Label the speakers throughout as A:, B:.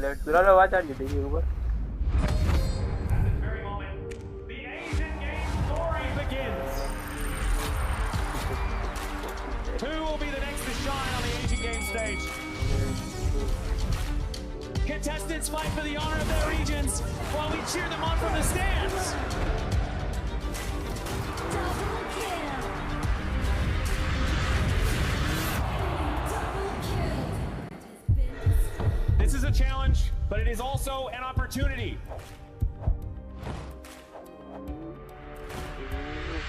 A: let's go. Lalo, watch out, you think you
B: Who will be the next to shine on the Asian Games stage? Contestants fight for the honor of their regions while we cheer them on from the stands. This is a challenge, but it is also an opportunity.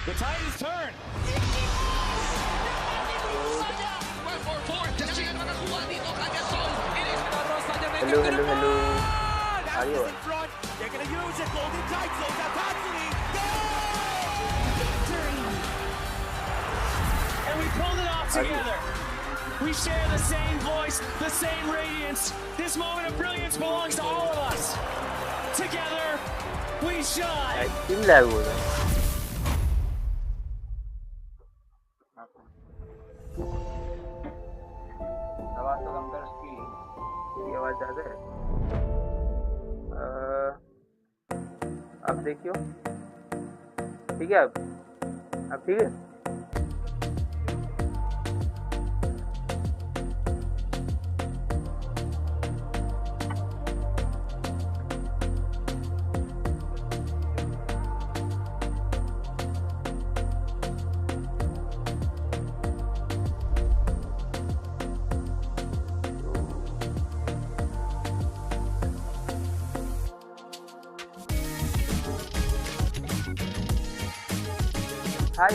B: The tide is turned.
A: Hello. Are you?
B: They're going to use it. Golden Tide slows down constantly. And we pulled it off together. We share the same voice, the same radiance. This moment of brilliance belongs to all of us. Together, we shine.
A: ये आवाज ज्यादा है। अब देखियो, ठीक है। अब ठीक है।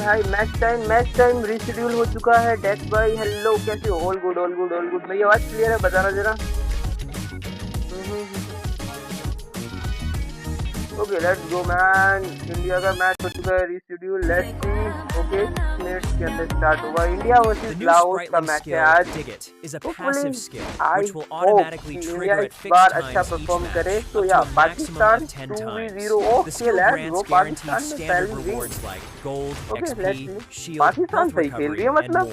A: हाय मैच टाइम रीशेड्यूल हो चुका है। डेथ भाई हेलो, कैसे हो? All good. मेरी आवाज क्लियर है? बताना जरा। Okay let's go man. India का मैच हो चुका है reschedule. Let's see. Okay minutes के अंदर स्टार्ट होगा। इंडिया वर्सेस लाओस का मैच है आज। इंडिया इस बार अच्छा परफॉर्म करे तो या Pakistan 2-0। Okay let's go. Pakistan में पहली win. Okay let's see. Pakistan सही खेल रही है, मतलब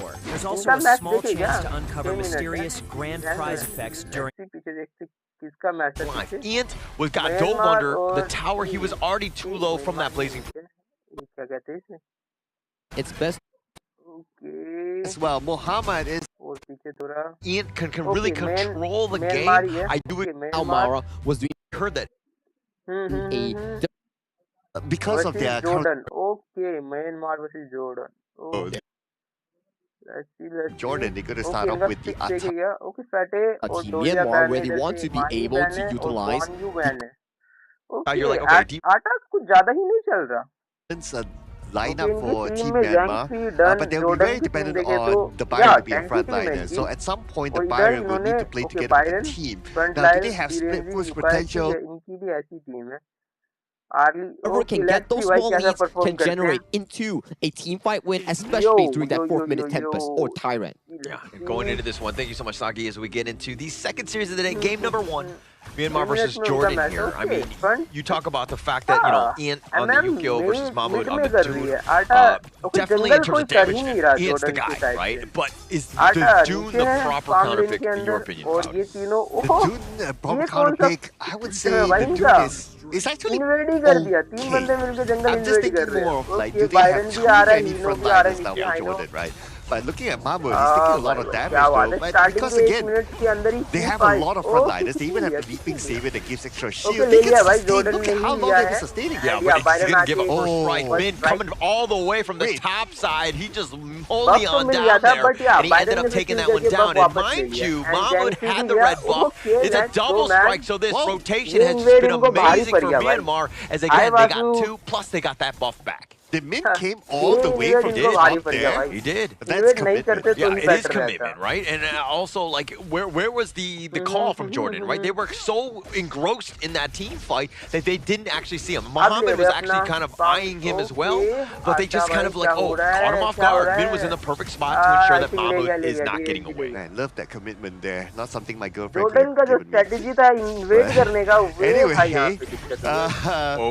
A: इनका मैच देखेगा। पीछे देखते किसका मैच है।
C: Ian was got dove under the tower. He was already too low from that blazing.
A: क्या कहते हैं इसे?
D: It's best.
A: Okay.
C: As well, Muhammad is.
A: और पीछे थोड़ा.
C: Ian can really control the game. I do it.
D: Almara was doing.
C: Heard that. Because of that.
A: Jordan. Okay, Myanmar versus Jordan. Oh. Let's see.
C: Jordan, they're going to start off with the attack.
A: Okay, Fateh.
D: A team Myanmar where they want to be able to utilize.
C: You're like, okay,
A: Attack कुछ ज़्यादा ही नहीं चल रहा.
C: It's a lineup for Team Myanmar, but they'll be very dependent on the Byron to be a frontliner. So at some point, the Byron will need to play together with the team. Now, do they have split push potential?
D: Whoever can get those small leads can generate into a team fight win, especially during that 4th-minute Tempest or Tyrant.
C: Yeah, going into this one, thank you so much, Sagi, as we get into the second series of the day, game number 1. Myanmar versus Jordan here. I mean, you talk about the fact that, you know, Ian on the Yukio versus Mahmoud on the Dune. Definitely in terms of damage, Ian's the guy, right? But is the Dune the proper counter pick, in your opinion,
A: Cloud?
C: The Dune, proper counter pick, I would say the Dune is actually I'm just thinking more of, like, do they have too many frontliners now for Jordan, right? But looking at Mahmoud, he's taking a lot of damage though. But because again, they have a lot of frontliners. They even have the Leaping Savior that gives extra shield. They can sustain. Look at how long they've been sustaining.
B: Yeah, but he didn't give a first strike. Min coming all the way from the top side. He just holding on down there. And he ended up taking that one down. And mind you, Mahmoud had the red buff. It's a double strike. So this rotation has just been amazing for Myanmar. As again, they got 2, plus they got that buff back.
E: The Min came all the way from the top there.
C: He did.
E: But that's commitment.
C: Yeah, it is commitment, right? And also, like, where was the call from Jordan, right? They were so engrossed in that team fight that they didn't actually see him. Muhammad was actually kind of eyeing him as well, but they just kind of like, oh, caught him off guard. Min was in the perfect spot to ensure that Mahmoud is not getting away.
E: Man, love that commitment there. Not something my girlfriend could have given me.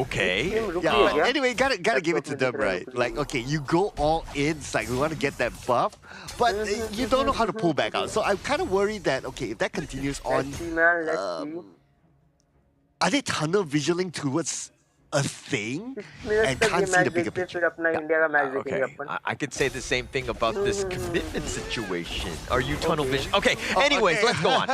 C: Okay.
E: Yeah, anyway, gotta give it to them, right? Like, okay, you go all in, it's like we want to get that buff, but you don't know how to pull back out. So I'm kind of worried that, okay, if that continues on, are they tunnel visioning towards a thing and can't see the bigger picture?
C: Okay, I could say the same thing about this commitment situation. Are you tunnel vision? Okay, anyways, let's go on.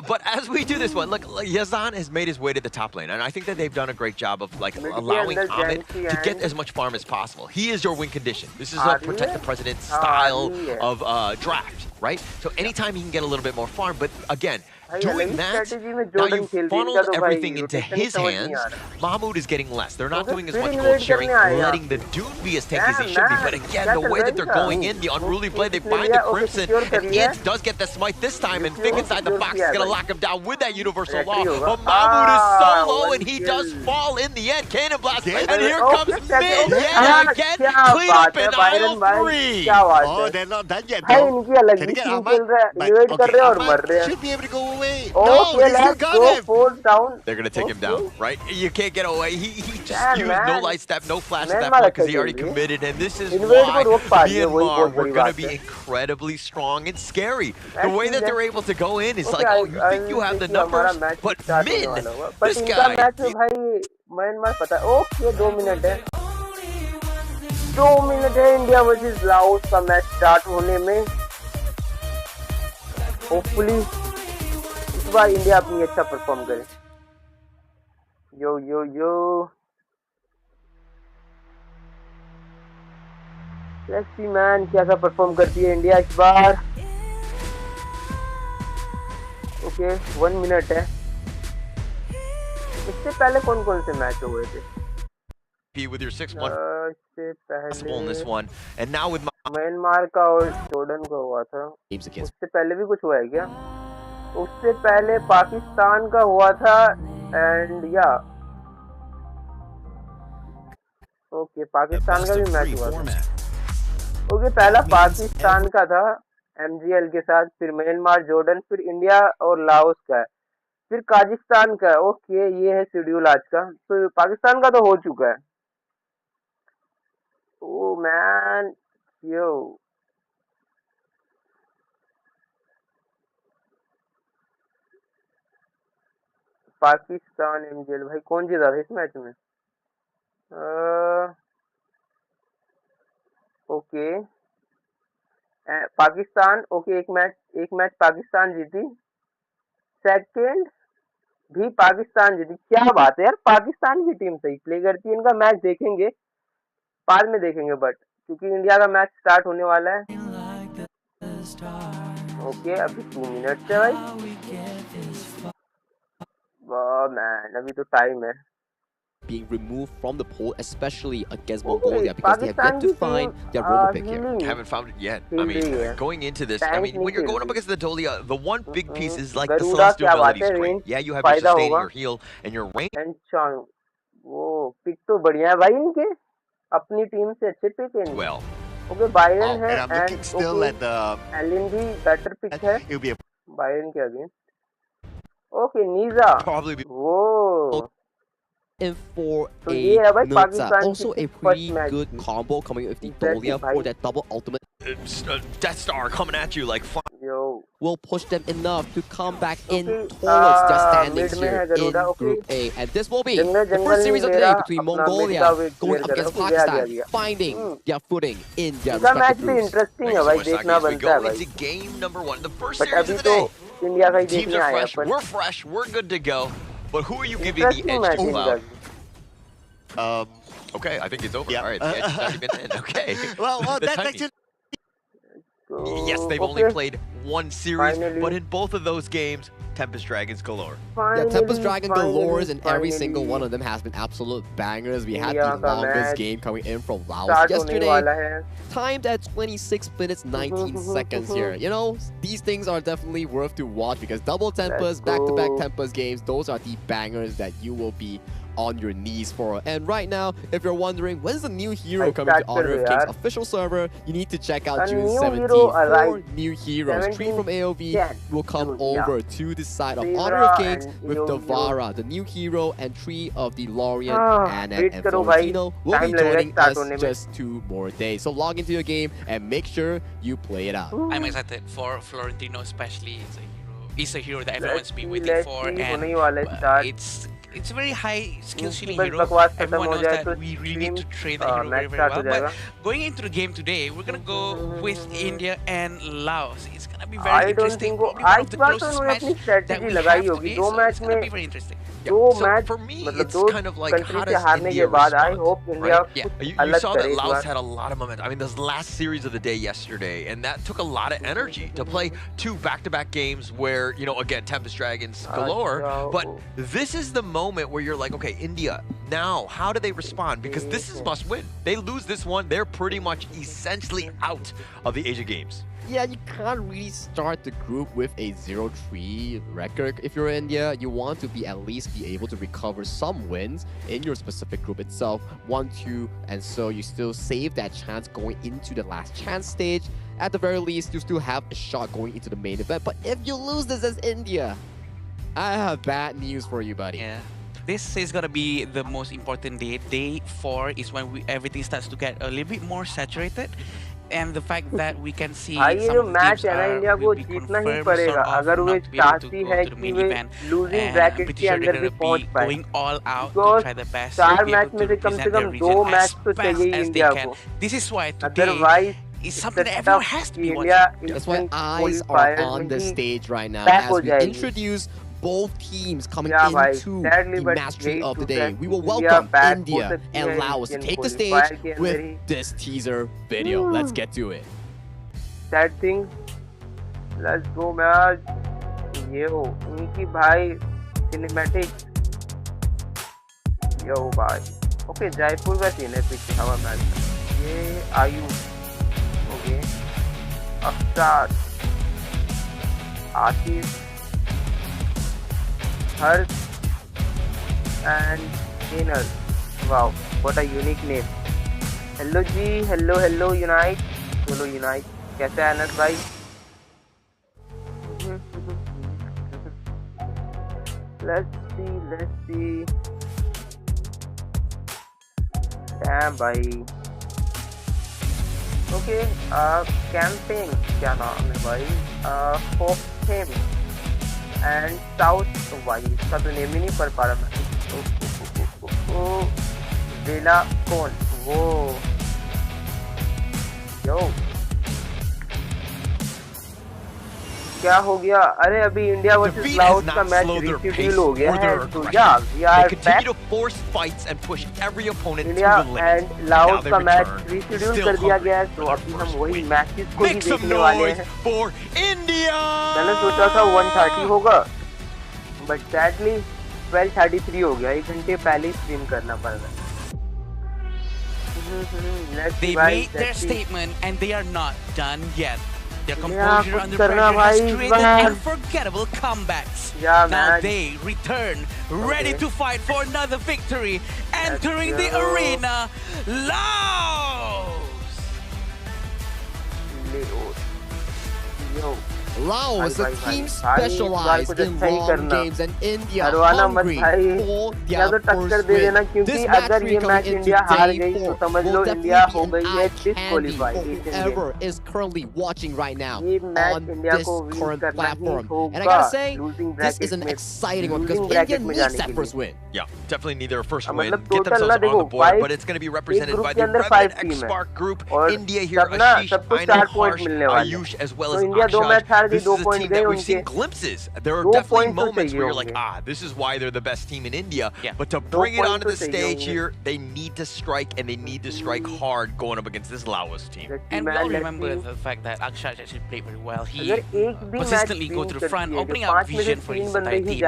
C: But as we do this one, look, Yazan has made his way to the top lane, and I think that they've done a great job of like allowing Ahmed to get as much farm as possible. He is your win condition. This is a protect the president style of draft, right? So anytime he can get a little bit more farm, but again, doing that, now you've funneled everything into his hands. Mahmoud is getting less. They're not doing as much gold sharing, letting the Dune be as tanky as he should be. But again, the way that they're going in, the unruly play, they find the Crimson, and Ant does get the smite this time, and Fig inside the box is going to lock him down with that universal law. But Mahmoud is so low, and he does fall in the end. Cannon Blast, and here comes Min yet again, clean up in aisle 3.
E: Oh, they're not done yet, though. Can he get Ahmad? Okay, Ahmad should be able to go away. No, they still got him.
C: They're going to take him down, right? You can't get away. He just used no light step, no flash at that point because he already committed. And this is why Myanmar were going to be incredibly strong and scary. The way that they're able to go in is like, oh, you think you have the numbers, but Min, this guy.
A: Okay, 2 minutes. 2 minutes है India versus Laos का match start होने में. Hopefully इस बार India अपनी अच्छा perform करे. यो यो yo let's see man कैसा perform करती है इंडिया इस बार. ओके 1 मिनट है. इससे पहले कौन कौन से मैच हुए थे?
C: With your 6-1 possible in this one, and now with
A: Myanmar का और जॉर्डन का हुआ था. उससे पहले भी कुछ हुआ है क्या? उससे पहले पाकिस्तान का हुआ था एंड या ओके पाकिस्तान का भी मैच हुआ था. ओके पहला पाकिस्तान का था एमजीएल के साथ, फिर म्यांमार जॉर्डन, फिर इंडिया और लाओस का है, फिर काजाकिस्तान का. ओके ये है शेड्यूल आज का. तो पाकिस्तान का तो हो चुका है. Oh man, yo. Pakistan MGL भाई कौन जीता था इस मैच में? ओके पाकिस्तान. ओके एक मैच पाकिस्तान जीती, सेकंड भी पाकिस्तान जीती. क्या बात है यार, पाकिस्तान की टीम सही प्ले करती है. इनका मैच देखेंगे बाद में देखेंगे, बट क्योंकि इंडिया का मैच स्टार्ट होने वाला है. ओके अभी 2 मिनट है भाई. वाह मैन अभी तो टाइम है.
D: Being removed from the poll, especially against Mongolia, because they have yet to find their robo pick here.
C: Haven't found it yet. I mean, going into this, I mean, when you're going up against the Dolia, the one big piece is like the celestial ability strength. Yeah, you have your sustain, your heal, and your range.
A: वो pick तो बढ़िया है भाई इनके, अपनी team से अच्छे pick है.
C: Well.
A: ओके बायरन है
E: एंड
A: एलिन भी बेटर पिक है बायरन के अगेंस्ट. ओके नीजा वो
D: in for a Nota. Also a pretty good combo coming with the Dolia for that double ultimate.
C: Death Star coming at you like fun.
D: Will push them enough to come back in towards their standings here in Group A. And this will be the first series of the day between Mongolia going up against Pakistan, finding their footing in their respective groups.
A: Interesting है भाई, देखना बनता है भाई.
C: Into game number 1, the first series of the day. Teams are fresh, we're fresh, we're good to go. But who are you giving the edge to? Okay, I think it's over. Yep. All right, the edge has already been in. Okay.
E: Well, that's actually...
C: Yes, they've only played one series, but in both of those games, Tempest Dragons galore.
D: Yeah, Tempest Dragon galores, and every single one of them has been absolute bangers. We had the longest game coming in from Laos yesterday, timed at 26 minutes 19 seconds here. You know, these things are definitely worth to watch because double Tempest, back-to-back Tempest games, those are the bangers that you will be on your knees for. And right now, if you're wondering when's the new hero coming to Honor of Kings official server, you need to check out June 17th. 4 new heroes, 3 from AOV will come over to the side of Honor of Kings with Davara, the new hero, and 3 of the Lorien, Annette, and Florentino will be joining us just 2 more days. So log into your game and make sure you play it out.
F: I'm excited for Florentino, especially. It's a hero that everyone's been waiting for, and it's a very high skill ceiling hero. Everyone knows that we really need to train that hero very, very well. But going into the game today, we're gonna go with India and Laos. It's gonna be very interesting. Probably one of the closest matches that we have today, so it's gonna be very interesting.
C: So for me, it's kind of like, how does India respond, right? Yeah, you saw that Laos had a lot of momentum. I mean, this last series of the day yesterday, and that took a lot of energy to play 2 back-to-back games where, you know, again, Tempest Dragons galore, but this is the moment where you're like, okay, India, now, how do they respond? Because this is must-win. They lose this one, they're pretty much essentially out of the Asia Games.
D: Yeah, you can't really start the group with a 0-3 record. If you're India, you want to be at least be able to recover some wins in your specific group itself, 1-2, and so you still save that chance going into the last chance stage. At the very least, you still have a shot going into the main event. But if you lose this as India, I have bad news for you, buddy.
F: Yeah. This is gonna be the most important day. Day 4 is when everything starts to get a little bit more saturated. And the fact that we can see some of the teams will be confirmed sort of not be able to go to the main event, and I'm pretty sure they're going to be going all out to try the best to be able to represent their region as best as they can. This is why today is something that everyone has to be watching.
D: That's why eyes are on the stage right now as we introduce both teams coming into the mastery of the day. We will welcome India and Laos to take the stage with this teaser video. Let's get to it.
A: That thing. Let's go, man. Yo, Inki bhai cinematic. Yo, bhai. Okay, Jaipur का scene है पीछे हवा match. ये आयु. Okay. Akhtar. Asif. Harsh and Gainer. Wow, what a unique name. Hello G, hello Unite. Hello Unite. कैसे है अनस भाई? Let's see. Damn भाई. Okay, campaign क्या नाम है भाई? Hope Team. And South भाई इसका तो नेम ही नहीं पढ़ पा रहा मैं. बेला कौन वो यो क्या हो गया? अरे अभी इंडिया वर्सेस लाओस का मैच रिशेड्यूल हो गया है. तो ya we are back. India and Laos का मैच रिशेड्यूल कर दिया गया है, तो अभी हम वही मैचेस को ही देखने वाले हैं. मैंने सोचा था 1:30 होगा, बट सैडली 12:33 हो गया. 1 घंटे पहले स्ट्रीम करना पड़ रहा है.
F: They made their statement and they are not done yet. Their composure under pressure has created unforgettable comebacks. Now they return, ready to fight for another victory. Entering the arena, Laos!
D: Laos, a team specialized in long games, and India hungry for their first win. This match coming into day 4 will definitely be an eye-candy for whoever is currently watching right now on this current platform. And I gotta say, this is an exciting one because India needs that first win.
C: Yeah, definitely need their first win. Get themselves on the board, but it's going to be represented by the Revenant X Spark group. India here, Ashish, Ainu, Harsh, Ayush, as well as Akshay. this is a team that we've seen glimpses. There are definitely moments where you're like, this is why they're the best team in India. But to bring it onto the stage here, they need to strike, and they need to strike hard going up against this Laos team.
F: And we all remember the fact that Akshaj actually played very well. He consistently go to the front, opening up vision for his entire team.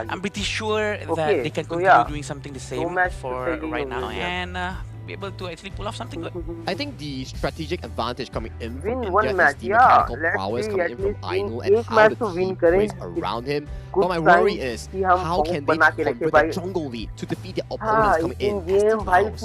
F: I'm pretty sure that they can continue doing something the same for right now and be able to actually pull off something good.
D: I think the strategic advantage coming in from India is the mechanical prowess coming in from Ainul and how the team plays around him. But my worry is, how can they convert the jungle lead to defeat the opponents coming in as the Laos?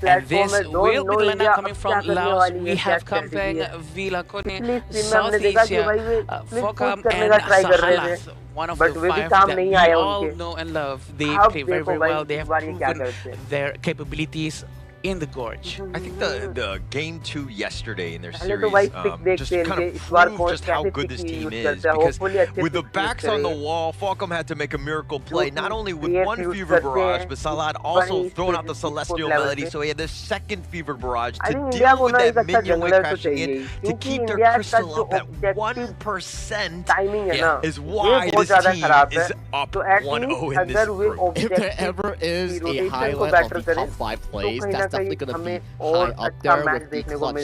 F: And this will be the lineup coming from Laos. We have Kampeng, Villa Kone, South Asia, Fokam and Sahalat. One of the five that we all know and love. They play very, very well. They have proven their capabilities in the Gorge.
C: I think the game 2 yesterday in their series just kind of proved just how good this team is, because with the backs on the wall, Falcom had to make a miracle play, not only with one Fever Barrage, but Salat also throwing out the Celestial Melody, so he had the second Fever Barrage to deal with that minion wave crashing in, to keep their crystal up at 1% is why this team is up 1-0 in this group.
D: If there ever is a highlight of the top 5 plays, that's definitely going to be high up there with the clutch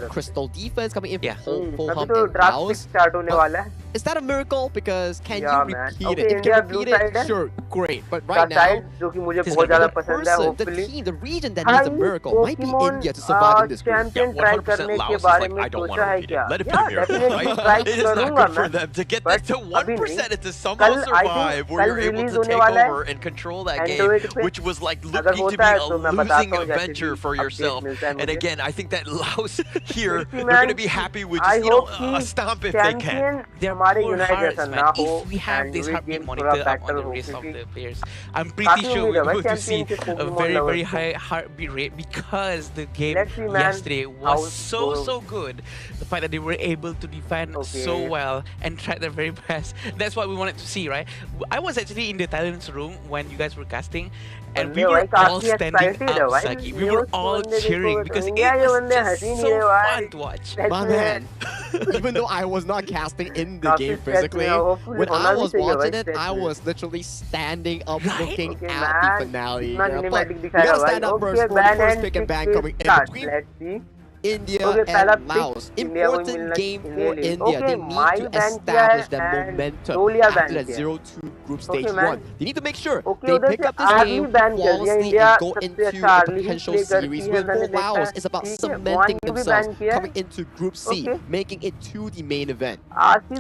D: crystal defense coming in from Fulham and Laos. Is that a miracle? Because can you repeat it? If you can repeat it, sure, great. But right now, the team, the region that needs a miracle might be India to survive in this group.
C: Yeah, 100% Laos is like, I don't want to repeat it. Let it be a miracle, right? It is not good for them to get that to 1% and to somehow survive where you're able to take over and control that game, which was like looking to be a losing adventure for yourself. And again, I think that Laos here, they're going to be happy with just, a stomp if they can.
F: They're poor hearts, man. If we have this heartbeat monitor up on the wrist of the players, I'm pretty sure we're going to see a very, very high heartbeat rate, because the game yesterday was so good. The fact that they were able to defend so well and try their very best. That's what we wanted to see, right? I was actually in the talents room when you guys were casting, and we were all standing up, Saki. We were all cheering because it was just so fun to watch.
D: But man, even though I was not casting in the game physically, when I was watching it, I was literally standing up looking at the finale. But we gotta stand up first for the first pick and ban coming in between India and Laos. Important game for India. They need to establish that momentum after that 0-2 group stage 1. They need to make sure they pick up this game flawlessly and go into a potential series where for Laos is about cementing themselves coming into Group C, making it to the main event.
C: As we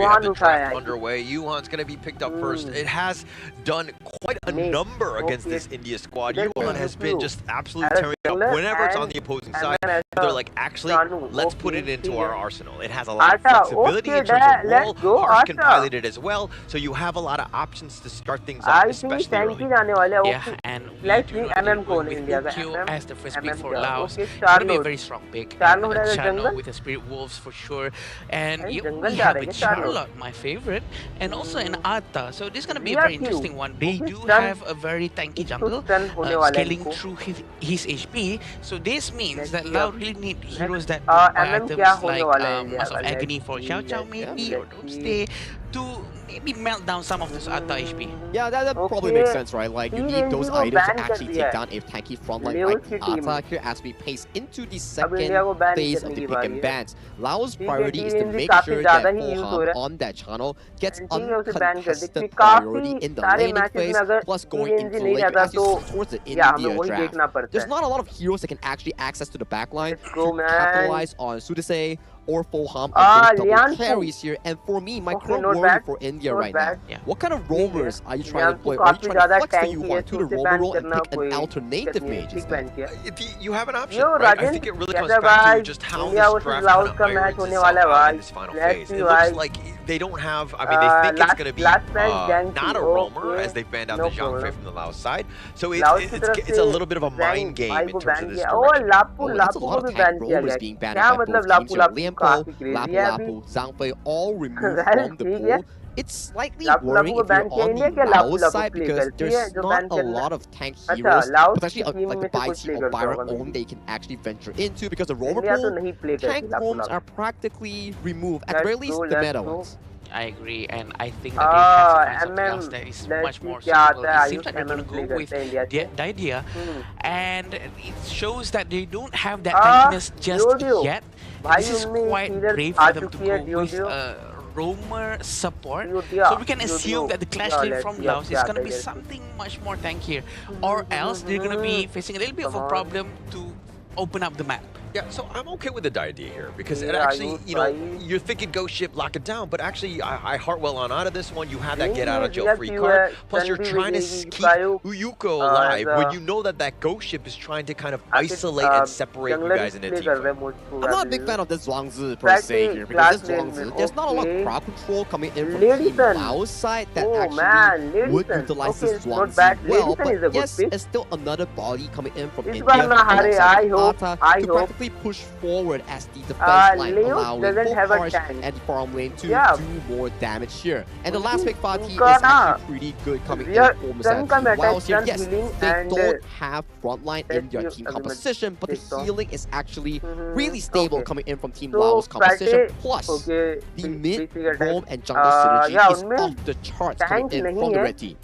C: have the draft underway, Yuhan's going to be picked up first. It has done quite a number against this India squad. Yuhan has been just absolute tearing up whenever it's on the opposing side. They're like, actually, let's put it into our arsenal. It has a lot of flexibility in terms of role. Harsh can pilot it as well, so you have a lot of options to start things off, especially early.
F: Yeah, and we do not go with Ukyo as the first pick for Laos. It's going to be a very strong pick. Chano with the Spirit Wolves for sure. And we have a Charlotte, my favorite, and also an Atta. So this is going to be a very interesting one. They do have a very tanky jungle, scaling through his HP. So this means that Lao really need heroes that buy items like Mask of Agony for Xiao Chao maybe, or Don't Stay, to maybe melt down some of this Atta HP.
D: Yeah, that probably makes sense, right? Like, you need those items to actually take down a tanky frontline like the Atta here as we pace into the second phase of the pick and bans. Laos' priority is to make sure that Fulham on that channel gets uncontested priority in the laning phase, plus going into later as you towards the India draft. There's not a lot of heroes that can actually access to the backline to capitalize on Sudase or Fulham or double carries here. And for me, my core worry for India right now, what kind of roamers are you trying to play? Are you trying to flex the Yuhan to the roamer role and pick an alternative mage instead?
C: You have an option, right? I think it really comes back to just how this draft kind of irons itself out in this final phase. It looks like they don't have, I mean, they think it's going to be not a roamer, as they've banned out the Zhang Fei from the Laos side. So it's a little bit of a mind game in terms of this direction.
D: That's a lot of tank roamers being banned by both teams. Lapu, Lapu, Zhang Fei all removed from the pool. it's slightly
A: Lapu
D: worrying
A: को
D: if you're
A: ban किया
D: on
A: India
D: the
A: क्या लापू
D: Laos
A: लापू
D: side
A: play
D: because
A: करती है
D: there's
A: जो
D: not
A: ban
D: a
A: करना
D: lot of tank
A: अच्छा
D: heroes,
A: Laos
D: potentially
A: की team
D: like
A: में
D: the
A: से कोई
D: Baiti
A: play
D: or
A: करता
D: Byron
A: होगा
D: own they can actually venture into because the rover
A: India तो
D: pool
A: नहीं play करती
D: tank
A: लापू
D: homes
A: लापू
D: are practically removed at the very least the
A: let's
D: meta
A: go
D: ones.
F: I agree, and I think that they have to find something else that is
A: let's
F: much
A: see
F: more
A: क्या
F: suitable.
A: आता है
F: It seems
A: Ayush
F: like they're going
A: MM
F: to
A: play
F: go with
A: करते हैं India से
F: the idea, and it shows that they don't have that tankiness just yet. This is quite brave for them to go with roamer support, so we can assume that the clash lane from Laos is going to be something much more tankier, or else they're going to be facing a little bit of a problem to open up the map.
C: Yeah, so I'm okay with the idea here because it actually, you know, you're thinking ghost ship, lock it down, but actually I Hartwell on out of this one. You have that get out of jail free card. Plus you're trying to keep Uyuko alive when you know that that ghost ship is trying to kind of isolate and separate you guys in a team fight.
D: I'm not a big fan of this Zhuangzi per se here because this Zhuangzi, there's not a lot of crowd control coming in from Team Laos side that actually would utilize this Zhuangzi well, but yes, it's still another body coming in from India.
A: I hope
D: to practically push forward as the defense line, allowing both Harsh and the farm lane to do more damage here. And the last pick party is actually pretty good coming in for Masaki. Whilst here, yes, they don't have frontline in their team composition, but the healing is actually really stable coming in from Team Laos composition. Plus, the mid, roam, and jungle synergy is off the charts coming in from the red team.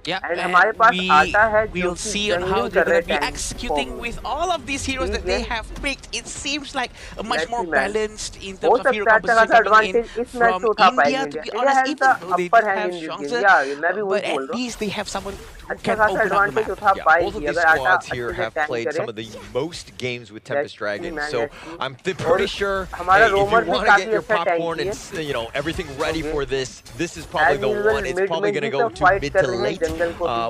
F: Yeah,
A: and
F: we'll see on how they're going to be executing with all of these heroes that they have picked. It seems like a much more balanced in terms of hero composition coming in from India, to be honest, even though they do have Zhuangzi, but at least they have someone who can open up the map.
C: Yeah, both of these squads here have played some of the most games with Tempest Dragon, so I'm pretty sure, hey, if you want to get your popcorn and, you know, everything ready for this, this is probably the one. It's probably going to go to mid to late.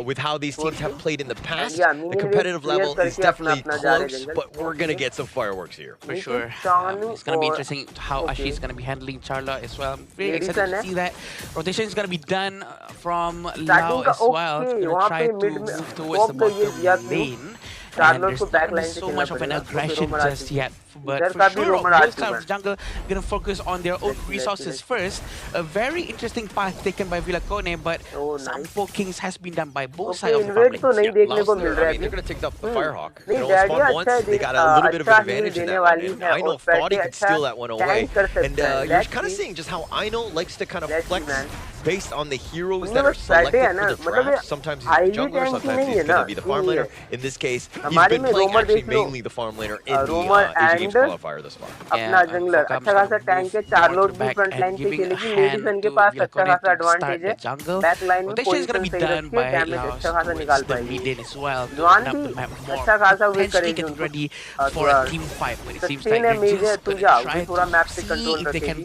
C: With how these teams have played in the past, the competitive level is definitely close, but we're going to get some fireworks here.
F: For sure. It's going to be interesting how Ashi is going to be handling Charla as well. I'm very excited to see that. Rotation is going to be done from Lao as well. It's going to try to move towards the bottom lane. And there's not so much of an aggression just yet. But for sure, both sides of the jungle going to focus on their own resources first. A very interesting path taken by Villacone, but some pokings has been done by both sides of the farm lanes.
C: I mean, they're going to take up the Firehawk. They only spawned once. They got a little bit of an advantage in that one. And I know Foddy could steal that one away. And you're kind of seeing just how Aino likes to kind of flex based on the heroes that are selected for the draft. Sometimes he's the jungler, sometimes he's going to be the farm laner. In this case, he's been playing actually mainly the farm laner in the Asian Games qualifier thus far.
A: अपना jungler अच्छा खासा tank है, चार लोग भी front line पे खेलेगी, लेडीसन के पास अच्छा खासा एडवांटेज है, बैक लाइन में पोजीशन सही रखी है, डैमेज अच्छा खासा निकाल पाएगी, जवान भी अच्छा खासा वे करेगी उनको, सस्टेन है मेजर तू जा, वो थोड़ा मैप से कंट्रोल रखेगी,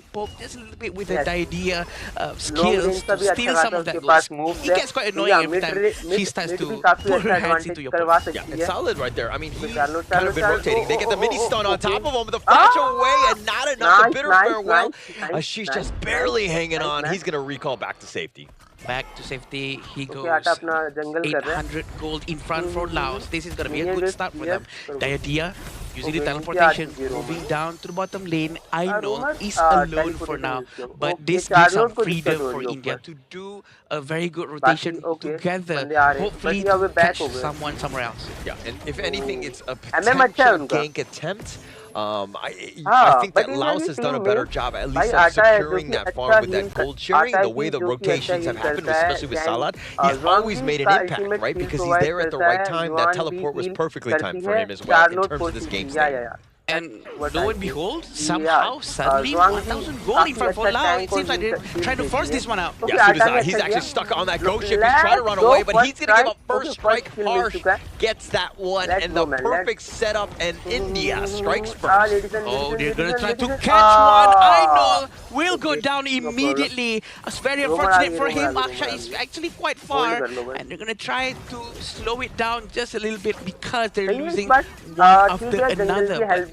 A: लॉन्ग रेंज का भी अच्छा खासा उसके पास मूव है, या मिड भी काफी अच्छा एडवांटेज करवा सकती है,
C: solid right there. I mean, he's kind of been rotating. They get the mini stun on top of him, but the flash away and not enough. The bitter farewell. She's just barely hanging on. He's going to recall back to safety.
F: Back to safety, he goes 800 gold in front for Laos. This is going to be a good start for them. The idea, using the teleportation, moving down to the bottom lane. I know is alone for now, but this gives some freedom for India to do a very good rotation together. Hopefully to catch someone somewhere else.
C: Yeah, and if anything, it's a potential gank attempt. I think that Laos has done a better job at least of securing that farm with that gold sharing. The way the rotations have happened, especially with Salad, he's always made an impact, right? Because he's there at the right time. That teleport was perfectly timed for him as well in terms of this game state.
F: And lo and behold, somehow, suddenly, 1,000 gold in front for Lao. It seems like they're trying to force this one out.
C: Yeah, so he's actually stuck on that ghost ship. He's trying to run away, but he's going to give up first strike. Harsh gets that one, and the perfect setup, and India strikes first.
F: Oh, they're going to try to catch one. I know will go down immediately. It's very unfortunate for him. Aksha is actually quite far, and they're going to try to slow it down just a little bit because they're losing one after another.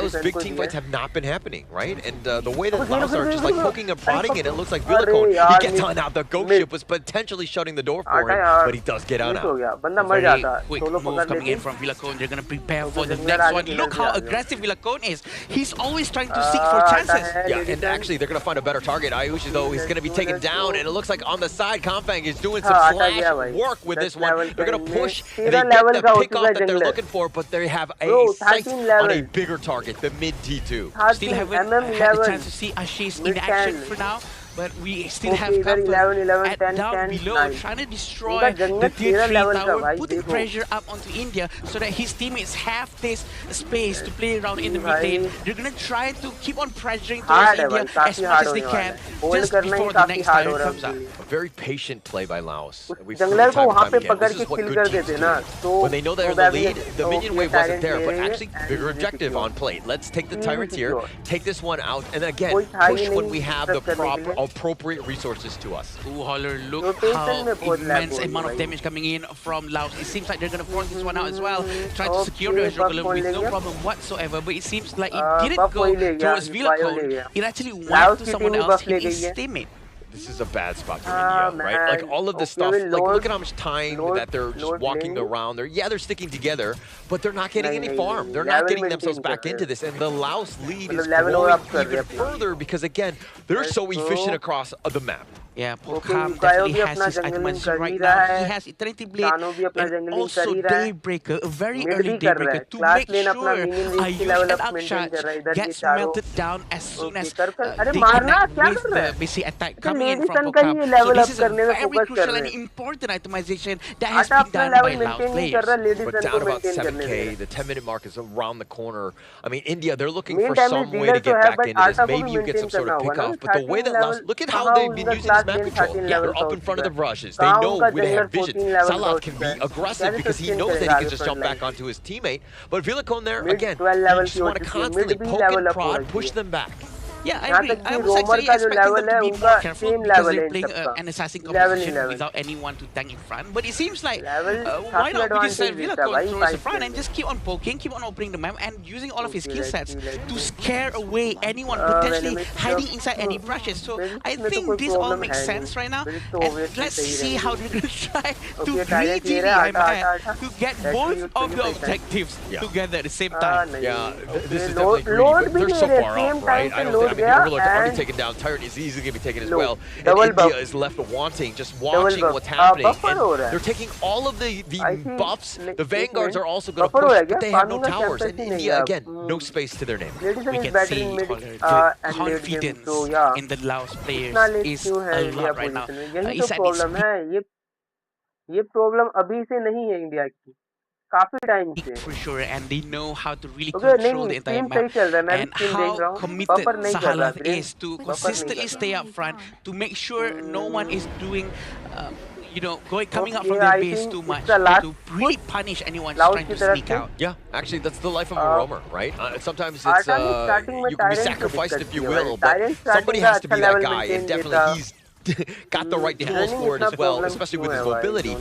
C: those big team fights have not been happening, right? And the way that Laos are just like poking and prodding it, it looks like Vilacone, he gets on out. The ghost ship was potentially shutting the door for him, but he does get on out.
F: Very quick move coming in from Vilacone. They're gonna prepare for the next one. Look how aggressive Vilacone is. He's always trying to seek for chances.
C: Yeah, and actually they're gonna find a better target. Ayushi though is gonna be taken down, and it looks like on the side, Kangfang is doing some flash work with this one. They're gonna push, and they get the pickoff that they're looking for, but they have a sight on a bigger target, the mid T2.
F: Still haven't had the chance to see Ashish in action for now. but we still have Kampen at down below, trying to destroy the tier 3 tower, putting pressure up onto India so that his teammates have this space to play around in the mid lane. They're gonna try to keep on pressuring towards India as much as they can, just before the next tower comes up.
C: A very patient play by Laos. We've seen
A: jungler
C: time
A: को
C: and
A: वहाँ
C: time
A: पे
C: again.
A: पकड़
C: This
A: के
C: is what
A: kill
C: good
A: कर
C: teams
A: देते
C: do.
A: ना, तो
C: When they know they're in the lead, the minion wave wasn't there, but actually bigger objective on plate. Let's take the tyrants here, take this one out, and again, push when we have the proper, appropriate resources to us.
F: Ooh, Holler, look how immense amount of damage coming in from Laos. It seems like they're gonna force this one out as well. Try to secure the Hydrocolumn with no problem whatsoever, but it seems like it didn't go towards Villacone. It actually went to someone else, his teammate.
C: This is a bad spot for India, right? Like all of this stuff, like look at how much time that they're just walking around. They're sticking together, but they're not getting any farm. They're not getting themselves back into this, and the Laos lead is growing even further because again, they're so efficient across the map.
F: Yeah, Pokam definitely has his items right now. He has Eternity Blade and also Daybreaker, a very early Daybreaker to make sure Ayush and Akshat gets melted down as soon as they connect with the basic attack coming in from Pokam. So this is a very crucial and important itemization that has been done by Laos players.
C: But down about 7k, the 10-minute mark is around the corner. I mean, India, they're looking for some way to get back into this. Maybe you get some sort of pick off, but the way that Laos, look at how they've been using this map control. Yeah, they're up in front of the rushes. They know where they have vision. Salat can be aggressive because he knows that he can just jump back onto his teammate. But Villacone there, again, you just want to constantly poke and prod, push them back.
F: Yeah, I agree. I was actually expecting them to be more careful because they're playing an assassin composition without anyone to tank in front. But it seems like, why not we just Villacone towards the front and just keep on poking, keep on opening the map and using all of his skill sets to scare away anyone potentially hiding inside any brushes. So I think this all makes sense right now. And let's see how they're going to try to greedy to get both of the objectives together at the same time.
C: Yeah, this is definitely greedy, but they're so far off, right? I mean, Overlook already taken down. Tyrant is easily going to be taken as well. And India is left wanting, just watching what's happening. And they're taking all of the buffs. The Vanguards are also going to push, but they have no towers. And India, again, no space to their name.
F: We can see the confidence in the Laos players is a lot right now.
A: ये problem अभी से नहीं है India की, काफी time से
F: for sure, and they know how to really control the entire map and how committed Sahalaf is to consistently stay up front to make sure no one is doing you know, coming up from their base too much to really punish anyone trying to sneak out.
C: Yeah, actually, that's the life of a roamer, right? Sometimes it's you can be sacrificed, if you will, but somebody has to be that guy, and definitely he's got the right tools for it as well, especially with his mobility.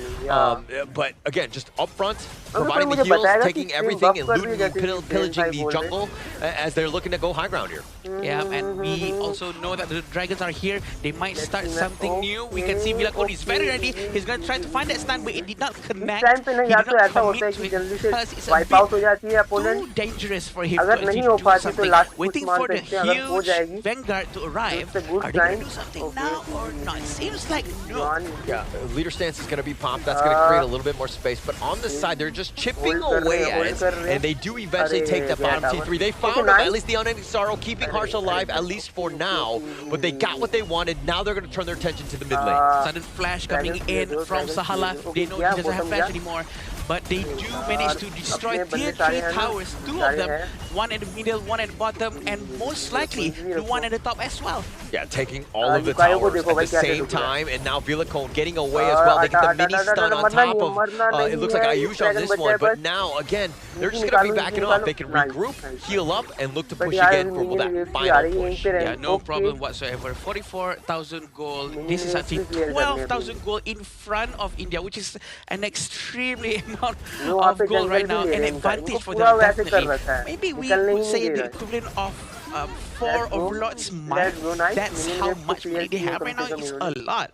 C: But again, just up front, providing the heals, taking everything and looting and pillaging the jungle as they're looking to go high ground here.
F: Yeah, and we also know that the dragons are here. They might start something new. We can see Villacone is very ready. He's going to try to find that stun, but it did not connect. He did not commit to it because it's a bit too dangerous for him to actually do something. Waiting for the huge Vanguard to arrive. Are they going to do something now or not? It seems like no.
C: Yeah, leader stance is going to be popped. That's going to create a little bit more space. But on the side, they're just chipping away at it. And they do eventually take the bottom T3. They found him, at least the unending sorrow, keeping Harsh alive, at least for now. But they got what they wanted. Now they're going to turn their attention to the mid lane.
F: Sudden flash coming in from Sahalaf. They know he doesn't have flash anymore. But they do manage to destroy tier 3 towers, 2 of them, one at the middle, one at the bottom, and most likely the one at the top as well.
C: Yeah, taking all of the towers at the same time, and now Villacone getting away as well. They get the mini stun on top of, it looks like Ayush on this one, but now, again, they're just going to be backing off. They can regroup, heal up, and look to push again for that final push.
F: Yeah, no problem whatsoever. 44,000 gold. This is actually 12,000 gold in front of India, which is an extremely amount of gold right now, an advantage for them definitely. Maybe we would say the equivalent of 4 Overlord's might. That's how much money they have right now. It's a lot.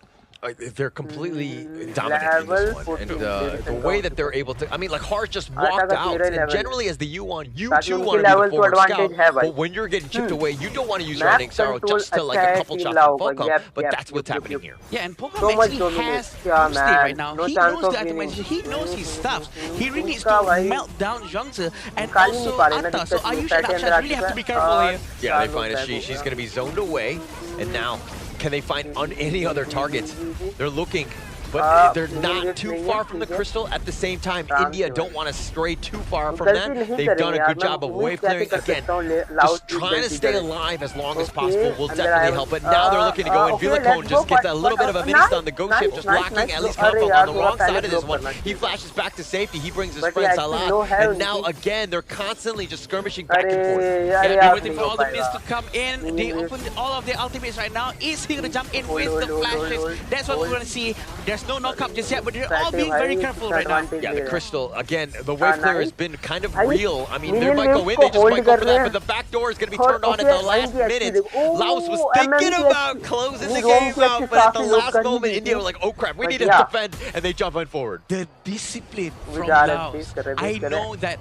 C: They're completely dominating this one. And the way that they're able to, I mean, like Harsh just walked out. And generally, as the U1, you too want to be the forward scout. But when you're getting chipped away, you don't want to use your Unending Sorrow just to like a couple shots of Volcom. But that's what's happening here.
F: Yeah, and Pokam actually has boosted right now. He knows the itemization. He knows his stuff. He really needs to melt down Zhangzi and also Anta. So Ayush and Akshat really have to be careful here.
C: Yeah, they find a she's going to be zoned away. And now can they find any other targets? They're looking, but they're not too far from the crystal. At the same time, India don't want to stray too far from that. They've done a good job of wave clearing. Again, just trying to stay alive as long as possible will definitely help. But now they're looking to go in. Vilacone just gets a little bit of a mini-stun. The ghost ship just locking at least Comfort on the wrong side of this one. He flashes back to safety. He brings his friend Salah. And now again, they're constantly just skirmishing back and forth.
F: Yeah, they're waiting for all the minions to come in. They open all of their ultimates right now. Is he gonna jump in with the flashes? That's what we're gonna see. There's no knock-up just yet, but they're all being very careful right now.
C: Yeah, the crystal, again, the wave clear has been kind of real. I mean, they might go in, they just might go for that, but the back door is going to be turned on at the last minute. Laos was thinking about closing the game out, but at the last moment, India was like, oh crap, we need to defend, and they jump on forward.
F: The discipline from Laos. I know that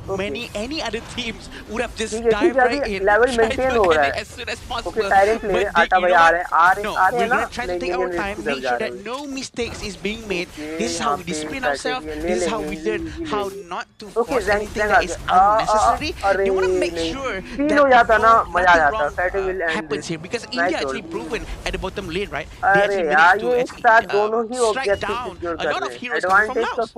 F: any other teams would have just dived right in, tried to get it as soon as possible. But no, we're going to try to take our time, make sure that no mistakes is being made. This is how we discipline ourselves. This is how we learn how not to force anything that is unnecessary. They want to make sure that nothing wrong happens here, because India actually proven at the bottom lane, right? They actually managed to strike down a lot of heroes coming from Laos.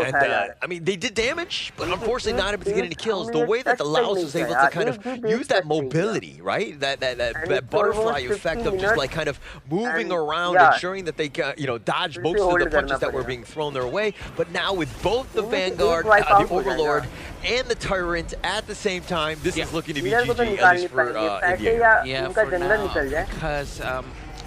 C: And, I mean, they did damage, but unfortunately not able to get any kills. The way that the Laos was able to kind of use that mobility, right? That butterfly effect of just like kind of moving around, ensuring that they dodge most of the punches that were being thrown their way. But now with both the Vanguard, the Overlord, and the Tyrant at the same time, this is looking to be GG, at least for India.
F: Yeah, for now, because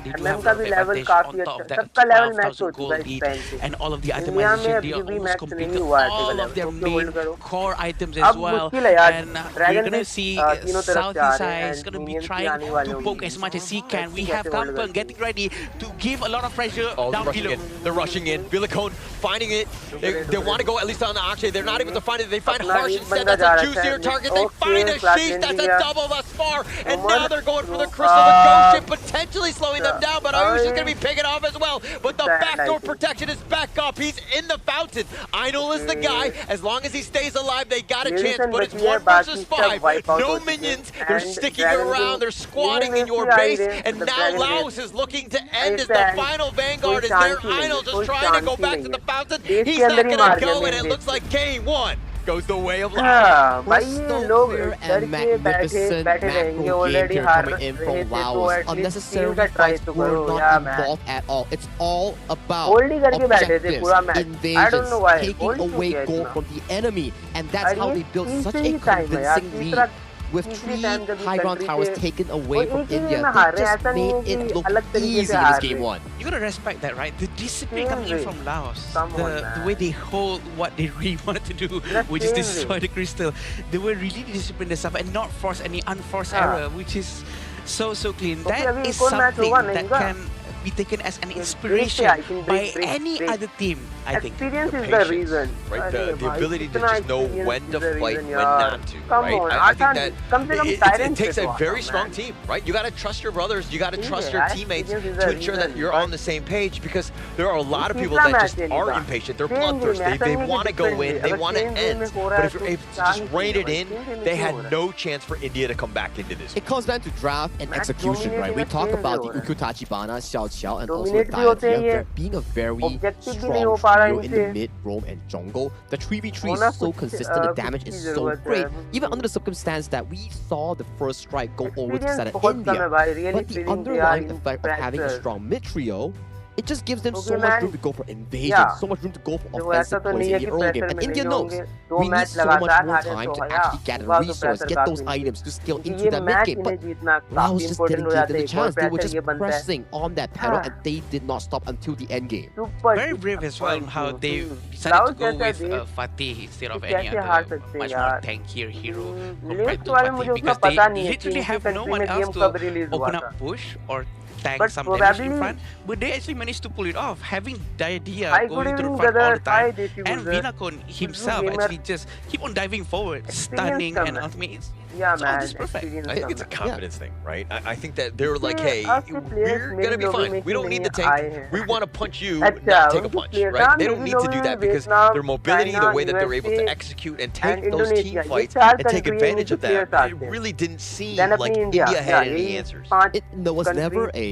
F: they do have a advantage on top of that 12,000 gold lead and all of the itemization. They almost completed all of their main core items as well. And you're gonna see Southeast Side is gonna be trying to poke as much as he can. We have Kampan getting ready to give a lot of pressure down below.
C: They're rushing in. Vilacone finding it. They want to go at least on the Akshay. They're not able to find it. They find Harsh instead. That's a juicier target. They find a Sheesh. That's a double thus far. And now they're going for the Crystal. The Ghost Ship potentially slowing them down, but Ayush is going to be picking off as well. But the backdoor protection is back up. He's in the fountain. Einol is the guy. As long as he stays alive, they got a chance. But it's 1 versus 5. No minions. They're sticking around. They're squatting in your base. And now Laos is looking to end as the final Vanguard is there. Einol just trying to go back to the fountain. He's not going to go, and it looks like game 1 goes the way of Laos.
D: Clear and magnificent macro game here coming in from Laos. Unnecessary fights were not involved at all. It's all about objectives, invasions, taking away gold from the enemy, and that's how they built such a convincing lead. With 3 high ground towers taken away from India, they just made it look easy in this game 1.
F: You gotta respect that, right? The discipline coming in from Laos, the way they hold what they really wanted to do, which is destroy the crystal. They were really disciplined themselves and not force any unforced error, which is so clean. That is something that can be taken as an inspiration by any other team, I think.
A: Experience is the reason.
C: Right, the ability to just know when to fight, when not to, right? I think that it takes a very strong team, right? You got to trust your brothers, you got to trust your teammates to ensure that you're on the same page, because there are a lot of people that just are impatient, they're bloodthirsty, they want to go in, they want to end, but if you're able to just rein it in, they had no chance for India to come back into this.
D: It comes down to draft and execution, right? We talk about the Ukutachibana, Xiao Qiao, and also Dianthia being a very strong trio in the mid, roam, and jungle. The 3v3 is so consistent, the damage is so great. Even under the circumstance that we saw the first strike go over to Southern India, but the underlying effect of having a strong mid trio, it just gives them so much room to go for invasion, so much room to go for offensive plays in the early game. And India knows we need so much more time to actually gather resources, get those items to scale into that mid game. But Laos just didn't give them the chance. They were just pressing on that pedal, and they did not stop until the end game.
F: Very brave as well how they decided to go with Fatih instead of any other much more tankier hero compared to Fatih, because they literally have no one else to open up push or tank some damage in front, but they actually managed to pull it off, having Diadia going to the front all the time, and Vilacone himself actually just keep on diving forward, stunning, and ultimately it's all just perfect.
C: I think it's a confidence thing, right? I think that they're like, hey, we're gonna be fine. We don't need the tank. We want to punch you, not take a punch, right? They don't need to do that because their mobility, the way that they're able to execute and take those team fights and take advantage of that, it really didn't seem like India had any answers.
D: There was never a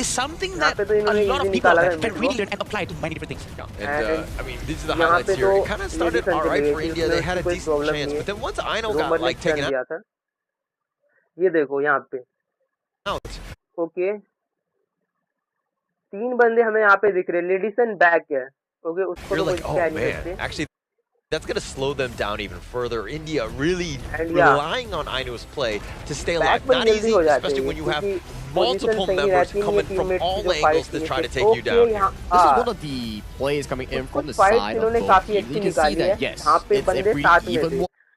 F: is something that a lot of people can really learn and apply to many different things.
C: And I mean, these are the highlights here. It kind of started all right for India. They had a decent chance, but then once Aino got like taken out.
A: ये देखो यहाँ पे okay 3 बंदे हमें यहाँ पे दिख रहे हैं लेडीसन बैक है ओके उसको तो
C: like, oh man, actually that's going to slow them down even further. India really relying on Ainu's play to stay alive. Not easy, especially when you have multiple members coming from all angles to try to take you down.
D: This is one of the plays coming in from the side of both teams. You can see that, yes, it's even more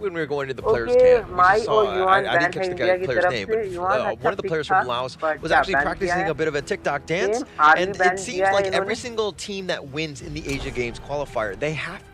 C: when we were going to the players' camp, we just saw, I didn't catch the player's name, but one of the players from Laos was actually practicing a bit of a TikTok dance, and it seems like every single team that wins in the Asia Games qualifier,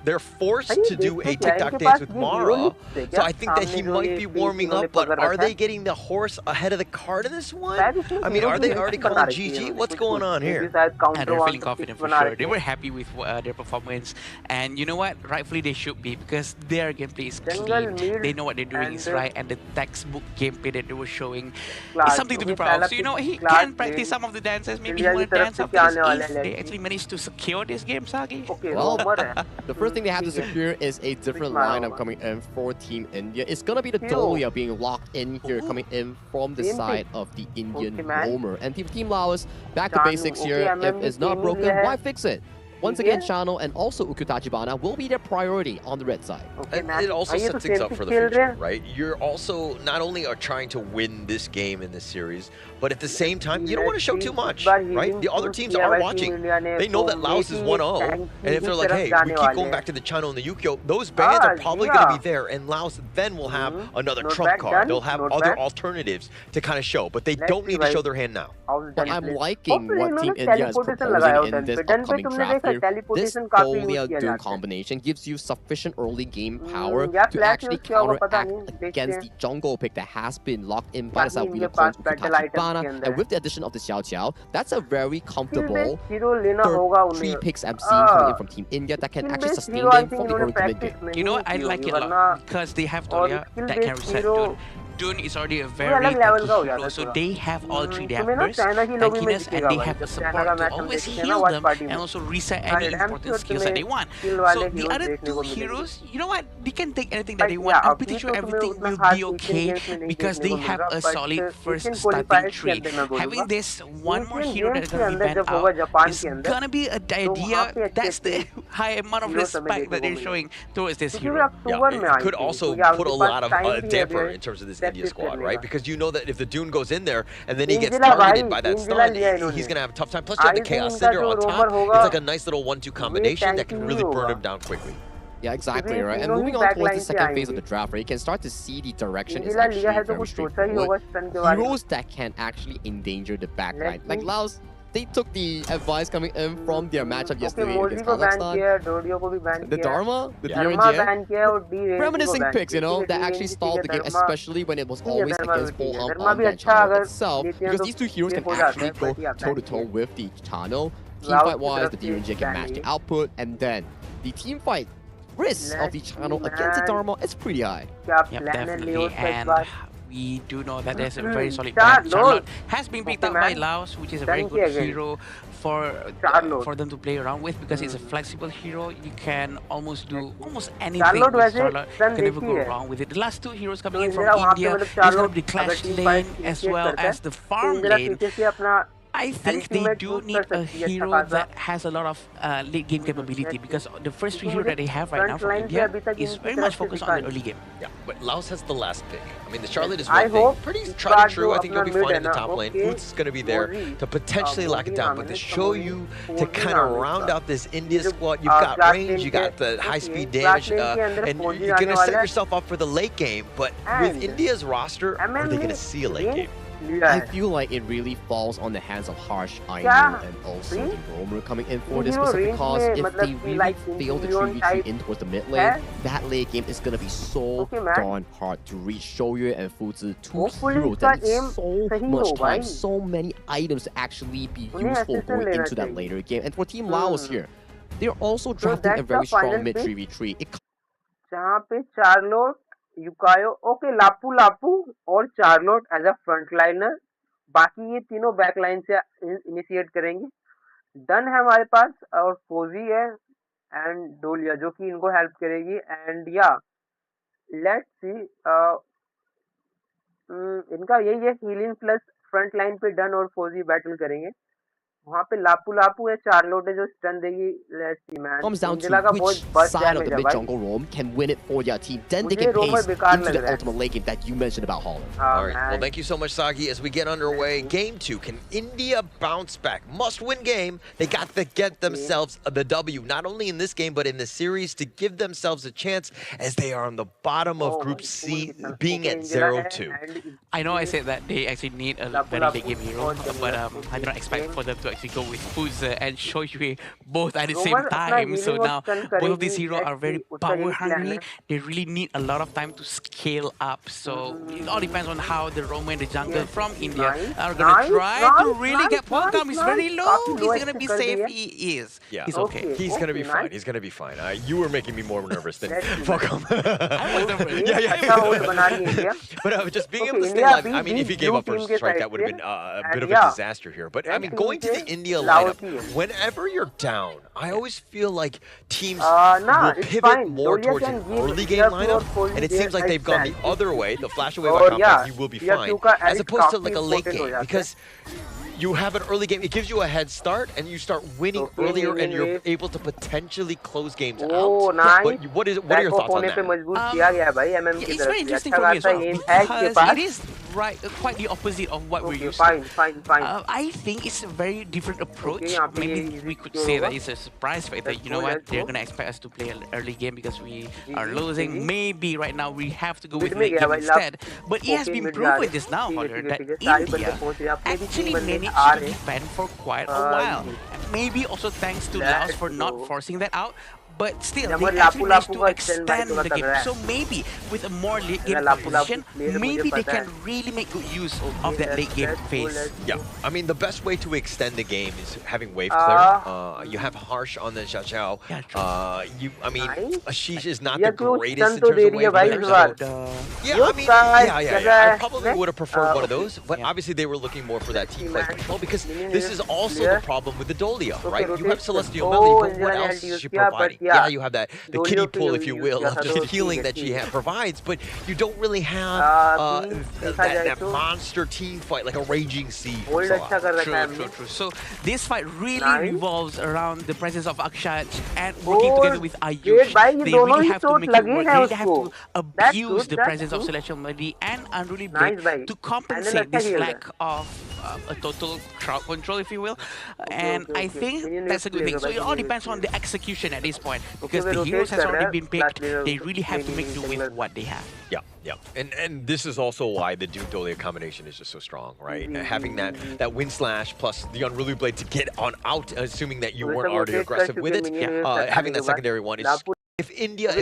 C: they're forced to do a TikTok dance with Mara. So I think that he might be warming up, but are they getting the horse ahead of the cart in this one? I mean, are they already calling GG? What's going on here?
F: And they're feeling confident for sure. They were happy with their performance, and you know what? Rightfully they should be, because their gameplay is clean. They know what they're doing is right, and the textbook gameplay that they were showing is something to be proud of. So you know, he can practice some of the dances. Maybe
A: India
F: he
A: की
F: want to
A: तरफ
F: dance
A: से
F: after
A: क्या
F: this
A: आने वाला
F: if
A: है,
F: they
A: let's
F: actually
A: see.
F: manage to secure this game, Sagi.
A: Okay,
D: Well,
A: Romer है.
D: the first thing they have to
A: ठीक है.
D: secure is a different
A: Which
D: lineup
A: Maroon?
D: coming in for Team India. It's gonna be the
A: Hero.
D: Dolia being locked in here, coming in from the
A: Same
D: side
A: pick.
D: of the Indian
A: Okay, man.
D: Roamer. And Team Laos, back to
A: Chanu.
D: basics
A: Okay,
D: here. If
A: MMB
D: it's not
A: same he
D: broken,
A: लिया है.
D: why fix it? Once
A: ठीक है.
D: again, Chano and also Ukutachibana will be their priority on the red side.
A: Okay,
C: And
A: man.
C: it also
A: ये तो
C: sets things
A: same
C: up
A: pick
C: for the
A: खेल रहे
C: future,
A: हैं.
C: right? You're also not only are trying to win this game in this series, but at the same time, you don't want to show too much, right? The other teams are watching. They know that Laos is 1-0, and if they're like, hey, we keep going back to the Chano and the Yukio, those bans are probably going to be there, and Laos then will have another
A: Not
C: trump
A: bad
C: card.
A: done,
C: They'll have
A: not
C: other
A: bad.
C: alternatives to kind of show, but they
A: Let's
C: don't
A: see,
C: need to show
A: right.
C: their hand now.
A: How's
D: But
A: done
D: I'm
A: play?
D: liking
A: फिर
D: what
A: इन्होंने
D: Team India is
A: teleportation
D: proposing
A: लगाया
D: in
A: होता है
D: this
A: पे. Done पे
D: upcoming
A: तुमने
D: draft
A: देखा
D: here. This
A: teleportation काफी use
D: Dolia
A: किया
D: Doom
A: जाता है.
D: combination gives you sufficient early game power
A: Yeah,
D: to
A: flash
D: actually
A: use किया होगा पता
D: counteract
A: नहीं, देखते
D: against
A: हैं.
D: the jungle pick that has been locked in by the
A: बाकी
D: side
A: इनके
D: wheeler
A: पास
D: clones
A: battle items के
D: Ukutachibana.
A: अंदर
D: And
A: है.
D: with the addition of the Xiao Xiao, that's a very
A: Skill
D: comfortable
A: based hero लेना होगा
D: third three
A: उन्हें.
D: picks I'm seeing coming in from Team India that can
A: Skill
D: actually
A: based
D: sustain
A: hero I
D: them
A: think
D: from the
A: इन्होंने
D: early to mid
A: practice
D: game.
A: नहीं
F: You know, I
A: की
F: like
A: होगी
F: it a
A: वरना
F: lot because they have
A: और
F: Dolia
A: skill
F: that can
A: based
F: reset
A: hero
F: Dune. Dune is already a
A: वो
F: very
A: अलग level का हो
F: tanky
A: जाता
F: hero,
A: है
F: so
A: थोड़ा.
F: they have all three. They have
A: तुम्हें ना
F: burst,
A: चाइना की लॉबी में
F: tankiness,
A: दिखेगा
F: and they
A: भाई
F: have the
A: जब चाइना का
F: support to
A: मैच हम
F: always
A: देखेंगे ना
F: heal
A: watch
F: them
A: party
F: and
A: में.
F: also reset
A: हाँ,
F: any
A: I'm
F: important
A: sure
F: skills that they
A: तुम्हें
F: want.
A: skill
F: So
A: वाले
F: the
A: heroes
F: other
A: देखने
F: two
A: को मिलेंगे.
F: heroes, you know what? They can take anything that
A: But
F: they
A: yeah,
F: want. I'm
A: अभी
F: pretty
A: तो
F: sure
A: तुम्हें
F: everything
A: उतना
F: will
A: खास
F: be
A: Asian
F: okay
A: games में नहीं
F: because
A: देखने
F: they
A: को
F: have
A: मिलेगा.
F: a
A: But
F: solid first
A: Asian
F: starting
A: qualifiers के
F: tree.
A: अंदर मैं बोलूँगा.
F: Having this one more
A: Asian
F: hero
A: games
F: that's
A: के
F: gonna be
A: अंदर
F: banned
A: जब होगा
F: out
A: जापान
F: is
A: के अंदर
F: gonna be a
A: तो वहाँ
F: idea.
A: पे
F: That's the high amount of
A: heroes हमें
F: respect
A: देखने
F: that
A: को
F: they're
A: मिलेगा.
F: showing towards this
A: क्योंकि वे
F: hero.
A: अक्टूबर में
C: It
A: आई
C: could
A: थी,
C: also
A: क्योंकि
C: put a
A: उनके पास
C: lot of
A: time भी है
C: damper
A: अभी
C: in terms of this
A: practice
C: India squad,
A: करने
C: right?
A: का.
C: Because you know that if the Dune goes in there and then he gets
A: तीन जिला भाई,
C: targeted by that
A: तीन जिला
C: stun,
A: लिया
C: he's
A: इन्होंने.
C: going to have a tough time. Plus, you have the
A: I think
C: Chaos
A: इनका
C: Cinder
A: जो
C: on
A: roamer
C: top.
A: होगा,
C: It's like a nice little 1-2 combination that
A: tanky
C: can
A: नहीं
C: really burn
A: होगा.
C: him down quickly.
D: Yeah, exactly,
A: क्योंकि
D: right? And
A: तीनों ही
D: moving on towards the
A: backline से
D: second phase of
A: आएंगे.
D: the draft, right, you can start to see the direction
A: तीन
D: is
A: जिला
D: actually
A: लिया है तो
D: very
A: कुछ सोचा ही होगा
D: straightforward.
A: stun के बारे में.
D: Heroes that can actually endanger the backline.
A: Let's
D: Like
A: see.
D: Laos, they took the advice coming in from their matchup
A: Okay,
D: yesterday
A: Modi
D: against
A: को ban
D: Kazakhstan.
A: किया है, डोडियो को भी ban
D: The
A: किया है.
D: Dharma, the
A: Dharma
D: Dharma
A: ban किया है और डी रेंज को
D: reminiscing
A: ban
D: picks, you know,
A: किया है.
D: that
A: D
D: actually
A: range
D: stalled the
A: ठीक है,
D: game,
A: Dharma
D: especially when it was
A: ठीक है,
D: always
A: धर्मा भी
D: against
A: ठीक है.
D: full
A: धर्मा भी
D: on
A: अच्छा
D: Chano
A: अगर
D: itself,
A: लेते हैं
D: because
A: तो
D: these two heroes
A: ये
D: can
A: हो जाता
D: actually
A: है,
D: go
A: but yeah,
D: toe to
A: ban
D: toe
A: किया.
D: with the Chano. Team
A: Laos
D: fight
A: की
D: wise,
A: तरफ
D: the
A: से
D: DRNJ can match
A: ban
D: the
A: है.
D: output, and then the team fight risk of the
A: Let's
D: Chano
A: see,
D: against the
A: man.
D: Dharma is pretty high.
A: क्या
F: Yep,
A: plan है
F: definitely.
A: Leos का इस
F: And
A: bar?
F: we do know that there's a very solid
A: Charlotte.
F: ban. Charlotte has been picked
A: Okay,
F: up by
A: man.
F: Laos, which is a
A: Done
F: very
A: किया
F: good
A: again.
F: hero for
A: Charlotte.
F: them to play around with because it's a flexible hero. You can almost do almost anything
A: Charlotte
F: with
A: वैसे
F: Charlotte. You
A: done
F: can never
A: देखी
F: go
A: है.
F: wrong with it. The last two heroes coming
A: तो
F: in
A: Indira
F: from
A: वहाँ पे
F: India
A: मतलब
F: is going to
A: Charlotte
F: be
A: अगर
F: Clash
A: team
F: Lane
A: fight
F: as
A: initiate
F: well
A: करता है,
F: as the
A: तो
F: farm
A: इंदिरा
F: lane.
A: पीछे से अपना
F: I think they
A: ultimate
F: do
A: use
F: need
A: कर
F: a
A: सकती है अच्छा
F: hero
A: खासा.
F: that has a lot of late game capability because the first three
A: क्योंकि
F: heroes that they have right now
A: front
F: from
A: line पे
F: India
A: अभी तक
F: is
A: इनकी
F: very
A: तरफ
F: much
A: से
F: focused
A: दिखा
F: on the
A: नहीं.
F: early game.
C: Yeah, but Laos has the last pick. I mean, the Charlotte is
A: I
C: one thing.
A: hope
C: Pretty
A: इस
C: tried
A: bar
C: and true.
A: जो
C: I think you'll be
A: अपना
C: fine in
A: mid
C: the
A: है
C: top
A: ना,
C: lane.
A: okay,
C: Food's going to be there
A: Mori,
C: to potentially lock it
A: Mori
C: down.
A: नाम
C: But
A: है
C: to
A: इसका,
C: show
A: Mori,
C: you to
A: Mori
C: kind
A: नाम
C: of
A: है
C: round
A: इसका.
C: out this India
A: ये जो,
C: squad, you've got
A: class
C: range,
A: lane
C: you
A: के-
C: got the high
A: okay,
C: speed
A: class
C: damage,
A: lane के अंदर
C: and
A: Fauji
C: you're going
A: आने
C: to set
A: वाला है.
C: yourself up for the late game. But with
A: And
C: India's roster, are they going to see a late game?
A: लिया
D: I
A: है.
D: feel like it really falls on the hands of Harsh, Ainu,
A: क्या?
D: and also
A: Range?
D: the Roamer coming in for this
A: Hero
D: specific
A: range
D: cause.
A: में
D: If
A: मतलब
D: they
A: कि
D: really
A: like
D: fail to
A: Infineon
D: 3v3
A: type
D: in towards the mid
A: है.
D: lane, that late game is gonna be so
A: Okay, man.
D: darn hard to reach. Shoyu and Fuzi, two
A: Hopefully
D: heroes
A: इसका
D: that need
A: aim
D: so
A: सही
D: much
A: हो
D: time,
A: भाई.
D: so many items to actually be
A: उन्हें
D: useful
A: assistant
D: going
A: लेना
D: into that
A: चाहिए.
D: later game. And for Team Laos here, they're also
A: So
D: drafting a
A: that's
D: very
A: the final
D: strong mid
A: pick.
D: 3v3. It
A: जहाँ पे Charlotte युकायो okay लापू लापू और Charlotte as a frontliner, बाकी ये तीनों backline से initiate करेंगे. Done है हमारे पास और फोजी है एंड डोलिया जो कि इनको हेल्प करेगी. एंड या लेट्स सी इनका यही है हीलिंग प्लस फ्रंट लाइन पे डन और फोजी बैटल करेंगे. वहाँ पे लापू लापू है, चार्लोट है जो स्टन देगी. Let's see man,
D: comes down to
A: इंजिला का
D: which
A: बहुत बस
D: side of
A: डैमेज
D: the
A: है
D: mid
A: भाई.
D: jungle roam can win it for their team. Then they
A: मुझे
D: can
A: रोमर
D: pace
A: बेकार
D: into
A: लग
D: the
A: रहा है.
D: ultimate late game that you mentioned about Holland.
C: All right. Well,
A: man.
C: thank you so much, Sagi. As we get underway, Game 2. Can India bounce back? Must-win game. They got to get themselves the W, not only in this game, but in the series to give themselves a chance as they are on the bottom of
A: Oh,
C: Group
A: my
C: C,
A: goodness.
C: being
A: Okay,
C: at
A: Injila है
C: 0-2.
A: and
F: I know I said that they actually need a
A: Lapu
F: very
A: Lapu
F: late game hero,
A: और
F: but
A: Jamila.
F: I do not expect
A: Game.
F: for them to choice. We go with Fuze and Shoyue both at the same time. So now both of these heroes are very power hungry. They really need a lot of time to scale up. So it all depends on how the Roman, the jungle from India, are gonna try to really get point count. He's very low. He's gonna be safe. He is.
C: Yeah.
F: He's okay.
C: He's gonna be fine. He's gonna be fine. You were making me more nervous than Falcom.
F: I was nervous.
C: Yeah. But just being able to stay alive. I mean, if he gave up first strike, that would have been a bit of a disaster here. But I mean, going to the India lineup, whenever you're down, I always feel like teams will pivot more towards an early game lineup, and it seems like they've gone the other way. The flash away by combat, you will be fine, as opposed to like a late game, because you have an early game, it gives you a head start, and you start winning earlier, and you're able to potentially close games out. But what are your thoughts on that?
F: It's very interesting for me as well, because it is quite the opposite of what we're used to. I think it's a very different approach. Maybe we could say that it's a surprise factor. You know what? They're gonna expect us to play an early game because we are losing. Maybe right now we have to go with late game instead. But it has been proven just now, Holder, that India actually managed to defend for quite a while. Maybe also thanks to Laos for not forcing that out. But still, they actually managed to extend the game. So maybe with a more late game composition, maybe they can really make good use of that late game phase.
C: Yeah, I mean, the best way to extend the game is having wave clear. You have Harsh on the Xiao. I mean, Ashish is not the greatest in terms of wave clear. I probably would have preferred one of those. But obviously, they were looking more for that team fight control, because this is also the problem with the Dolia, right? You have Celestial Melody, but what else is she providing? Yeah, you have the kiddie pool, if you will, of just healing that she provides, but you don't really have that monster team fight like a Raging Sea.
F: True. So this fight really revolves around the presence of Akshat and working together with Ayush. They really have to make it work. They really have to abuse the presence of Celestial Melody and Unruly Blade to compensate this lack of a total crowd control, if you will. And I think that's a good thing. So it all depends on the execution at this point, because the heroes has already been picked. They really have to make do with what they have.
C: Yeah. And this is also why the Duke Dolia combination is just so strong, right? Having that Wind Slash plus the Unruly Blade to get on out, assuming that you weren't already aggressive with it. Having that secondary one is... If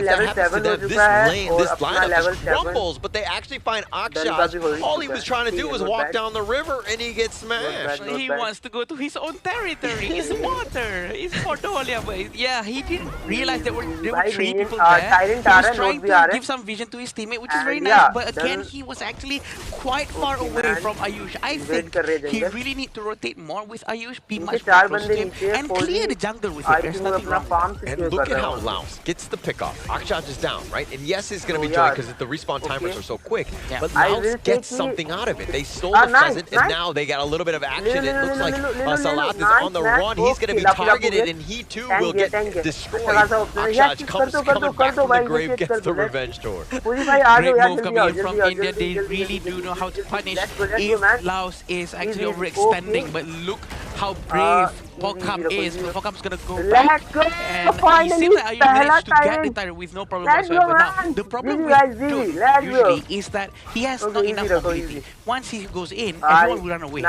C: that happens to them, this lineup just crumbles, but they actually find Akshat. All he was trying to do was walk down the river, and he gets smashed.
F: He wants to go to his own territory. It's water. It's for Dolia. But yeah, he didn't realize there were 3 people there. He was trying to give some vision to his teammate, which is very nice. But again, he was actually quite far away from Ayush. I think he really needs to rotate more with Ayush, be much more close to him, and clear the jungle with it. There's nothing wrong.
C: And look at how Laos gets the pickoff. Akshat is down, right? And yes, it's going to be joy because the respawn timers are so quick, but Laos gets something out of it. They stole the pheasant, and now they got a little bit of action. It looks like Salat is on the run. He's going to be targeted, and he too will get destroyed. Akshat comes back from the grave, gets the revenge tour.
F: Great move coming in from India. They really do know how to punish if Laos is actually overextending, but look how brave Falcom is. Falcom's gonna go back, and he seems like Ayush managed to get the tire with no problem whatsoever. Now, the problem with Duke usually is that he has not enough mobility. Once he goes in, everyone will run away.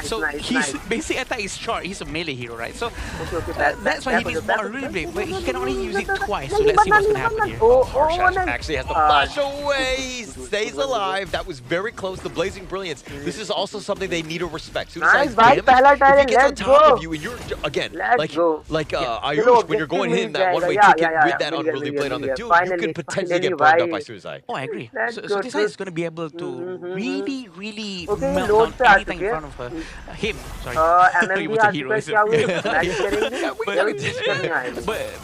F: So his basic attack is short. He's a melee hero, right? So that's why he needs more Unruly Blade, but he can only use it twice. So let's see what's gonna happen here.
C: Harsh actually has to flash away. He stays alive. That was very close. The Blazing Brilliance. This is also something they need to respect. Suicide's damage. If he gets on top of you, and you're again like Ayush, when you're going in that one-way ticket with that Unruly Blade on the Duke, you could potentially get burned up by Suicide.
F: Oh, I agree. So Suicide is going to be able to really melt down anything in front of him. Sorry, he was a hero.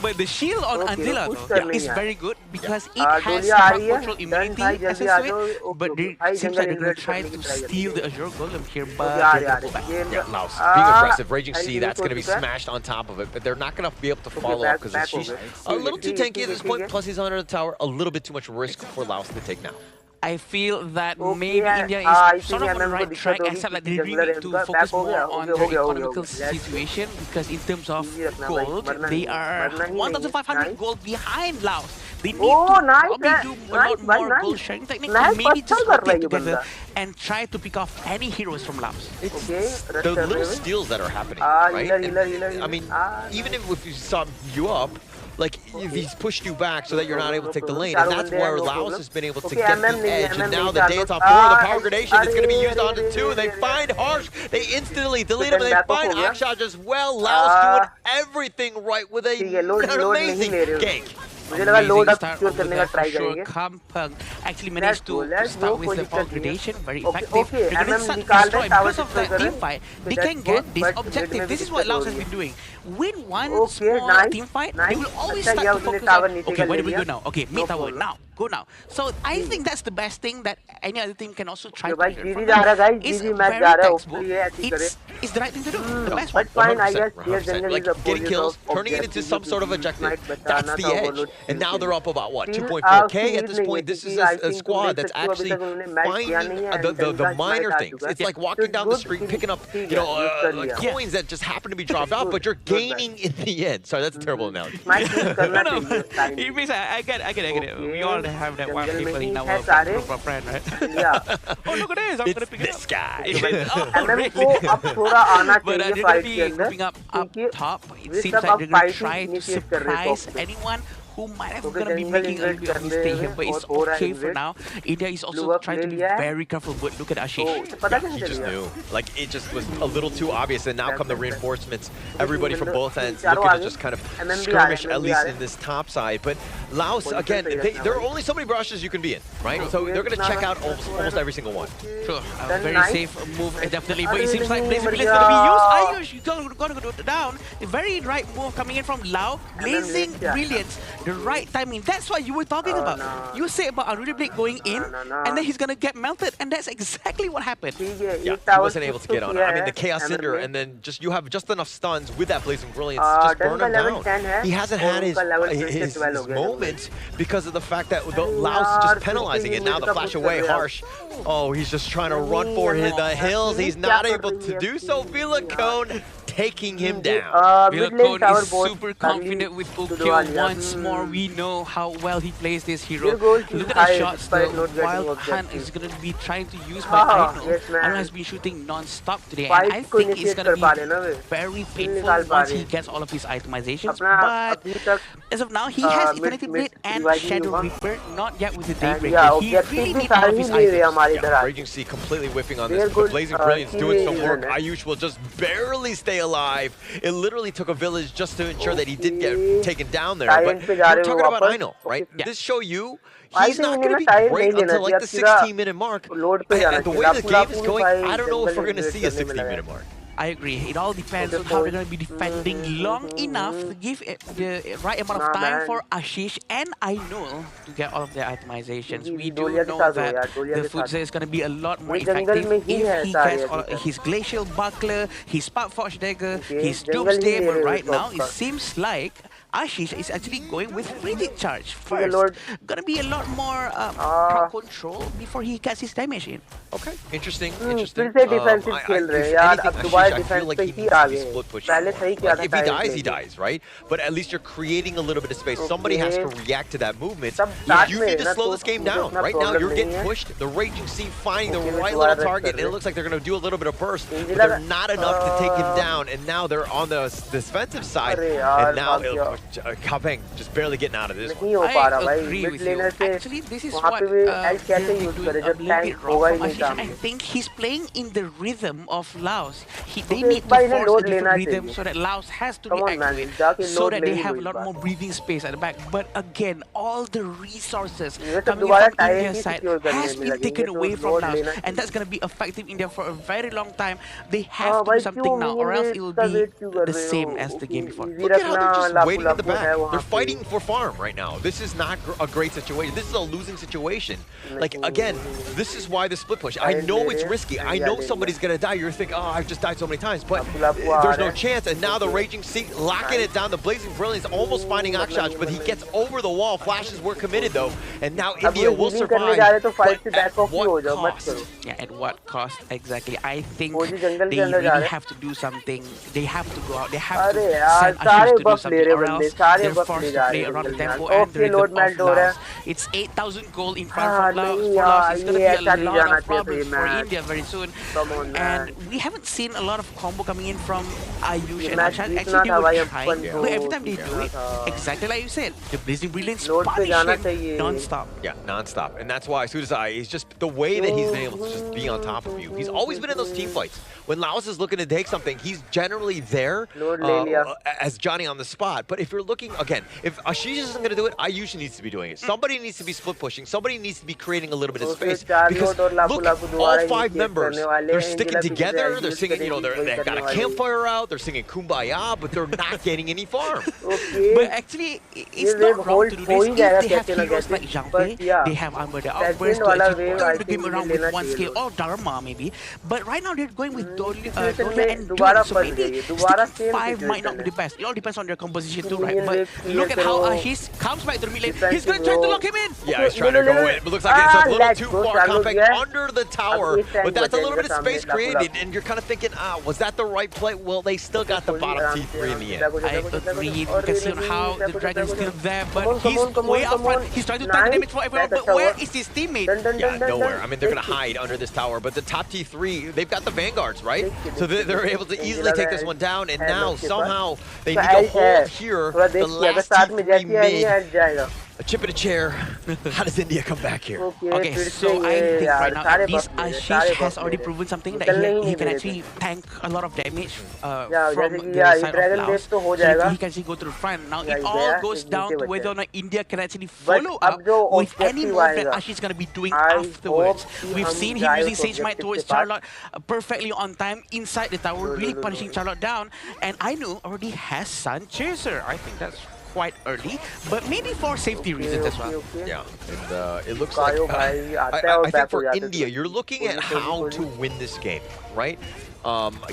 F: But the shield on Anzilla though is very good because it has crowd control immunity as a switch, but it seems like they're going to try to steal the Azure Golem here, but they're going to go back.
C: Yeah, Laos being aggressive. Raging Sea, that's going to be smashed on top of it, but they're not going to be able to follow up because she's a little too tanky at this point, plus he's under the tower, a little bit too much risk for Laos to take now.
F: I feel that maybe India is sort of on the right track, except that they really need to focus more on their economical situation, because in terms of gold, they are 1,500 gold behind Laos. They need to probably do a lot more goal sharing techniques, or maybe just work together and try to pick off any heroes from Laos.
C: It's the little steals that are happening, right? And, I mean, even if you sub you up, like if he's pushed you back so that you're not able to take the lane, and that's where Laos has been able to get the edge. And now the dance off 4, the power gradation is going to be used on the 2. They find Harsh, they instantly delete him, and they find Akshaj as well. Laos doing everything right with an amazing gank.
A: मुझे लगा load up secure करने का try करेंगे
F: actually managed to start with the power gradation very effective.
A: Okay, MM निकाल रहे
F: because of that team fight, they can get this objective. This is what Laos has been doing. Win one small team fight, they will always start to focus on, okay, where do we go now? Okay, mid tower now. Go now. So I think that's the best thing that any other team can also try to learn from them. It's very textbook. It's the right thing to do. The best one.
A: Fine, I guess.
C: Like getting kills, turning it into some sort of objective. That's the edge. And now they're up about what, 2.4k at this point. This is a squad that's actually finding the minor things. It's like walking down the street, picking up coins that just happen to be dropped out, but you're gaining in the end. Sorry, that's a terrible analogy.
F: It means I get it. We all have that one people in our group of friends, right?
A: Yeah.
F: Oh, look at this! I'm gonna pick it up.
C: This guy.
A: MM को अब थोड़ा आना चाहिए fight के अंदर
F: moving up top. It seems like they're gonna try to surprise anyone who might have gonna be making a little bit of mistake here, but it's okay for now. India is also trying to be very careful, but look at Ashish.
C: He just knew. Like, it just was a little too obvious, and now come the reinforcements. Everybody from both ends looking to just kind of skirmish, at least in this top side. But Laos, again, there are only so many brushes you can be in, right? So they're going to check out almost every single one.
F: Sure, a very safe move, definitely. But it seems like Blazing Brilliance is going to be used. Ayush, you're going to go down. The very right move coming in from Lao. Blazing Brilliance. The right timing. That's what you were talking about. You say about Unruly Blade going in, and then he's gonna get melted, and that's exactly what happened.
C: Yeah, he wasn't able to get on. I mean, the Chaos Cinder, and then you have just enough stuns with that Blazing Brilliance to just burn him down. He hasn't had his moments because of the fact that the Laos is just penalizing it. Now the flash away, Harsh. Oh, he's just trying to run for the hills. He's not able to do so. Vilacone taking him down.
F: Vilacone is super confident with Ukyo once more. We know how well he plays this hero. Look at the shots the Wild Hunt is going to be trying to use by Aino. Aino has been shooting non-stop today, and I think it's going to be very painful once he gets all of his itemizations. But as of now, he has Eternity Blade and Shadow Reaper, not yet with the Daybreaker. He really needs all of his items.
C: Raging Sea completely whiffing on this, but Blazing Brilliance doing some work. Ayush will just barely stay alive. It literally took a village just to ensure that he did get taken down there. But you're talking about Aino, right? Yeah. This show you, he's not going to be great until like the 16-minute mark. And the way the game is going, I don't know if we're going to see a 16-minute mark.
F: I agree. It all depends on how they're going to be defending long enough to give it the right amount of time for Ashish and Ainul to get all of their itemizations. We do know that the Futsa is going to be a lot more effective if he gets all his Glacial Buckler, his Spark Forge Dagger, his Doomsday, but right now it seems like Ashish is actually going with Frigid Charge first. Gonna be a lot more crowd control before he gets his damage in.
C: Okay, interesting. Interesting.
A: I feel
C: like he needs to be split pushing. Like if he dies, he dies, right? But at least you're creating a little bit of space. Somebody has to react to that movement. You need to slow this game down. Right now, you're getting pushed. The Raging Sea finding the right little target, and it looks like they're gonna do a little bit of burst, but they're not enough to take him down. And now they're on the defensive side, and now Kabeng just barely getting out of this one.
F: I agree with you. Actually, this is what doing a little bit wrong for Ashish. I think he's playing in the rhythm of Laos. They need to force a different rhythm so that Laos has to react to it, so that they have a lot more breathing space at the back. But again, all the resources coming from India's side has been taken away from Laos, and that's going to be affecting India for a very long time. They have to do something now, or else it will be the same as the game before.
C: Look at how they're just waiting at the back. They're fighting for farm right now. This is not a great situation. This is a losing situation. Like, again, this is why the split push. I know it's risky. I know somebody's going to die. You're thinking, oh, I've just died so so many times, but there's no chance. And now the Raging Sea locking it down. The Blazing Brilliance almost finding Akshat, but he gets over the wall. Flashes were committed though, and now India will survive. But at what cost?
F: Yeah, at what cost exactly? I think they really have to do something. They have to go out. They have to send Ashish to do something, or else they're forced to play around the tempo and the rhythm of Laos. It's 8,000 gold in front from Laos. For Laos, it's going to be a lot of problems for India very soon. And we haven't seen a lot of combo coming in from Ayush and Akshat. Actually, they were trying, but every time they do it, exactly like you said, the Blazing Brilliance punish him non-stop.
C: Yeah, non-stop. And that's why Sudasai is just the way that he's been able to just be on top of you. He's always been in those team fights. When Laos is looking to take something, he's generally there as Johnny on the spot. But if you're looking, again, if Ashish isn't going to do it, Ayush needs to be doing it. Somebody needs to be split pushing. Somebody needs to be creating a little bit of space. Because look, all 5 members, they're sticking together. They're singing, you know, they've got a campfire out. They're singing Kumbaya, but they're not getting any farm.
F: But actually, it's not wrong to do this. If they have heroes like Zhangfei, they have Armor the Outburst to actually turn the game around with 1 skill, or Dharma maybe. But right now they're going with Dolia and Dune, so maybe sticking 5 might not be the best. It all depends on their composition too, right? But look at how Ashish comes back to the mid lane. He's going to try to lock him in.
C: Yeah, he's trying to go in, but looks like it's a little too far. Coming under the tower, but that's a little bit of space created, and you're kind of thinking, was that the right play? Well, they still got the bottom T3 in the end.
F: I agree. You can see on how the Dragon's still there, but he's way up front. He's trying to tank damage for everyone, but where is his teammate?
C: Yeah, nowhere. I mean, they're going to hide under this tower, but the top T3, they've got the Vanguards, right? So they're able to easily take this one down, and now somehow they need to hold here the last T3 mid. A chip in a chair. How does India come back here?
F: Okay, so I think right now at least Ashish has already proven something that he can actually tank a lot of damage from the side of Laos. So he can actually go to the front. Now it all goes down to whether or not India can actually follow up with any move that Ashish is going to be doing afterwards. We've seen him using Sage Might towards Charlotte perfectly on time inside the tower, really punishing Charlotte down. And I know already has Sun Chaser. I think that's quite early, but maybe for safety reasons as well.
C: Yeah, and it looks like I think for India, you're looking at how to win this game, right?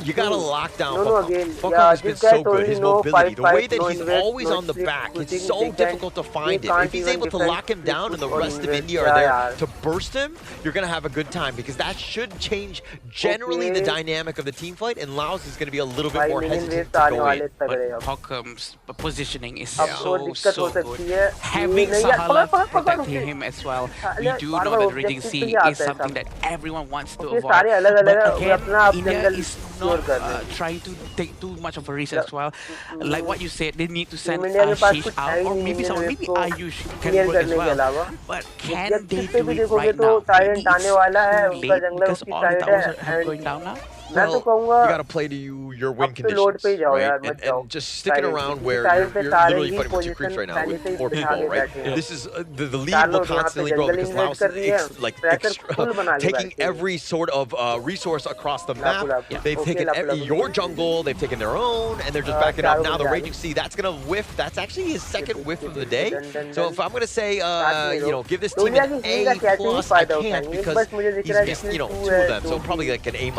C: You gotta lock down Fucom has been so good, his mobility, the way that he's always on the back, it's so difficult to find him. If he's able to lock him down and the rest of India are there to burst him, you're gonna have a good time, because that should change generally the dynamic of the team fight, and Laos is gonna be a little bit more hesitant to go in.
F: But Fucom's positioning is so good. Having Sahala protecting him as well, we do know that Raging Sea is something that everyone wants to avoid. But again, India is not trying to take too much of a risk as well. Like what you said, they need to send Ashish out, or maybe Ayush can work as well. But can they do it right now? Maybe it's too late because all the towers are going down now.
C: Well, you gotta play to your win conditions, right? And just sticking around where you're literally fighting with 2 creeps right now with 4 people, right? This is the lead will constantly grow because Laos is taking every sort of resource across the map. They've taken your jungle, they've taken their own, and they're just backing up. Now the Raging Sea, that's gonna whiff. That's actually his 2nd whiff of the day. So if I'm gonna say, you know, give this team an A+, I can't, because he's missed, you know, 2 of them. So probably like an A-.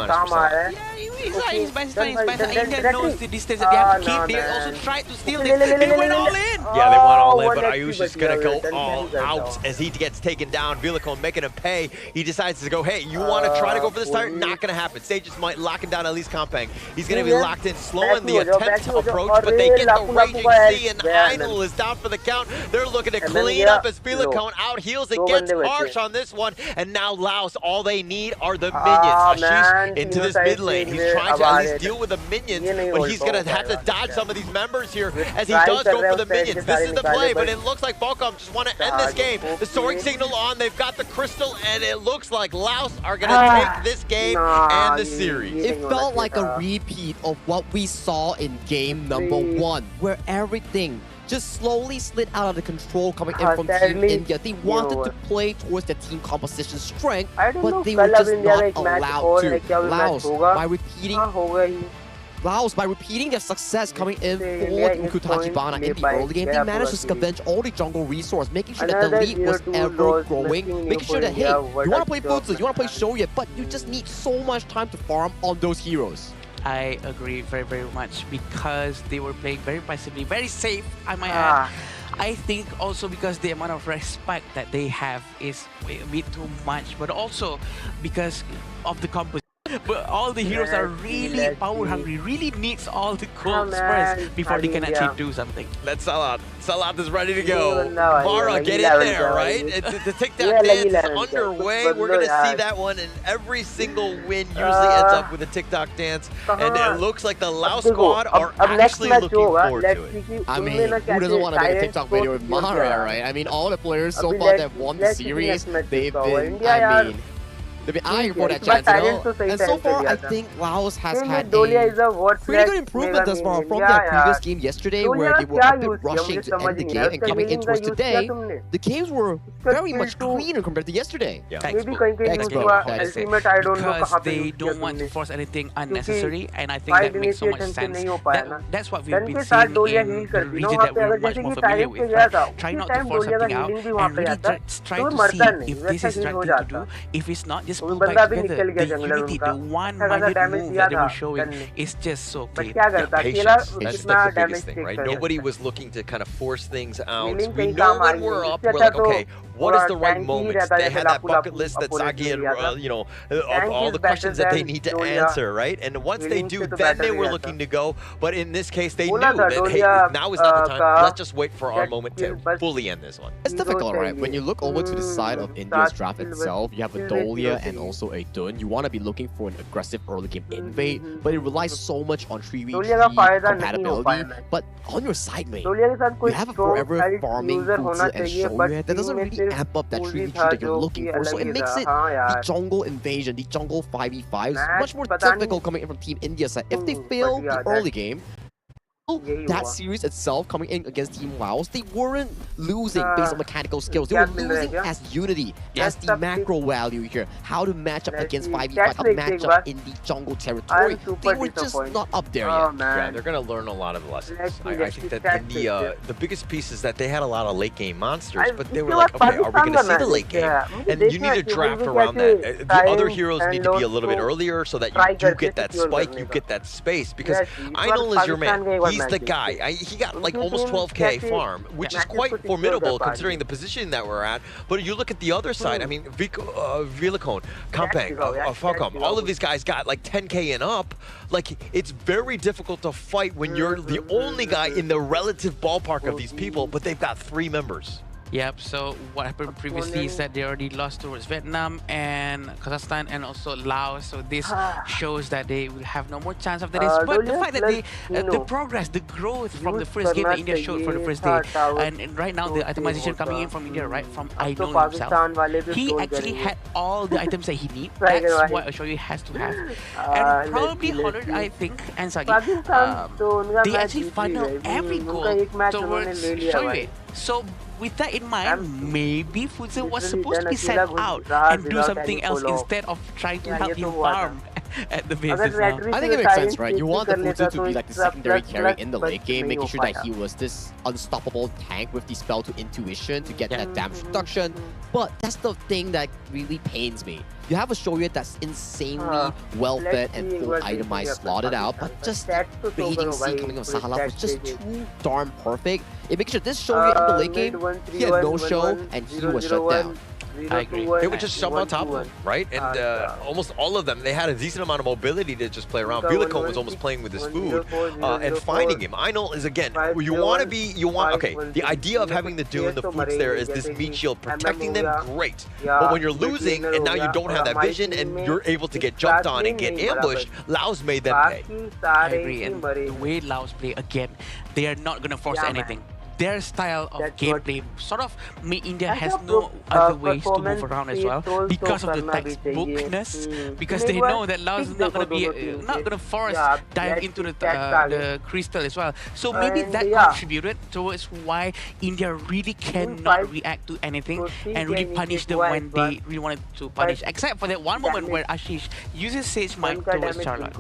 F: Yeah, he's best. India knows the distance that they have to keep. They also tried to steal this. They went all in.
C: Yeah, they went all in, but Ayush is going to go all out as he gets taken down. Vilacone making him pay. He decides to go, hey, you want to try to go for this tire? Not going to happen. Sages might lock him down, at least Kampang. He's going to be locked in, slowing the attempt to approach, but they get the Raging Sea, and Idol is down for the count. They're looking to clean up as Vilacone out heals and gets harsh on this one, and now Laos, all they need are the minions. Ashish into this mid lane. He's trying to at least deal with the minions, but he's going to have to dodge some of these members here as he does go for the minions. This is the play, but it looks like Fucom just want to end this game. The soaring signal on, they've got the crystal, and it looks like Laos are going to take this game and the series.
D: It felt like a repeat of what we saw in game number 1, where everything just slowly slid out of the control coming in from Team India. They wanted to play towards their team composition strength, but they were just not allowed to. Laos, by repeating their success coming in for Mukutachibana in the early game, they managed to scavenge all the jungle resource, making sure that the lead was ever growing, making sure that, hey, you want to play Futsu, you want to play Shoya, but you just need so much time to farm on those heroes.
F: I agree very, very much because they were playing very passively, very safe, I might add. I think also because the amount of respect that they have is a bit too much, but also because of the composition. But all the heroes are really power hungry, really needs all the golds first before they can actually do something.
C: Let's Salat. Salat is ready to go. Mara, get in there, right? The tic-tac dance is underway. We're going to see that one, and every single win usually ends up with a tic-tac dance. And it looks like the Laos squad are actually looking forward to it.
D: I mean, who doesn't want to make a TikTok video with Mara, right? I mean, all the players so far that won the series, they've been, I mean, they've been eyeing for that chance, And so far, I think Laos has had a pretty good improvement thus far from their previous game yesterday, where they were a bit rushing to end the game, and coming in towards today, the games were very much cleaner compared to yesterday.
F: Because they don't want to force anything unnecessary, and I think that makes so much sense. That's what we've been seeing in the region that we're much more familiar with. Right? Try not to force something out, and really try to see if this is the right thing to do. If it's not, just pull back together. The unity, the one-minded move that they were showing is just so clear.
C: Patience. That's the biggest thing, right? Nobody was looking to kind of force things out. We know when we're up, we're like, okay, what is the right moment? They had that bucket list that Sagi and, you know, of all the questions that they need to answer, right? And once they do, then they were looking to go. But in this case, they knew that, hey, now is not the time. Let's just wait for our moment to fully end this one.
D: It's difficult, right? When you look over to the side of India's draft itself, you have a Dolia and also a Dun. You want to be looking for an aggressive early game invade, but it relies so much on 3v3 compatibility. But on your side lane, you have a forever farming Fuzi and Shoyue that doesn't really amp up that 3v3 that you're looking for. So it makes it the jungle invasion, the jungle 5v5s much more difficult coming in from Team India's side. If they fail the early game, that series itself coming in against Team Laos, they weren't losing based on mechanical skills. They were losing as unity, as the macro value here. How to match up against 5v5, how to match up in the jungle territory. They were just not up there yet.
C: Yeah, they're going to learn a lot of lessons. I think that in the biggest piece is that they had a lot of late game monsters, but they were like, okay, are we going to see the late game? And you need to draft around that. The other heroes need to be a little bit earlier so that you do get that spike, you get that space. Because Ainul is your man. He's the guy. He got like almost 12k farm, which is quite formidable considering the position that we're at. But you look at the other side, I mean, Villicone, Kampang, Falcom, all of these guys got like 10k and up. Like, it's very difficult to fight when you're the only guy in the relative ballpark of these people, but they've got 3 members.
F: Yep, so what happened previously is that they already lost towards Vietnam and Kazakhstan and also Laos, so this shows that they will have no more chance after this. But the fact that they, the progress, the growth from the first game that India showed for the first day, and right now the itemization coming in from India, right, from Ainul himself, he actually had all the items that he needs. That's what Shoyu has to have. And probably Holland, I think, and Sagi, they actually funnel every goal towards Shoyu. So with that in mind, maybe Fuzi was supposed to be sent out and do something else instead of trying to help him farm at the bases now.
D: I think it makes sense, right? You want the Fuzi to be like the secondary carry in the late game, making sure that he was this unstoppable tank with the spell to intuition to get that damage reduction. But that's the thing that really pains me. You have a Shoyu that's insanely well-fed and full itemized, slotted out, but just the baiting C coming from Sahala was just too darn perfect. It makes sure this Shoyu in the late game, he had no show and he was shut down.
F: I agree.
C: They would just shove on top of him, right? And almost all of them, they had a decent amount of mobility to just play around. Villicone was almost playing with his food and finding him. Ainul is, again, you want to be, okay, the idea of having the Dune, the foods there is this meat shield protecting them, great. But when you're losing and now you don't have that vision and you're able to get jumped on and get ambushed, Laos made them pay.
F: I agree, and the way Laos play, again, they are not going to force anything. Their style of gameplay sort of made India has no other ways to move around as well because of the textbookness, because they know that Laos is not going to be not going to force dive into the crystal as well. So maybe that contributed towards why India really cannot react to anything and really punish them when they really wanted to punish, except for that one moment where Ashish uses Sage Mine towards Charlotte.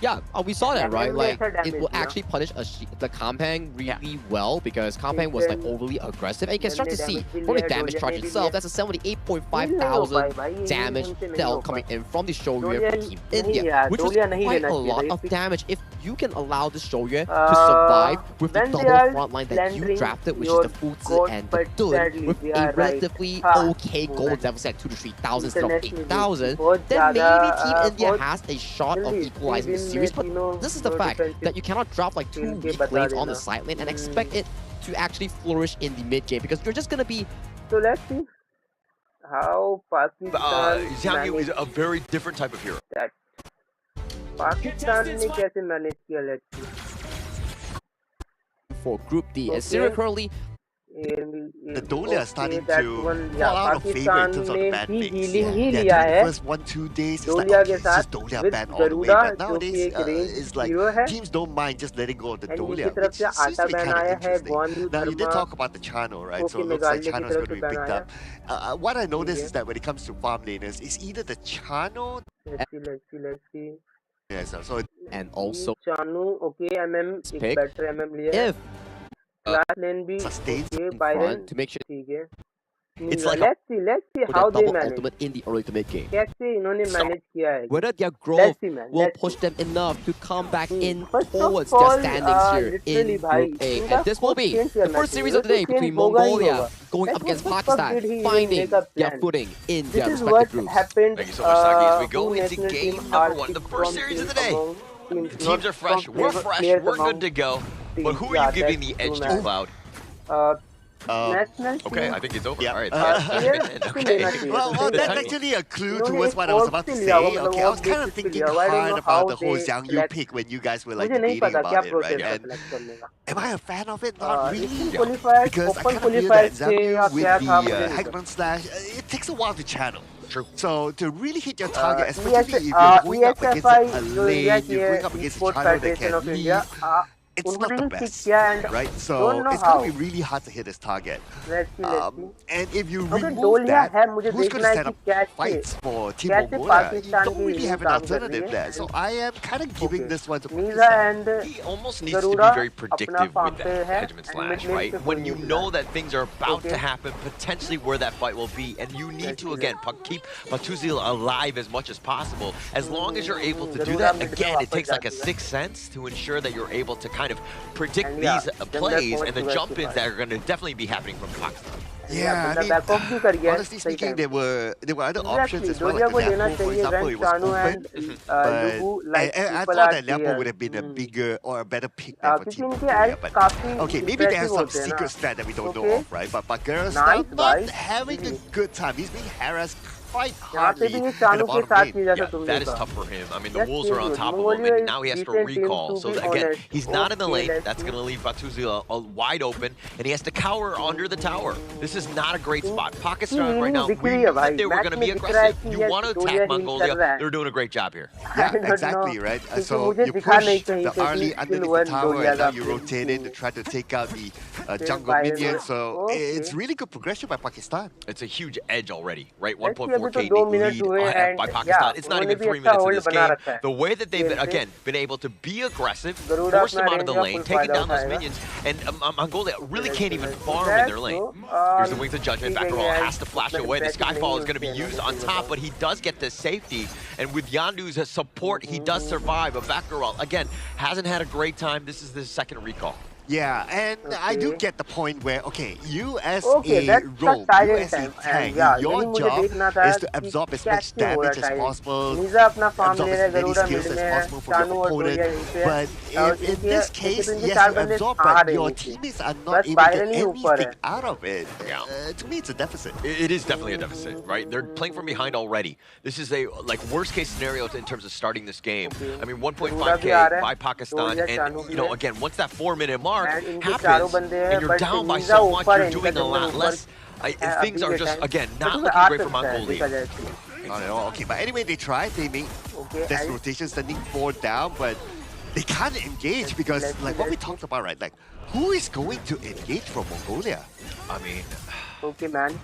D: Yeah, we saw that, right? Like, it will
A: damage,
D: actually punish the Kampang really well because Kampang was like overly aggressive. And you can start to see from the damage charge itself, that's a 78.5 thousand damage dealt coming in from the Shoryue from Team India, which was quite a lot of damage if you can allow the Shoryue to survive with the double front line that you drafted, which is the Fuzi and the Dun, with a relatively okay gold level set 2 to 3,000 instead of 8,000, then maybe Team India has a shot of equalizing the series. But this is the fact that you cannot drop like 2 weak lanes on the side lane and expect it to actually flourish in the mid game because you're just gonna be.
A: So let's see how Pakistan
C: Xiang Yu is a very different type of hero.
A: Pakistan ने कैसे manage किया, let's see.
D: For Group D, and Syria currently.
E: The Dolia are starting to fall out of favor in terms of the ban things. The first 1-2 days, it's like, okay, it's just Dolia ban all the way. But nowadays, it's like teams don't mind just letting go of the Dolia, which seems to be kind of interesting. Now, you did talk about the Chano, right? So it looks like Chano is going to be picked up. What I noticed is that when it comes to farm laners, it's either the Chano.
A: Let's see.
E: Yes, so
D: and also
A: Chanu, okay, MM,
D: pick
A: better MM लिया.
D: if
A: Last lane भी okay, Byron,
D: to make sure
A: ठीक है.
C: It's like
A: let's see how they
D: double
A: manage.
D: ultimate in the early to mid game.
A: कैसे इन्होंने manage किया है?
D: Whether their
A: Let's
D: growth
A: see, man.
D: will push them enough to come back in
A: First of
D: towards
A: all,
D: their standings here in
A: literally,
D: Group A.
A: bhai,
D: And this will be the first series of the day between Mongolia going up against Pakistan, finding their footing in their
A: This is
D: respective
A: what
D: groups.
A: happened.
C: Thank you so much, Saki. As we go
A: two
C: into
A: national
C: game
A: teams
C: number
A: are
C: 1, the
A: picked
C: first
A: from
C: series of the
A: teams
C: day.
A: among teams
C: The teams
A: not
C: are fresh,
A: from
C: we're fresh,
A: players
C: we're
A: among
C: good to go.
A: teams.
C: But who are
A: Yeah,
C: you giving the
A: that's
C: edge
A: true,
C: to,
A: man.
C: Cloud?
A: National
C: Okay,
A: team.
C: I think it's over.
E: Yep.
C: All right.
A: Okay.
E: Well, that's actually a clue towards what I was about to say. Okay, I was kind of thinking hard about the whole Xiang Yu pick when you guys were like debating about it, right? And am I a fan of it? Not really. Because I kind of feel that Xiang Yu with the Hackman Slash, it takes a while to channel.
C: True.
E: So to really hit your target, especially if you're going up against a lane, you're going up against a channel that can leave, it's not the best, right? So it's going to be really hard to hit this target.
A: Let's see.
E: And if you remove that, who's going to set up fights for Team Mongolia? You don't really have an alternative there. So I am kind of giving this one to Pakistan.
C: He almost needs to be very predictive with that Hedgeman Slash, right? When you know that things are about to happen, potentially where that fight will be, and you need to, again, keep Batuzil alive as much as possible. As long as you're able to do that, again, it takes like a sixth sense to ensure that you're able to kind of predict these plays and the jump-ins that are going to definitely be happening from Pakistan.
E: Yeah, I mean, honestly speaking, there were other options as well. Like Liapo, for example, it was open, but I thought that Liapo would have been a bigger or a better pick than for Team Mongolia. But okay, maybe there's some secret strat that we don't know of, right? But Bagheera's not having a good time. He's being harassed quite hardly in the bottom lane.
C: Yeah, that is tough for him. I mean, the Wolves are on top of him, and now he has to recall. So again, he's not in the lane. That's going to leave Batuzil wide open, and he has to cower under the tower. This is not a great spot. Pakistan right now, we knew that they were going to be aggressive. You want to attack Mongolia, they're doing a great job here.
E: Yeah, exactly, right? So you push the early underneath the tower, and now you rotate in to try to take out the jungle minion. So it's really good progression by Pakistan.
C: It's a huge edge already, right? 1.4K lead by Pakistan. It's not even 3 minutes in this game. The way that they've, again, been able to be aggressive, force them out of the lane, taking down those minions, and Mongolia really can't even farm in their lane. Here's the Wings of Judgment. Backroll has to flash away. The Skyfall is going to be used on top, but he does get the safety. And with Yandu's support, he does survive. But Backroll, again, hasn't had a great time. This is the second recall.
E: Yeah, and I do get the point where, okay, you as a role, you as a tank, your job is to absorb as much damage as possible, absorb as many skills as possible from your opponent. But in this case, yes, you absorb, but your teammates are not able to get anything out of it. To me, it's a deficit.
C: It is definitely a deficit, right? They're playing from behind already. This is a worst case scenario in terms of starting this game. I mean, 1.5K by Pakistan, and you know, again, once that 4-minute mark happens and you're down by so much, you're doing a lot less. Things are just, again, not looking great for Mongolia.
E: Not at all. Okay, but anyway, they tried. They made this rotation sending 4 down, but they can't engage because, like what we talked about, right? Like, who is going to engage from Mongolia?
C: I mean,
A: okay, man.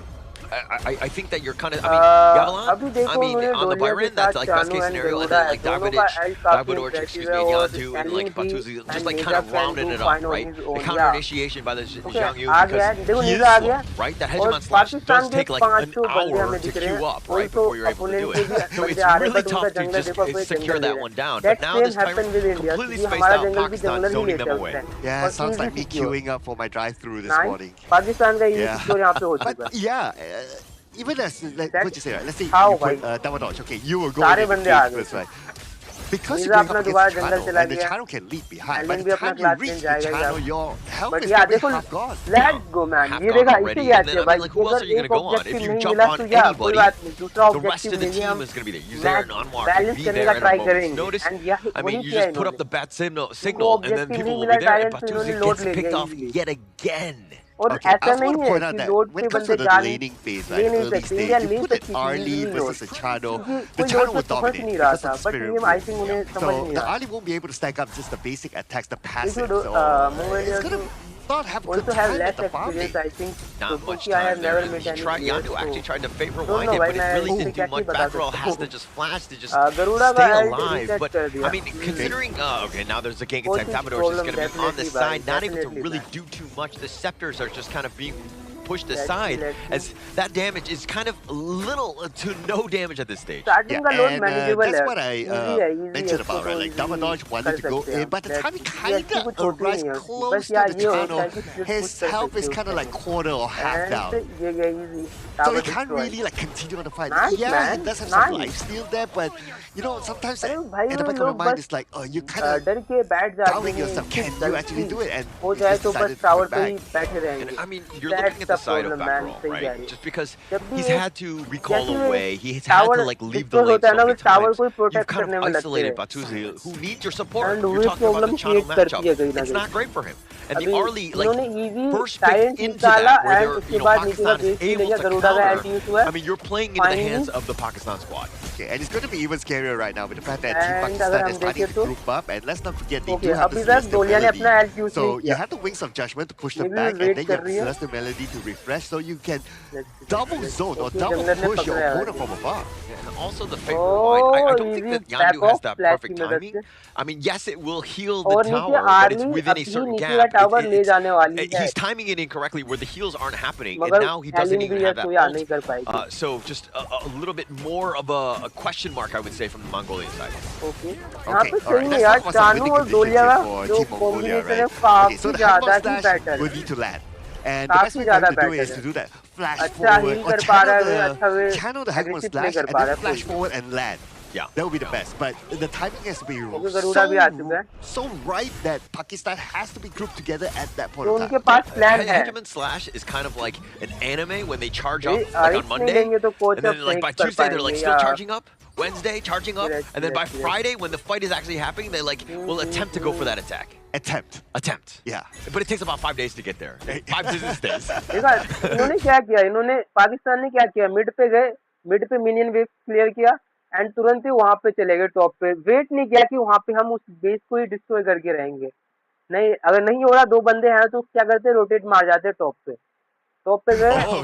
C: I think that you're kind of, Yavelan, I mean, on the Byron, that's like best case scenario, and then like Davidorch, excuse me, and Yandu, and like Batuzi, just like kind of rounding it up, right? The counter initiation by the Zhang Yu, because he is slow, right? That hegemon slash does take like an hour to queue up, right, before you're able to do it. So it's really tough to just secure that one down. But now this time, completely spaced out, Pakistan zoning them away.
E: Yeah, it sounds like me queuing up for my drive-through this morning.
A: Yeah.
E: But yeah, even as, like, what you say, right? Let's say you put double dodge, okay, you will go in the first, right? Because you're going up against the channel, and the channel can lead behind. By the time you reach the channel, your health is already half gone.
A: Let's go, man.
C: Half gone already, and then, I mean, like, who else are you going to go on? If you jump on anybody, the rest of the team is going to be there. You're there in Anwar, be there at a moment's notice. I mean, you just put up the bat signal, and then people will be there, and Batuzi gets picked off yet again.
E: Okay, I also want to point out that when it comes to the laning phase, right, early stage, you put an Arlie versus a Chano, the Chano will dominate because of the spirit move. So the Arlie won't be able to stack up just the basic attacks, the passive. So it's going to not have good time at the farming.
C: Not much time there. Yandu actually tried to favor wind it, but it really didn't do much. Batgirl has to just flash to just stay alive. But, I mean, considering, okay, now there's a gank attack. Davidorch is going to be on the side, not able to really do too much. The scepters are just kind of being pushed aside, as that damage is kind of little to no damage at this stage.
E: Yeah, and that's what I mentioned about, right? Like, Davidorch wanted to go in, but the time he kind of arrives close to the channel, his health is kind of like quarter or half down. So he can't really like continue on the fight. Yeah, he does have some life steal there, but you know, sometimes in the back of your mind, it's like, oh, you kind of doubting yourself. Can you actually do it? And he just decided to go back.
C: And, I mean, you're looking at the side of Batgirl, right? Just because he's had to recall away, he's had to like leave the lane so many times. You've kind of isolated Batuzi, who needs your support. You're talking about the Chano matchup. It's not great for him. And the Arlie, like, first pick into that, where you know, Pakistan is able to counter. I mean, you're playing into the hands of the Pakistan squad.
E: Okay, and it's going to be even scarier right now with the fact that Team Pakistan is starting to group up, and let's not forget they do have the Celestial Melody. So you have the Wings of Judgment to push them back, and then you have the Celestial Melody to refresh, so you can double zone or double push your opponent from afar.
C: And also the favor wide. I don't think that Yandu has that perfect timing. I mean, yes, it will heal the tower, but it's within a certain gap. He's timing it incorrectly where the heals aren't happening, and now he doesn't even have that ult. So just a little bit more of a question mark, I would say, from the Mongolian side.
E: Okay, alright, let's talk about some winning conditions here for Team Mongolia, right? Okay, so the Hegemon Slash will need to land. And the best way for him to do it is to do that flash forward, or channel the Hegemon Slash, and then flash forward and land.
C: Yeah,
E: that would be the best, but the timing has to be so right that Pakistan has to be grouped together at that point of time.
C: Hegemon Slash is kind of like an anime when they charge up like on Monday, and then like by Tuesday they're like still charging up, Wednesday charging up, and then by Friday when the fight is actually happening, they like will attempt to go for that attack.
E: Attempt.
C: Yeah. But it takes about 5 days to get there. 5 business days.
A: इन्होंने क्या किया? इन्होंने पाकिस्तान ने क्या किया? Mid पे गए, mid पे मिनियन वेव क्लियर किया, एंड तुरंत ही वहां पे चले गए टॉप पे. वेट नहीं किया कि वहां पे हम उस बेस को ही डिस्ट्रॉय करके रहेंगे. नहीं, अगर नहीं हो रहा, दो बंदे हैं तो क्या करते? रोटेट मार जाते टॉप पे.
C: Oh,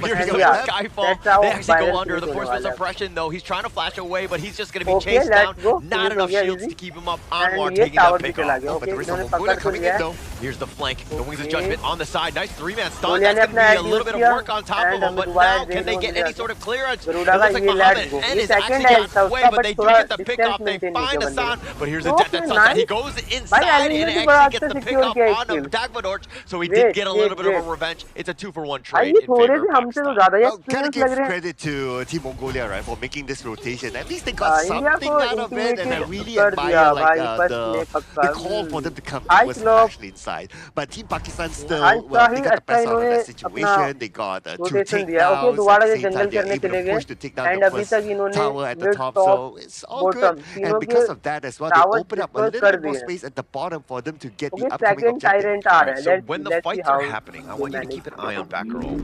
C: here we go. Skyfall. They actually go under the force field suppression, though. He's trying to flash away, but he's just going to be chased down. Not enough shields to keep him up. Anwar taking that pick off.
E: But there is a Mongolia coming in, though.
C: Here's the flank. The Wings of Judgment on the side. Nice three-man stun. That's going to be a little bit of work on top of him, but now can they get any sort of clearance? It looks like Muhammad and is actually got away, but they do get the pick off. They find Hassan, but here's a death that sunset. He goes inside and actually gets the pick off on Dagmadorch, so he did get a little bit of a revenge. It's a 2-for-1 trade in favor of Pakistan.
E: Well, gotta give credit to Team Mongolia, right, for making this rotation. At least they got something out of it, and I really admire like the call for them to come in was actually inside. But Team Pakistan still, well, they got the best out of that situation. They got 2 takedowns at the same time. They're able to push to take down the first tower at the top, so it's all good. And because of that as well, they open up a little bit more space at the bottom for them to get the upcoming objective.
C: So when the fights are happening, I want you to keep an eye on Batgirl.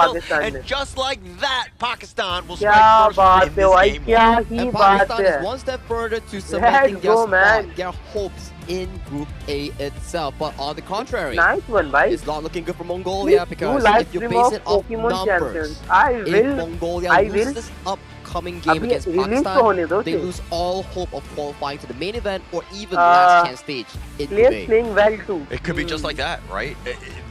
A: Pakistan
B: and
A: ने।
B: just like that, Pakistan will
A: क्या
B: strike
A: बात
B: first
A: है
B: in
A: भाई,
B: this game.
A: क्या ही
D: And
A: बात
D: Pakistan
A: है।
D: is one step further to cementing
A: Let's
D: their
A: go, man.
D: spot, their hopes in Group A itself. But on the contrary,
A: Nice one, भाई।
D: it's not looking good for Mongolia because
A: live
D: if you
A: stream
D: base
A: of
D: it off
A: Pokemon
D: numbers,
A: champions. I
D: if
A: will
D: Mongolia loses this upcoming game
A: अभी
D: against
A: release तो होने दो,
D: Pakistan, they
A: okay?
D: lose all hope of qualifying to the main event or even last chance stage in Group
A: Players
D: A.
A: playing well too.
B: It could be just like that, right?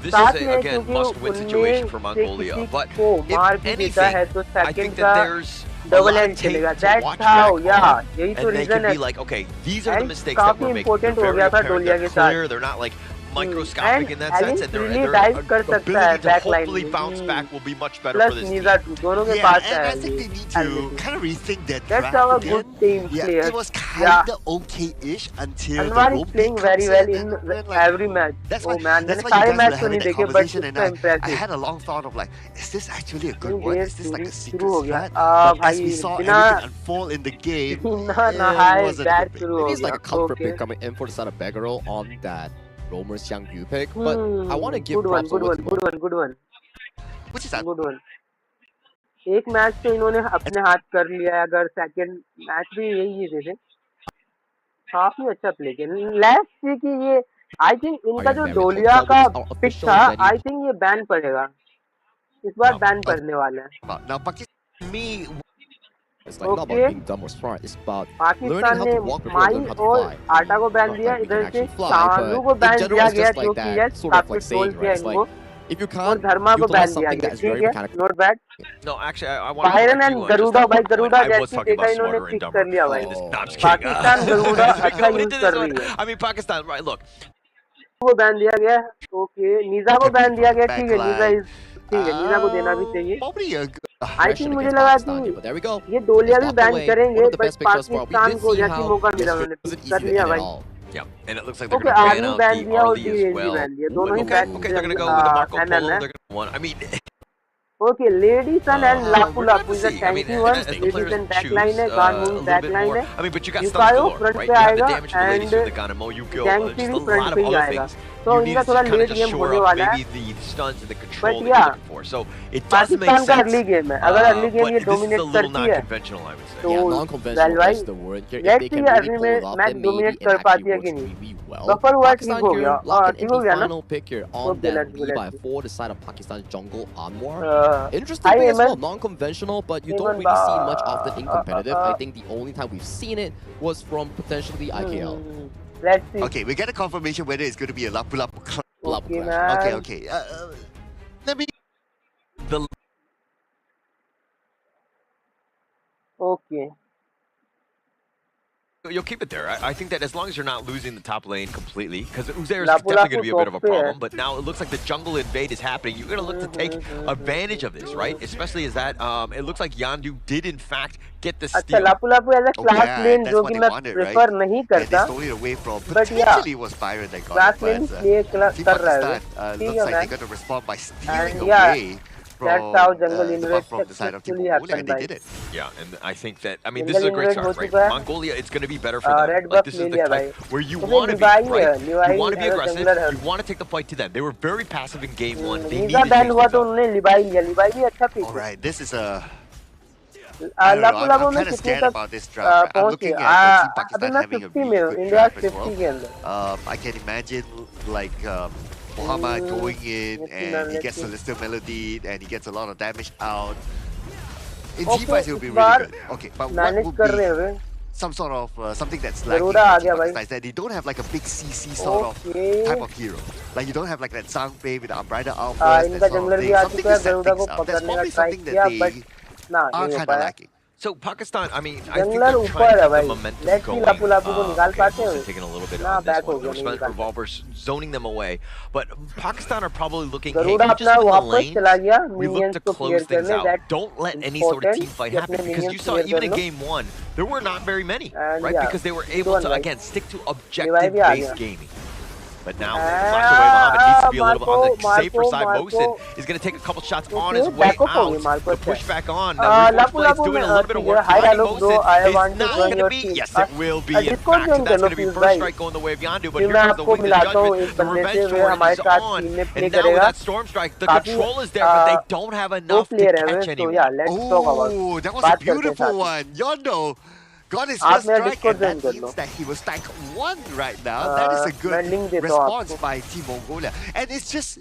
B: This
A: साथ
B: is,
A: में
B: again,
A: क्योंकि
B: must-win
A: उनमें
B: situation for
A: से
B: Mongolia.
A: किसी
B: But
A: को मार
B: if
A: भी देता है
B: anything,
A: तो
B: I
A: second
B: think
A: का
B: that there's a
A: double
B: lot
A: end
B: of tape
A: चलेगा।
B: to
A: That's
B: watch
A: how,
B: back
A: yeah,
B: on,
A: यही तो
B: and they
A: reason
B: can
A: है।
B: be like, okay, these are the
A: And
B: mistakes that we're
A: काफी
B: making. They're
A: important हो
B: very
A: गया था
B: apparent,
A: डोलिया
B: they're
A: के साथ।
B: clear, they're not like
C: microscopic in that sense, and their ability to hopefully bounce back will be much better for this team.
E: Yeah, and I think they need to kind of rethink their draft again. Yeah, it was kind of okay-ish until the
A: Anwar is
E: Rome
A: playing
E: pick
A: very
E: comes
A: well
E: in,
A: in
E: and then, like,
A: every match.
E: that's
A: Oh
E: why
A: man,
E: that's
A: मैंने
E: why you
A: सारे
E: guys
A: match
E: were
A: तो
E: having
A: नहीं
E: that
A: देखे, but
E: conversation,
A: it's
E: and
A: so
E: I
A: impressive.
E: had a long thought of like, is this actually a good
A: नहीं,
E: one?
A: ये
E: Is this like a
A: शुरू
E: secret
A: हो गया.
E: strat? But as we
A: भाई
E: saw
A: बिना
E: everything unfold in the game,
A: ना
E: it
A: hi
E: wasn't a
A: bat
E: good pick.
A: शुरू
D: Maybe
A: हो
D: it's like
A: गया.
D: a comfort
A: Okay.
D: pick coming in for the side of Beggarol on that Romer's Young Yu pick. But I want to give
A: Good one,
D: props
A: good
D: over
A: one,
D: to
A: good one, good one,
E: Which is that?
A: good one. एक match तो इन्होंने अपने हाथ कर लिया है. अगर second match भी यही है थे, काफी अच्छा प्ले किया. लेट्स सी कि ये आई थिंक इनका जो डोलिया का पिक था, आई थिंक ये बैन पड़ेगा. इस बार बैन पड़ने वाला है.
E: Now, Pakistan,
C: Me,
D: It's like not about being dumb or smart. It's about learning
A: Pakistan
D: how
A: ने
D: to walk before you learn
A: my
D: how to
A: और
D: fly.
A: आटा को बैन
D: Not
A: दिया.
D: that we can
A: इधर से
D: actually fly,
A: शानू को
D: but in
A: ban
D: general,
A: दिया
D: it's
A: गया
D: just
A: जो
D: like
A: कि
D: that
A: यस
D: sort of
A: काफी
D: like
A: ट्रोल
D: saying,
A: किया
D: right? It's
A: इनको.
D: like if you
A: और
D: can't
A: धर्मा को
D: utilize
A: बैन दिया
D: something
A: गया.
D: that is
A: ठीक
D: very
A: है,
D: mechanical.
A: Not bad.
C: no, actually, I want to
A: Byron
C: correct
A: and
C: you on just
A: Garuda
C: that
A: भाई,
C: one point.
A: Garuda
C: I was
A: जैसी
C: talking
A: देखा
C: about
A: इन्होंने
C: smarter and
A: पिक
C: dumber.
A: कर लिया भाई.
C: No, I'm just kidding.
A: Pakistan Garuda
C: As we
A: अच्छा
C: go
A: use
C: into
A: कर
C: this
A: रही
C: one,
A: है.
C: I mean, Pakistan, right? Look,
A: को बैन दिया गया. ओके, नीजा को बैन दिया गया. ठीक है, नीजा
E: backline.
A: ठीक है, नीजा को देना भी चाहिए.
E: Probably a
A: आई थिंक मुझे
D: against
A: लगा
D: Pakistan here, but there we go.
A: कि ये डोलिया
D: Just
A: भी
D: walked
A: बैन
D: away.
A: करेंगे,
D: One of the
A: but
D: best picks thus far. We
A: Pakistan
D: did
A: को
D: see
A: जैसी
D: how
A: मौका
D: this
A: मिला उन्होंने
D: wasn't
A: पिक
D: easy
A: कर
D: to
A: लिया
D: end at
A: भाई.
D: all.
C: yeah, and it looks like they're
A: okay,
C: going to ban
A: army
C: out
A: ban
C: the
A: दिया और
C: Arlie
A: D
C: as well.
A: Ban दिया. दोनों ही
C: Okay,
A: ban
C: okay, they're going to go with the Marco Polo.
A: MMF.
C: They're going to want. I mean,
A: okay, ladies and लापू
C: we're
A: लापू
C: going
A: is
C: to
A: a
C: see. I mean,
A: टैंकी one.
C: as the
A: ladies
C: players
A: and back
C: choose
A: line है,
C: a
A: गान move
C: little
A: back
C: bit
A: line
C: more.
A: है.
C: I mean, but you got stuff
A: युकायो
C: galore,
A: front
C: right?
A: पे
C: You have the
A: आएगा
C: damage to the ladies
A: and
C: with the Ganamo, Yukio,
A: गैंगस्टी
C: just
A: भी
C: a
A: front
C: lot
A: पे
C: of
A: he
C: other
A: आएगा.
C: things.
A: तो
C: You need
A: इनका
C: to
A: थोड़ा
C: kind of
A: late
C: just
A: game
C: shore
A: होने
C: up
A: वाला है.
C: maybe the stuns and the control that
A: But
C: you're
A: yeah,
C: looking for. So it does make
A: Pakistan का
C: sense.
A: Early game है. अगर अर्ली गेम
C: But
A: ये
C: this is a
A: dominate
C: little
A: करती है
C: non-conventional, I would say.
A: तो
D: Yeah,
A: well
D: non-conventional
A: भाई,
D: is the word here. If
A: let's
D: they
A: see
D: can really
A: early
D: pull
A: में
D: it off,
A: match
D: then
A: dominate
D: maybe it
A: कर पाती
D: actually
A: है कि
D: works
A: नहीं.
D: really well.
A: बफर हुआ ठीक
D: Pakistan
A: हो
D: here
A: गया.
D: locking
A: ठीक
D: in
A: हो
D: the
A: गया ना.
D: final pick here on
A: Okay,
D: that
A: let's go,
D: Levi
A: let's go.
D: for the side of Pakistan's jungle Anwar. Interesting
A: Hi,
D: pick as well,
A: Eamon.
D: non-conventional, but you don't
A: Eamon,
D: really see much often in competitive. I think the only time we've seen it was from potentially IKL.
A: Let's see.
E: Okay, we get a confirmation whether it's going to be a Lapu Lapu Club.
D: Lapu
A: Okay,
D: Clash.
A: man.
E: Okay. Let me.
A: Okay.
C: You'll keep it there. I think that as long as you're not losing the top lane completely, because Uzair is
A: Lapu
C: definitely going to
A: Lapu
C: be a bit of a
A: top पे
C: problem,
A: है.
C: but now it looks like the jungle invade is happening. You're going to look to take advantage of this, right? Especially as that, it looks like Yandu did in fact get the
A: अच्छा,
C: steal.
A: लापू लापू as a
E: Oh,
A: class
E: yeah,
A: lane
E: that's
A: जो
E: what
A: कि
E: they
A: मैं
E: wanted,
A: prefer
E: right?
A: नहीं
E: And they
A: करता.
E: stole it away from.
A: But yeah,
E: Potentially was Byron that got
A: class
E: it,
A: lane
E: but
A: play
E: Team
A: कर रहा है.
E: Pakistan
A: ठीक
E: looks
A: है
E: like
A: man.
E: they're going to respond by stealing
A: And yeah,
E: away
A: that's how jungle
E: the
A: invade
E: buff from the side of Team
A: successfully
E: Mongolia,
A: happened
E: and they
A: by.
E: did it.
C: Yeah, and I think that, I mean, this is a
A: Jungle
C: great
A: invade
C: start,
A: हो
C: right?
A: चुका है.
C: Mongolia, it's going to be better for them.
A: Red
C: Like,
A: buff
C: this
A: ले
C: is the
A: लिया
C: type
A: भाई.
C: where you
A: तो
C: want to be,
A: Levi
C: right?
A: है, Levi
C: You want to be
A: as a
C: aggressive.
A: jungler है.
C: You want to take the fight to them. They were very passive in game one. They
A: नीजा
C: needed to
A: ban
C: change
A: हुआ
C: things
A: तो
C: up.
A: उन्होंने लिबाई लिया. लिबाई भी अच्छा pick
E: All
A: है.
E: right, this is a. I don't know.
A: लापू लापू
E: I'm
A: में
E: kind of
A: कितने
E: scared
A: तक
E: about this draft. Right? I'm
A: पहुंचे.
E: looking at Team
A: अभी
E: Pakistan
A: मैं
E: having a
A: 50
E: really
A: में हूँ.
E: good
A: इंडिया
E: draft as
A: 50 के अंदर.
E: well. I can imagine like Muhammad going in
A: let's see,
E: and
A: man,
E: he
A: let's
E: gets
A: see.
E: Celestial Melody and he gets a lot of damage out. In
A: Okay,
E: G5 it will be
A: इस
E: really
A: bar
E: good. Okay, but what
A: manage
E: would
A: कर रहे
E: be
A: हैं.
E: some sort of something that's lacking
A: Garuda
E: for
A: uh
E: Team
A: गया भाई.
E: Pakistan is that they don't have like a big CC sort
A: Okay.
E: of type of hero. Like you don't have like that Zhangfei with the Umbrella outburst,
A: इनका
E: that sort
A: jungler
E: of
A: भी
E: thing.
A: आ
E: Something
A: चुका है.
E: to set
A: Garuda को
E: things up. That's
A: पकड़ने का
E: probably
A: try
E: something
A: किया,
E: that
A: but
E: they
A: ना
E: are
A: नहीं हो
E: kind of
A: पाया.
E: lacking.
C: So Pakistan, I mean, I think
A: jungler
C: they're
A: ऊपर
C: trying to
A: है
C: keep the
A: भाई.
C: momentum
A: let's see
C: going.
A: लापू लापू को निकाल पाते
C: Mostly
A: हैं.
C: taking a little bit
A: ना
C: on this
A: बैक हो
C: one.
A: गया,
C: They're
A: नहीं
C: spent
A: निकाल.
C: revolvers zoning them away, but Pakistan are probably looking, hey,
A: Garuda
C: you
A: अपना
C: just win the
A: वापस
C: lanes.
A: चला गया.
C: We look
A: Minions
C: to
A: को
C: close
A: क्लियर
C: things
A: करने.
C: out.
A: That's
C: Don't let any sort of team fight
A: important.
C: happen,
A: अपने
C: because you
A: minions
C: saw
A: clear
C: even
A: कर
C: in
A: low.
C: game one, there were not very many,
A: And
C: right?
A: yeah,
C: Because they were
A: good
C: able
A: one,
C: to,
A: right?
C: again, stick to
A: भी आ
C: objective-based
A: गया.
C: gaming. But now, flash away, Mohammed needs to be a little bit on the safer side. Mosin is going to take a couple shots on his way
A: back up हो गई
C: out.
A: Marco
C: The push back on.
A: लापू
C: Reverse
A: लापू
C: doing
A: में
C: a little bit of work.
A: Hi
C: Finding
A: hello bro.
C: Mosin
A: I
C: is
A: want to
C: not
A: join
C: going to
A: your
C: be.
A: team.
C: Yes, it will be. In
A: Discord
C: fact,
A: join
C: and
A: कर
C: that's
A: low
C: going to be
A: please
C: first
A: भाई.
C: strike going the way of Yandu. But
A: फिर
C: here
A: मैं
C: comes the
A: आपको
C: Wings of
A: मिलाता हूँ
C: Judgment.
A: एक
C: The
A: बंदे से
C: revenge
A: वे
C: tour
A: हमारे
C: is
A: साथ
C: on.
A: टीम में प्ले
C: And now with
A: करेगा.
C: that Storm Strike, the
A: काफी
C: control is there, but they don't have
A: दो
C: enough to
A: प्लेयर है
C: catch
A: वे. तो
C: anyone.
A: या let's talk about.
E: Oh, that was a
A: बात करते हैं
E: beautiful
A: साथ में.
E: one. Yondo got his
A: आप
E: first
A: मेरा
E: strike,
A: Discord
E: and that
A: join कर लो.
E: means that he was tank 1 right now. That is a
A: मैं
E: good
A: लिंक देता हूँ
E: response
A: आपको.
E: by Team Mongolia. And it's just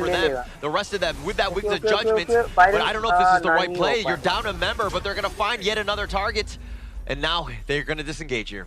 C: for them. The rest of them with that Wings of Judgment. But I don't know if this is the right play. You're down a member, but they're going to find yet another target. And now they're going to disengage here.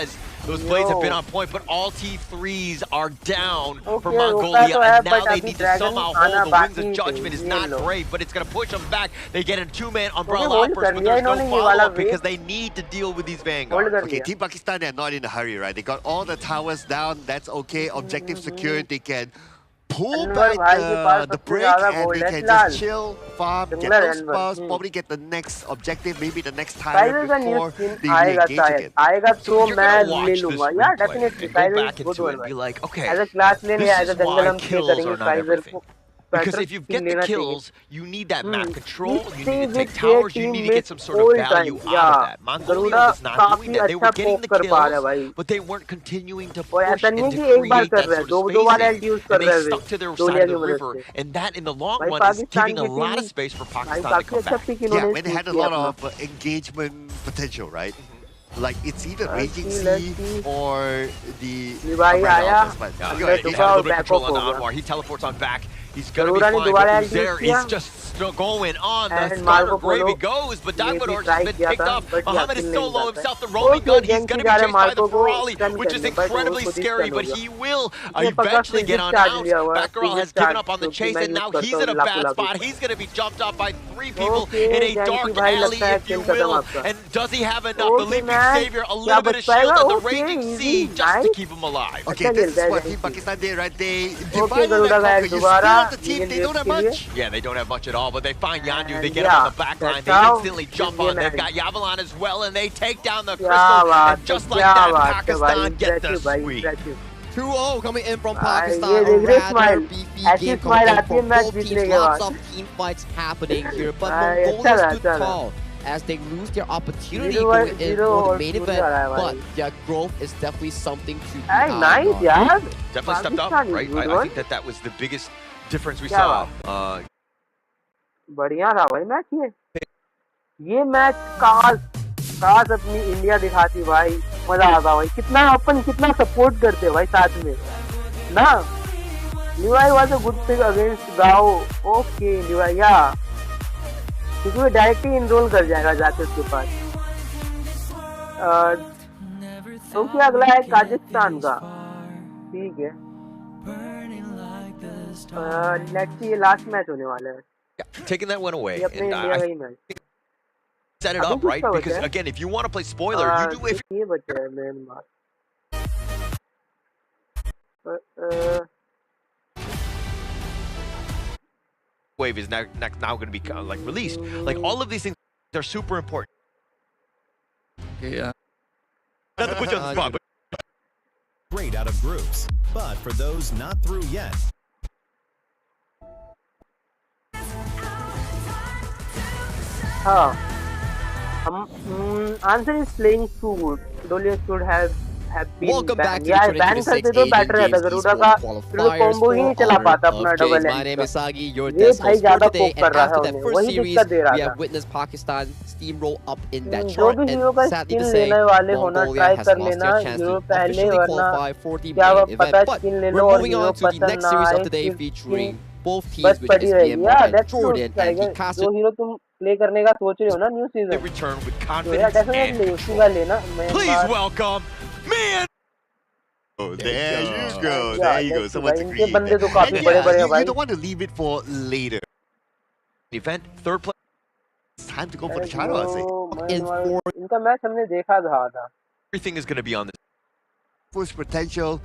C: because those plays have been on point, but all T3s are down for Mongolia, and now they need to somehow hold. The Wings of Judgment is not great, but it's going to push them back. They get a two-man umbrella uppers, but there's no follow-up because they need to deal with these Vanguards.
E: Okay, Team Pakistan, they're not in a hurry, right? They got all the towers down, that's okay. Objective secured, they can pull back the break and they can just chill, farm, get those spells, probably get the next objective, maybe the next time before they re-engage again.
A: So
C: you're gonna watch this replay and go back into it and be like, okay, this is why kills are not everything. Because if you get the kills, you need that map control, you need to take towers, you need to get some sort of value out of that. Mongolia was not doing that. They were getting the kills, but they weren't continuing to push and to create that sort of spacing. And they stuck to their side of the river. And that, in the long run, is giving a lot of space for Pakistan to come back.
E: Yeah, when they had a lot of engagement potential, right? Like it's either Raging Sea or the
C: Yeah, he had a little bit of control on the Anwar. He teleports on back. He's gonna be fine. But who's there? He's just still going on. The starter gravy goes, but Dagmador's has been picked up. Muhammad is solo himself. The roaming gun. He's gonna be chased by the Ferrari, which is incredibly scary. But he will eventually get on out. Batgirl has given up on the chase, and now he's in a bad spot. He's gonna be jumped off by 3 people in a dark alley, if you will. And does he have enough? The Leaping Savior, a little bit of shield, and the Raging Sea just to keep him alive.
E: Okay, this is what Team Pakistan did, right? They divided that conquer. The team, they don't have much.
C: Yeah, they don't have much at all, but they find Yandu, they get him on the back line, they instantly jump on. They've got Yavalon as well, and they take down the Crystal, and just like that, Pakistan get the sweep.
D: 2-0 coming in from Pakistan. A rather beefy game coming in from both teams. Lots of team fights happening here, but Mongolia stood tall as they lose their opportunity going in for the main event, but their growth is definitely something to be
C: Definitely stepped up, right? I think that was the biggest difference we saw.
A: बढ़िया था भाई match ये match काश अपनी India दिखाती भाई मजा आता भाई कितना अपन कितना सपोर्ट करते भाई साथ में ना Levi was a good pick against Gao okay Levi yeah क्योंकि वो डायरेक्टली इनरोल कर जाएगा जाके उसके पास तो क्या अगला है काजाख्स्तान का ठीक है लेट्स सी ये लास्ट मैच होने वाला है
C: taking that one away and I set it up right because again if you want to play spoiler you do if
A: ये बचा है main
C: wave is now going to be like released. Like all of these things are super important.
G: Yeah.
C: Not to put you on the spot, but
H: great out of groups, but for those not through yet.
A: Answer is playing too good. Dolia should have been
D: Welcome back to
A: yeah,
D: the
A: ban करते तो better रहता गरुड़ा का combo ही नहीं चला पाता अपना double
D: My name is Sagi, your
A: ये भाई
D: Desmos
A: ज़्यादा
D: for today,
A: poke कर
D: and
A: रहा
D: after
A: है
D: that
A: उन्हें
D: first
A: वही
D: series,
A: दिक्कत दे रहा
D: we
A: था
D: have witnessed Pakistan steamroll up in that
A: जो
D: chart,
A: भी हीरो का
D: and sadly
A: skin
D: to say,
A: लेने वाले होना
D: Mongolia
A: ट्राई
D: has
A: कर
D: lost
A: लेना
D: their chance
A: हीरो
D: to
A: पहले
D: officially
A: वरना
D: qualify for the
A: क्या वो
D: main
A: पता
D: event. But
A: स्किन ले
D: we're
A: लो और
D: moving
A: hero
D: on to the
A: पसंद
D: next
A: ना
D: series of
A: आए
D: the day
A: फिर
D: featuring both
A: बस
D: teams, which
A: पड़ी
D: is
A: रहेगी
D: BMR and
A: that's
D: Jordan, and the cast
A: जो हीरो तुम प्ले करने का सोच रहे हो ना new
C: they
A: season
C: return with
A: तो यार
C: confidence and
A: डेफिनेटली उसी का
C: control.
A: लेना
C: Please welcome man.
E: Oh, there you go.
A: Yeah,
E: There you go.
A: let's see,
E: Someone's
A: भाई, इनके
E: agreeing.
A: बंदे तो काफी
E: And
A: बड़े-बड़े हैं
E: you
A: भाई
E: don't want to leave it for later.
C: Event third place.
E: It's time to go for the title, I think.
A: इनका match हमने देखा था
C: Everything is going to be on this
E: Push potential.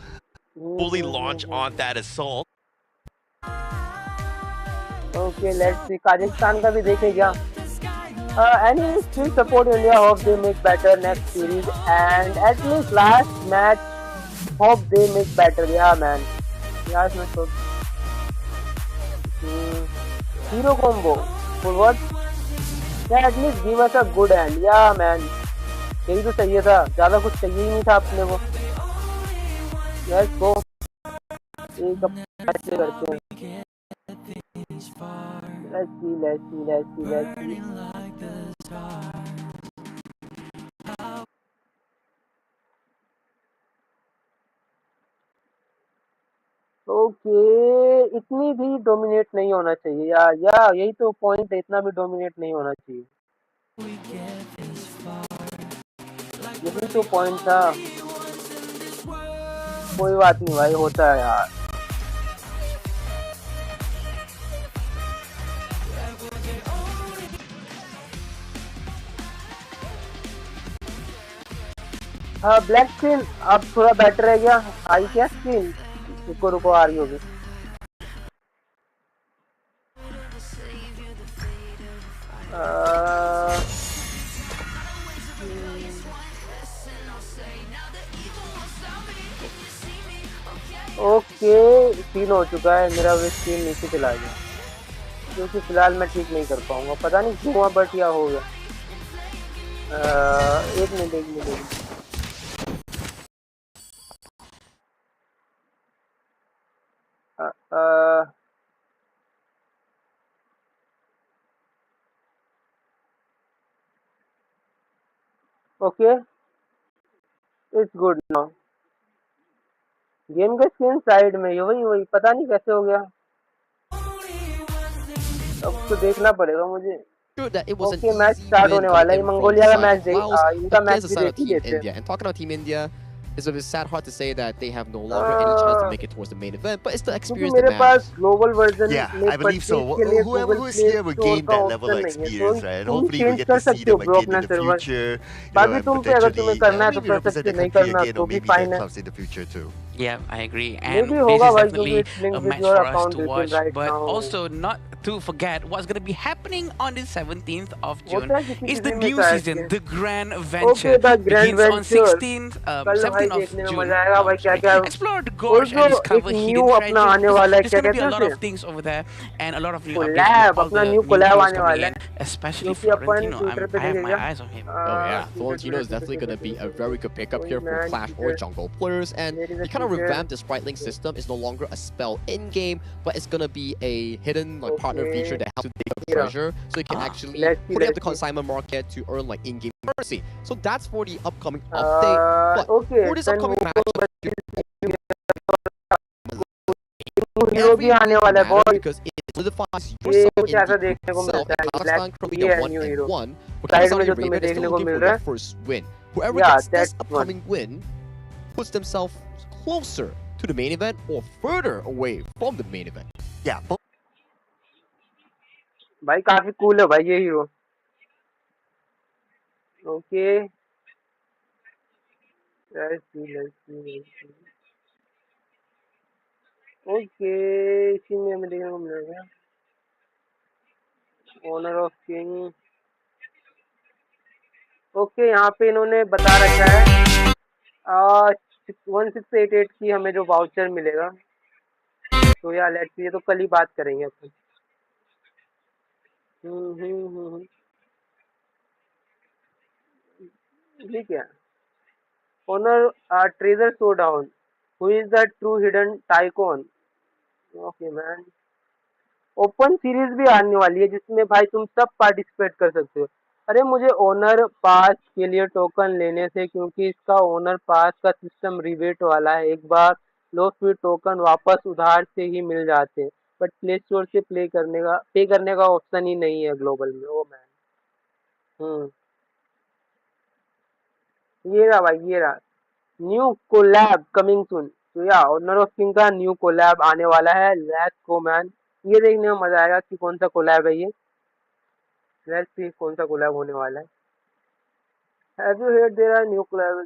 C: fully launch on that assault.
A: Okay, let's see. काजाख्स्तान का भी देखे क्या? Anyway, still support India. Hope they make better next series, and at least last match, hope they make better. Yeah, man. Last match hope. Hero combo. For what? Yeah, at least give us a good hand. Yeah, man. यही तो चाहिए था. ज़्यादा कुछ चाहिए ही नहीं था अपने को. Let's go. एक अच्छे करते हैं. Let's see. Okay, इतनी भी डोमिनेट नहीं होना चाहिए या यही तो पॉइंट है इतना भी डोमिनेट नहीं होना चाहिए यही तो पॉइंट था कोई बात नहीं भाई होता है यार हाँ ब्लैक स्क्रीन अब थोड़ा बेटर है क्या आई क्या स्क्रीन रुको आ रही होगी ओके ओके 3 हो चुका है, मेरा वे स्क्रीन नीचे चला गया, क्योंकि फिलहाल मैं ठीक नहीं कर पाऊंगा, पता नहीं क्यों हुआ, बट या हो गया। एक minute okay it's good now. Game का स्क्रीन साइड में वही पता नहीं कैसे हो गया, अब तो देखना पड़ेगा मुझे। ओके मैच स्टार्ट होने वाला है, मंगोलिया का मैच इनका मैच भी देख ही लेते हैं।
D: And talking about Team India, it's a bit sad heart to say that they have no longer any chance to make it towards the main event, but it's the experience that
A: मेरे पास
D: matters.
A: Global version
E: Yeah, I believe so. Whoever who is here will gain that level of experience, right? And hopefully we get to see them again in the future.
A: बाकी तुम पे अगर तुम्हें करना है तो कर सकते, नहीं करना तो भी फाइन है।
E: in the future too.
F: Yeah, I agree. And
A: Maybe
F: this
A: होगा
F: is
A: भाई,
F: definitely
A: क्योंकि
F: a match
A: your
F: for us
A: account
F: to
A: is
F: watch,
A: right
F: but
A: now.
F: also not to forget what's going to be happening on the 17th of June
A: होता है किसी
F: is the
A: किसी में
F: new
A: शायद
F: season,
A: के।
F: the Grand Venture.
A: Okay, the Grand
F: begins on
A: Venture।
F: 16th,
A: कल
F: 17th
A: भाई
F: of
A: देखने में
F: June.
A: मजा आएगा भाई, क्या क्या
F: Explore the gorge and discover
A: एक
F: hidden
A: न्यू अपना आने
F: treasures.
A: वाला है,
F: There's
A: क्या
F: going to be
A: कहते
F: a
A: हैं
F: lot of
A: उसे?
F: things over there and a lot of new
A: Collab,
F: updates with all
A: अपना
F: the
A: new
F: new
A: collab
F: heroes
A: आने
F: coming
A: वाला
F: in,
A: है,
F: especially
A: क्योंकि अपन
F: Florentino.
A: Twitter पे
F: I have my
A: देखेगा।
F: eyes on him.
D: Oh yeah, Florentino is definitely going to be a very good pickup here for Clash or Jungle players, and he kind of revamped the sprite link system. It's no longer a spell in game, but it's going to be a hidden like partner feature that helps you dig up the treasure, so you can actually put it up the consignment market to earn like in-game currency. So that's for the upcoming update. But for this upcoming match,
A: hero भी आने वाला है बहुत,
D: because it solidifies
A: ये
D: yourself
A: कुछ
D: in
A: ऐसा
D: the
A: देखने को
D: itself.
A: मिलता है,
D: Kazakhstan currently
A: ये
D: the
A: है
D: 1
A: new
D: and
A: hero
D: 1. But
A: side में
D: Saudi
A: जो
D: Arabia
A: तुम्हें
D: is
A: देखने
D: still
A: को
D: looking
A: मिल
D: for
A: रहा
D: their
A: है।
D: first win. Whoever
A: Yeah,
D: gets this
A: that's one।
D: upcoming win puts themselves closer to the main event or further away from the main event.
E: Yeah, but
A: भाई काफी cool है भाई ये hero. Okay okay इसी में हमें देखने को मिलेगा ऑनर ऑफ किंग। ओके यहाँ पे इन्होंने बता रखा है 1688 की हमें जो वाउचर मिलेगा, तो यार लेट्स ये तो कल ही बात करेंगे अपन। ठीक है। Honour treasure showdown, who is the true hidden tycoon. Okay man, open series भी आने वाली है जिसमें भाई तुम सब पार्टिसिपेट कर सकते हो। अरे मुझे ओनर पास के लिए टोकन लेने से, क्योंकि इसका ओनर पास का सिस्टम रिबेट वाला है, एक बार लो फिर टोकन वापस उधार से ही मिल जाते हैं, बट प्ले स्टोर से पे करने का ऑप्शन ही नहीं है ग्लोबल में। ओ मैन ये रहा भाई, ये रहा न्यू कोलैब कमिंग सून। तो या ऑनर ऑफ किंग का न्यू कोलैब आने वाला है, लेट्स गो मैन। ये देखने में मजा आएगा कि कौन सा कोलैब है ये, लेट्स सी कौन सा कोलैब होने वाला है। Have you heard there are new collab,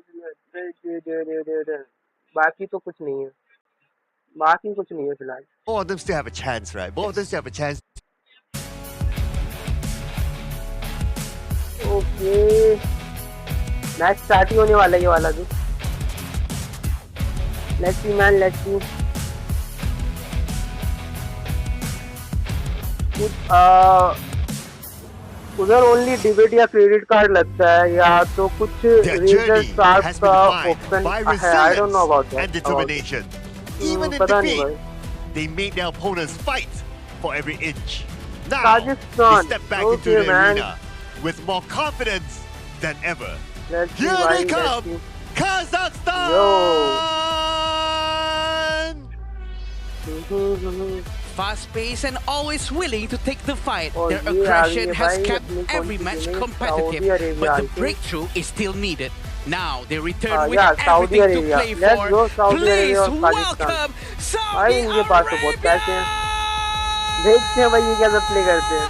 A: बाकी तो कुछ नहीं है, बाकी कुछ नहीं है फिलहाल।
E: both of them still have a chance, right? Both of them still have a chance.
A: Okay match start ही होने वाला है ये वाला भी। Let's see man, let's see. उधर ओनली डिबेट या क्रेडिट कार्ड लगता है, या तो कुछ
E: Their journey
A: का
E: has been defined
A: option
E: by
A: है, I don't know about
E: resilience and determination. Even in
A: पता नहीं
E: defeat,
A: भाई।
E: they made their opponents fight for every inch. Now,
A: Kazakhstan,
E: they step back into
A: okay,
E: the
A: man.
E: arena with more confidence than ever.
A: Let's see,
E: Here
A: भाई,
E: they
A: let's
E: come,
A: see।
E: Kazakhstan!
F: Fast-paced and always willing to take the fight.
A: Oh,
F: Their
A: yeah,
F: aggression
A: yeah,
F: has
A: bhai,
F: kept
A: apni
F: every
A: kaun si
F: match
A: team hai?
F: competitive,
A: Saudi Arabia,
F: but
A: I
F: the
A: think.
F: breakthrough is still needed. Now they return with
A: yeah, Saudi
F: everything to
A: Arabia.
F: play
A: Let's
F: for.
A: go Saudi
F: Please
A: Arabia और Pakistan.
F: welcome
A: भाई
F: Saudi
A: इनके पास तो बहुत पैसे हैं,
F: Arabia!
A: देखते हैं भाई ये कैसे प्ले करते हैं।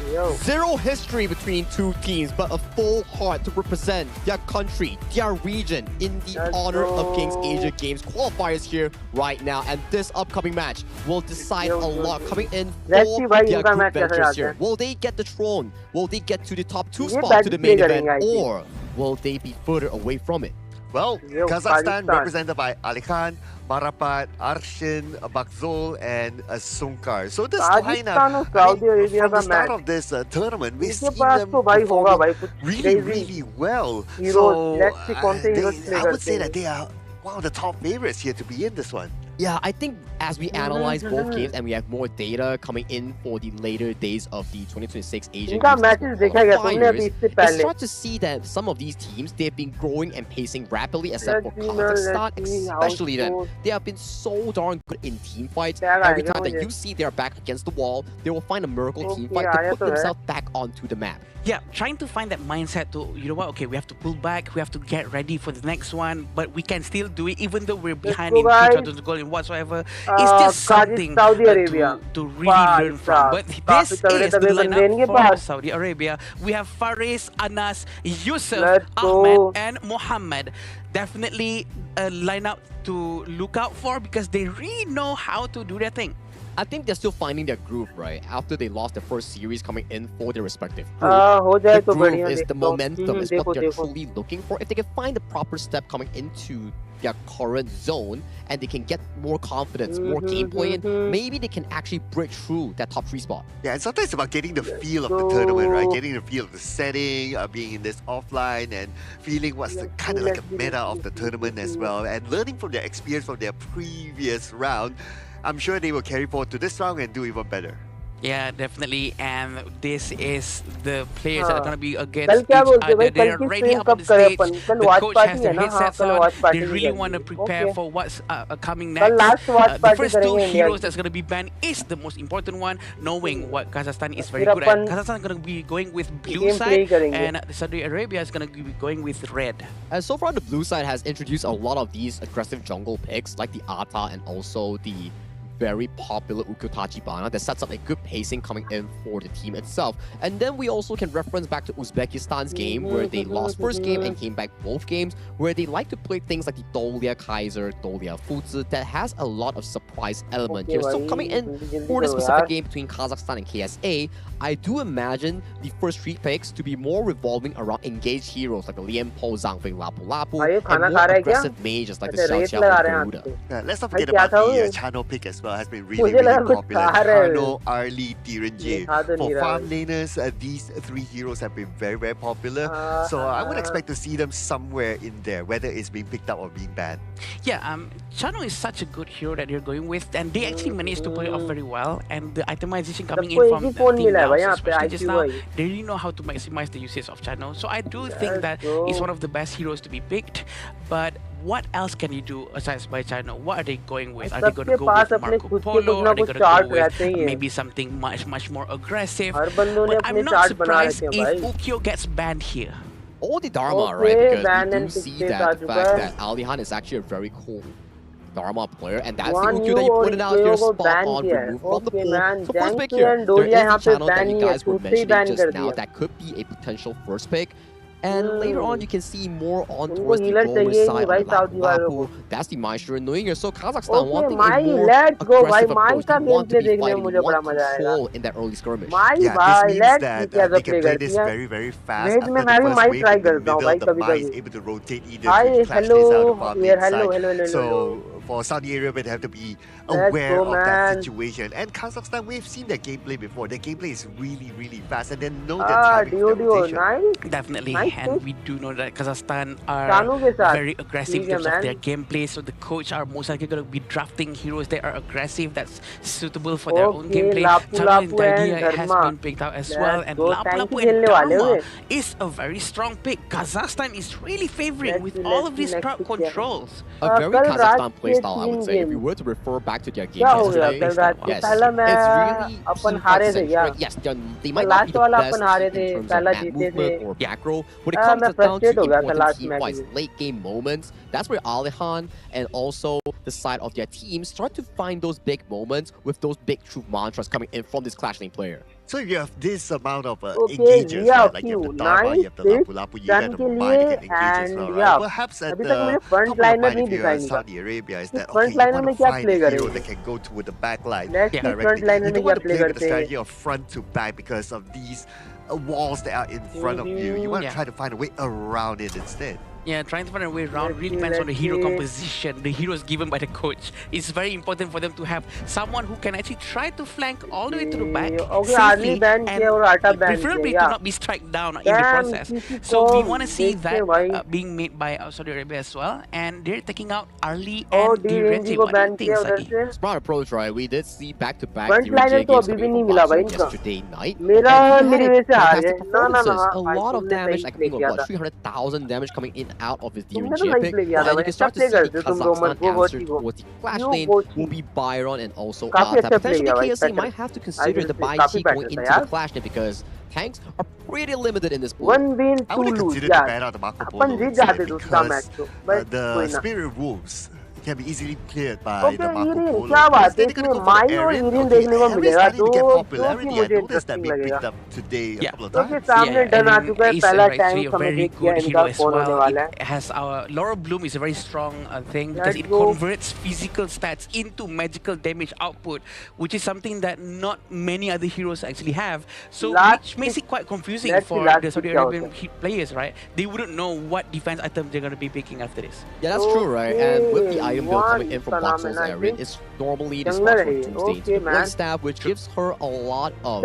A: Yo.
D: Zero history between two teams, but a full heart to represent their country, their region in the
A: Let's
D: honor of
A: go.
D: Kings Asia Games qualifiers here right now. And this upcoming match will decide a lot coming in
A: Let's
D: for
A: see भाई
D: their
A: इनका
D: group
A: match कैसा
D: ventures
A: जाता
D: here.
A: है।
D: Will they get the throne? Will they get to the top 2
A: ये
D: spot to the main
A: battle play
D: event?
A: करेंगे, I think।
D: Or will they be further away from it?
E: Well, Kazakhstan represented by Ali Khan, Marapat, Arshin, Bakzol, and Sunkar. So this lineup, from the start of this tournament, we've seen them performing really well. So I would say that they are one of the top favorites here to be in this one.
D: Yeah, I think as we analyze both games and we have more data coming in for the later days of the 2026 Asian Games qualifiers, it's hard to see that some of these teams, they've been growing and pacing rapidly, except for Kazakhstan, especially them. They have been so darn good in team fights. Every time that you see they're back against the wall, they will find a miracle team fight to put themselves back onto the map.
F: Yeah, trying to find that mindset to, you know what, okay, we have to pull back, we have to get ready for the next one, but we can still do it even though we're behind in 3,000 goal in whatsoever. It's just something to really learn from. But this is the lineup for Saudi Arabia. We have Faris, Anas, Yusuf, Ahmed, and Mohammed. Definitely a lineup to look out for because they really know how to do their thing.
D: I think they're still finding their groove, right? After they lost their first series coming in for their respective group. The groove is the momentum, is what they're truly looking for. If they can find the proper step coming into their current zone and they can get more confidence, more gameplay in, maybe they can actually break through that top 3 spot.
E: Yeah, and sometimes it's about getting the feel of the tournament, right? Getting the feel of the setting, being in this offline and feeling what's the kind of like a meta of the tournament as well, and learning from their experience from their previous round. I'm sure they will carry forward to this round and do even better.
F: Yeah, definitely. And this is the players that are going to be against each other. They're already up on the stage. The coach has their headsets on. They really want to prepare for what's coming next. The first 2 heroes that's going to be banned is the most important one, knowing what Kazakhstan is very good at. Kazakhstan is going to be going with blue side, and Saudi Arabia is going to be going with red.
D: And so far, the blue side has introduced a lot of these aggressive jungle picks, like the Ata and also the very popular Ukutachi Bana that sets up a good pacing coming in for the team itself. And then we also can reference back to Uzbekistan's game where they lost first game and came back both games, where they like to play things like the Dolia Kaiser, Dolia Fuzi that has a lot of surprise element here. So coming in for the specific game between Kazakhstan and KSA, I do imagine the first 3 picks to be more revolving around engaged heroes like the Lian Po, Zhangfei, Lapu Lapu, and more aggressive mages like the Xiao Xiao and Garuda.
E: Let's not forget about the Chano pick as well. Has been really popular. Chano, Arlie, Tirenje. For farm laners, these 3 heroes have been very, very popular. So I would expect to see them somewhere in there, whether it's being picked up or being banned.
F: Yeah, Chano is such a good hero that you're going with, and they actually managed to play off very well. And the itemization coming in from the team Laos, especially just now, they really know how to maximize the usage of Chano. So I do think that it's one of the best heroes to be picked. But what else can you do aside by Chano? What are they going with? Are they going to go with Marco Polo? Are they going to go with maybe something much more aggressive? But I'm not surprised if Ukyo gets banned here.
D: All the Dharma, right? Because we do see that the fact that Alihan is actually a very cool Dharma player, and that's the Ukyo that you pointed out here, spot on, removed from the pool. So first pick here, there is the channel that you guys were mentioning just now that could be a potential first pick. And later on, you can see more on towards the goal side of Lapu Lapu. That's the Maestro knowing here. So Kazakhstan wanting a more aggressive approach. They want to be fighting, want control in that early skirmish.
E: Yeah, this means that they can play this very, very fast. After the first wave in the middle, the Mai is able to rotate either to clash this out of farm inside. So for Saudi Arabia, they have to be aware of that situation. And Kazakhstan, we've seen their gameplay before. Their gameplay is really, really fast, and they know their timing for their rotation.
F: Definitely, and we do know that Kazakhstan are very aggressive in terms of their gameplay. So the coach are most likely going to be drafting heroes that are aggressive, that's suitable for their own gameplay. Chano idea has been picked out as well, and Lapu Lapu and Dharma is a very strong pick. Kazakhstan is really favoring with all of these crowd controls.
D: A very Kazakhstan playstyle, I would say. If we were to refer back to their game yesterday, yes, it's really yes, they might not be the best in terms of map movement or back row. When it comes down to important team-wise late game moments, that's where Alihan and also the side of their team start to find those big moments with those big truth mantras coming in from this Clash Lane player.
E: So if you have this amount of engagers, right? Like you have the Dharma, you have the Lapu Lapu, you have the Mai that can engage as well, right? Perhaps at the top of the mind if you're Saudi Arabia is that, okay, you want to find a hero that can go to the back line directly. You don't want to play with the strategy of front to back because of these walls that are in front of you. You want to try to find a way around it instead.
F: Yeah, trying to find a way around really depends on the hero composition. The heroes given by the coach. It's very important for them to have someone who can actually try to flank all the way to the back safely and preferably to not be struck down in the process. So we want to see that being made by Saudi Arabia as well. And they're taking out Arlie and Direnji. What do you think, Sagi?
D: Smart approach, right? We did see back-to-back Direnji games coming from Barcelona yesterday night. And he had fantastic performances. A lot of damage, like I think what, 300,000 damage coming in out of his Direnji pick. And you can start to see the Kazakhstan answer towards the flash lane will be Byron and also potentially KSC might have to consider the Bai Chi going into the clash lane because tanks are pretty limited in this pool.
E: I would have considered the ban out of Marco Polo instead because the Spirit Wolves can be easily cleared by the Marco Polo. Instead, they're going to go for the Aaron. Okay, Aaron's starting to get popularity. I noticed that being picked up today a couple of times.
F: Yeah, Ace actually a very good hero as well. It has our Laura Bloom is a very strong thing because it converts physical stats into magical damage output, which is something that not many other heroes actually have. So which makes it quite confusing for the Saudi Arabian players, right? They wouldn't know what defense items they're going to be picking after this.
D: Yeah, that's true, right? And with the item build coming in from Voxel's Aaron, it's normally the spot for Doomsday. One stab, which gives her a lot of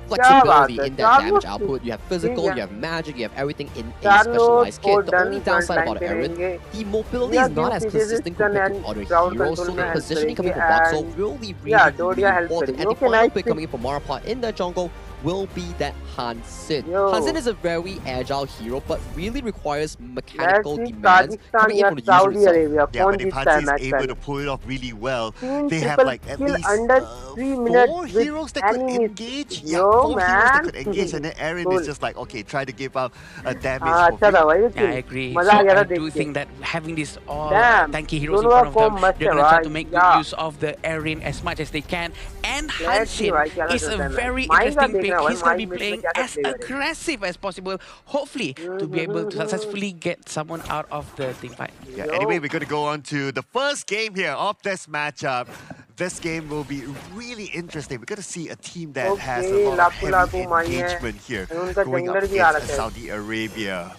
D: flexibility in that damage output. You have physical, you have magic, you have everything in a specialized kit. The only downside about Aaron, the mobility is not as consistent compared to other heroes, so the positioning coming from Voxel will be really important. And the final pick coming in from Marapot in the jungle will be that Hansin. Hansin is a very agile hero, but really requires mechanical demands coming in from the user itself.
E: Yeah, but if Hansin is able to pull it off really well, they have like at least 4 heroes that could engage. Yeah, 4 heroes that could engage, and then Aaron is just like, okay, try to give out a damage for free.
F: Yeah, I agree. So I do think that having these all tanky heroes in front of them, they're going to try to make good use of the Aaron as much as they can. And Hansin is a very interesting pick. He's going to be playing as aggressive as possible, hopefully to be able to successfully get someone out of the team fight.
E: Yeah, anyway, we're going to go on to the first game here of this matchup. This game will be really interesting. We're going to see a team that has a lot of heavy engagement here going up against Saudi Arabia.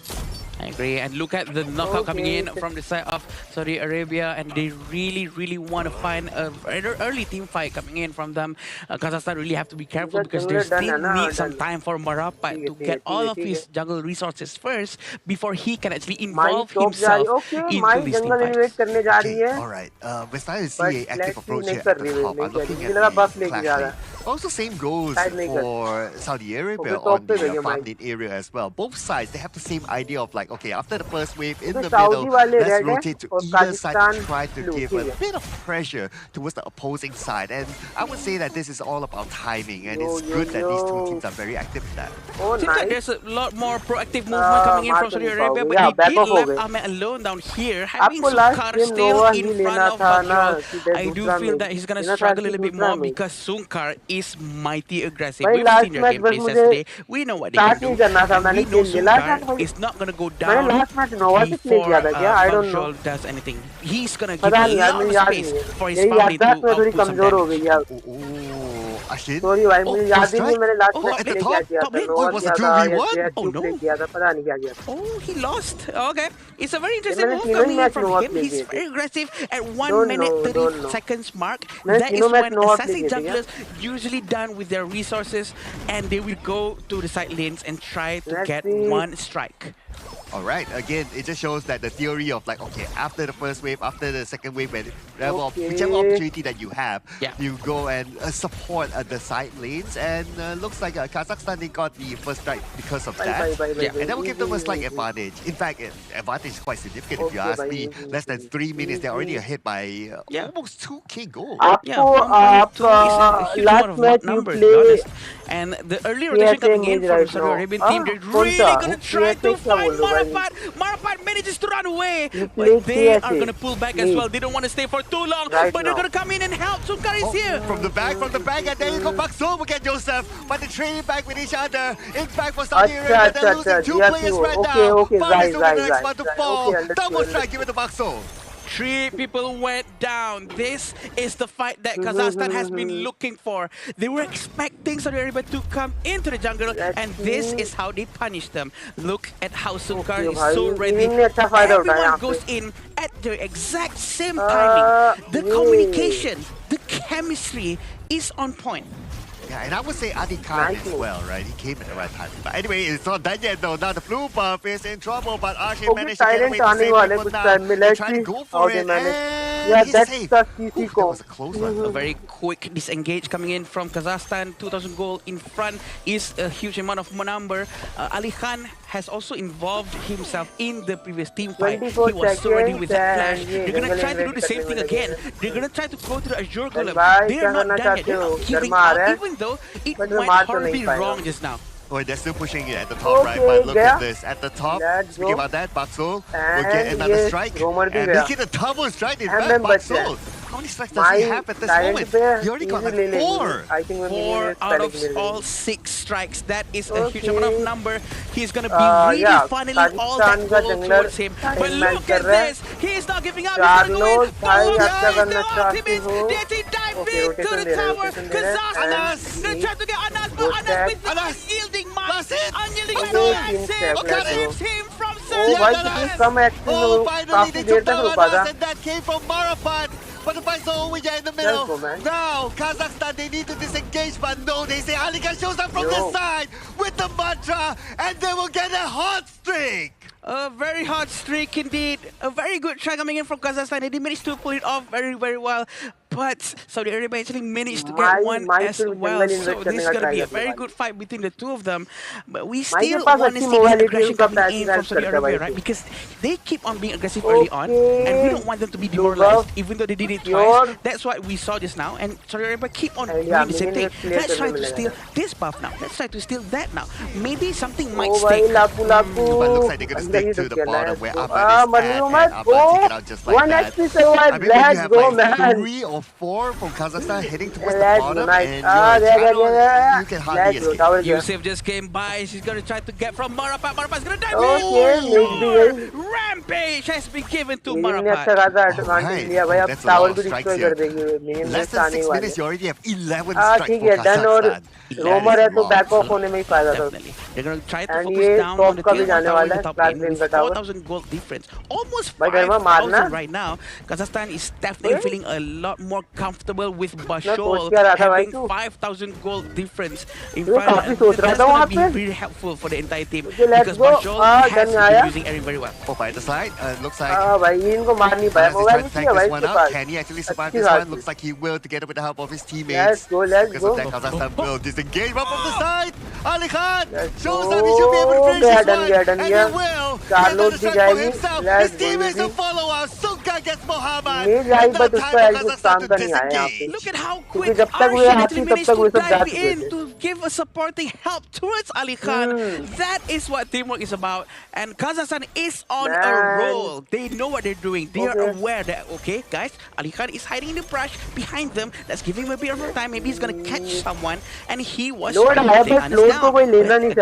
F: I agree. And look at the knockout coming in from the side of Saudi Arabia, and they really want to find a early team fight coming in from them. Kazakhstan really have to be careful because they still need some time for Marapat to get all of his jungle resources first before he can actually involve himself into these team fights.
E: Okay, alright. We're starting to see an active approach here at the top. I'm looking at the flash lane. Also, same goes for Saudi Arabia on the farm lane area as well. Both sides, they have the same idea of like, okay, after the first wave in the middle, let's rotate to either side to try to give a bit of pressure towards the opposing side. And I would say that this is all about timing, and it's good that these two teams are very active in that.
F: Seems like there's a lot more proactive movement coming in from Saudi Arabia, but they did left Ahmed alone down here, having Sunkar still in front of Bakral. I do feel that he's going to struggle a little bit more because Sunkar is mighty aggressive. We've seen their gameplays yesterday. We know what they can do. We know Sunkar is not going to go down before Bakral does anything. He's going to give a lot of space for his family to output some damage.
E: Ashin?
A: Sorry भाई मुझे याद ही नहीं मैंने last
F: Oh,
A: match
F: at
A: में
F: the
A: क्या
F: top,
A: किया
F: top
A: था
F: lane?
E: Oh, it was a 2v1?
F: Oh, no.
A: किया था पता नहीं क्या किया था
F: Oh, he lost. Okay. It's a very interesting
A: मैंने
F: move
A: तीनों ही
F: coming in
A: match
F: from
A: no
F: him.
A: Play
F: He's
A: किए थे
F: very aggressive at 1
A: Don't
F: minute
A: know,
F: 30
A: don't know.
F: seconds mark.
A: मैंने
F: That is
A: तीनों match
F: when
A: no play
F: assassin
A: किए थे क्या
F: junglers usually done with their resources and they will go to the side lanes and try to
A: Let's
F: get
A: see.
F: one strike.
E: Alright, again, it just shows that the theory of like, okay, after the first wave, after the second wave, whichever opportunity that you have, you go and support the side lanes, and looks like Kazakhstan, they got the first strike because of that. And that will give them a slight advantage. In fact, advantage is quite significant if you ask me. Less than 3 minutes, they're already ahead by almost 2k gold.
A: last match you play
F: and the early rotation coming in from the Saudi Arabian team, they're really gonna try to find Marapat. Marapat manages to run away, but they are gonna pull back as well. They don't want to stay for too long, but they're gonna come in and help. Sunkar is here.
E: From the back, and there you go, Bakso again, Joseph. But they're trading back with each other. In fact, for Saudi Arabia, they're losing 2 players right now.
A: Okay,
E: Five is the
A: right.
E: next one to fall. Double strike given to Bakso.
F: 3 people went down. This is the fight that Kazakhstan has been looking for. They were expecting Saudi Arabia to come into the jungle, and this is how they punish them. Look at how Sukar is so ready. Everyone goes in at the exact same timing. The communication, the chemistry is on point.
E: Yeah, and I would say Adi Khan as well, right? He came at the right time. But anyway, it's not done yet though. Now the blue buff is in trouble, but Arshin managed to get away from people now. They're trying to go for it, and he's safe. Oof, that was a close one.
F: A very quick disengage coming in from Kazakhstan. 2,000 gold in front is a huge amount of number. Ali Khan has also involved himself in the previous team fight. He was so ready with that flash. They're going to try to do the same thing again. They're going to try to go to the Azure Golem. They're not done yet. They're not giving up, even though it went horribly wrong just now.
E: Oh, they're still pushing it at the top, right? But look at this. At the top, speaking about that, Baksul will get another strike. And making a double strike is back, Baksul. How many strikes does he have at this moment? He already got like 4.
F: 4 out of all 6 strikes. That is a huge amount of number. He's going to be really funneling all that gold towards him. But look at this. He is not giving up. He's going to win. The ultimate. They dive into the tower. Kazakhstan. They're trying to get Anas, but Anas with the unyielding mind. Unyielding mind saves him from survival.
E: Oh, finally they took down Anas, and that came from Marafat. But the fights are over here in the middle. Now, Kazakhstan, they need to disengage, but no, they say Ali Khan shows up from the side with the mantra, and they will get a hot streak.
F: A very hot streak indeed. A very good try coming in from Kazakhstan. They managed to pull it off very, very well. But Saudi Arabia actually managed to get one as well. So this is going to be a very good fight between the two of them. But we still want to see the aggression coming in from Saudi Arabia, right? Because they keep on being aggressive early on, and we don't want them to be demoralized, even though they did it twice. That's what we saw just now, and Saudi Arabia keep on doing the same thing. Let's try to steal this buff now. Let's try to steal that now. Maybe something might stick.
E: But it looks like they're going to stick to the bottom where Abad is at, and Abad take it out just like that. I mean, when you have like 3 or 4 from Kazakhstan heading towards the bottom, and you can hardly escape.
F: Yusuf just came by. She's going to try to get from Marafat. Marafat's going to dive in. Rampage has been given to Marafat.
E: Right. That's a lot of strikes here. Less than 6 minutes, you already have 11 strikes for Kazakhstan.
F: Definitely. They're going to try to focus down on the tier 1 tower in the top lane with 4,000 gold difference. Almost 5,000 right now. Kazakhstan is definitely feeling a lot more comfortable with Bashol having 5,000 gold difference in front. That's going to be very helpful for the entire team because Bashol has been using Aaron very well.
E: Oh, by the side, looks like trying to tank this one out. Can he actually survive this one? Looks like he will, together with the help of his teammates. Because of that, Kazakhstan will disengage from the side. Ali Khan shows that he should be able to finish this one, and he will. Get another strike for himself. His teammates will follow up. Suka gets Mohammed. Another time for Kazakhstan to disengage.
F: Look at how quick Arshin actually managed to dive in to give a supporting help towards Ali Khan. That is what teamwork is about, and Kazakhstan is on a roll. They know what they're doing. They are aware that, okay, guys, Ali Khan is hiding in the brush behind them. Let's give him a bit of time. Maybe he's going to catch someone, and he was trying to take Anas down.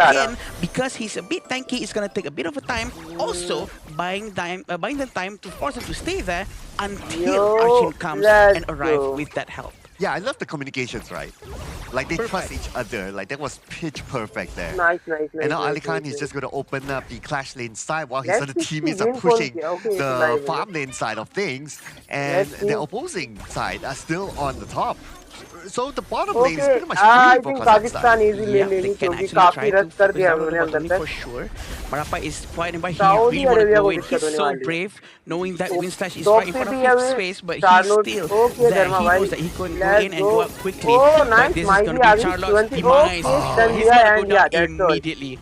F: Again, because he's a bit tanky, it's going to take a bit of a time. Also, buying them time to force him to stay there until Arshin comes and arrives with that help.
E: Yeah, I love the communications, right? Like, they trust each other. Like, that was pitch perfect there.
A: Nice.
E: And now Ali Khan is just going to open up the clash lane side while his other teammates are pushing the farm lane side of things. And the opposing side are still on the top. So the bottom lane is pretty much free for Kazakhstan.
F: Yeah, they can actually try to focus down on the bottom lane for sure. Marafat is fighting, but he really want to go in. He's so brave, knowing that Winslash is right in front of his face, but he still that he knows that he can go in and go up quickly. But this is going to be Charlotte's demise. He's going to go down immediately.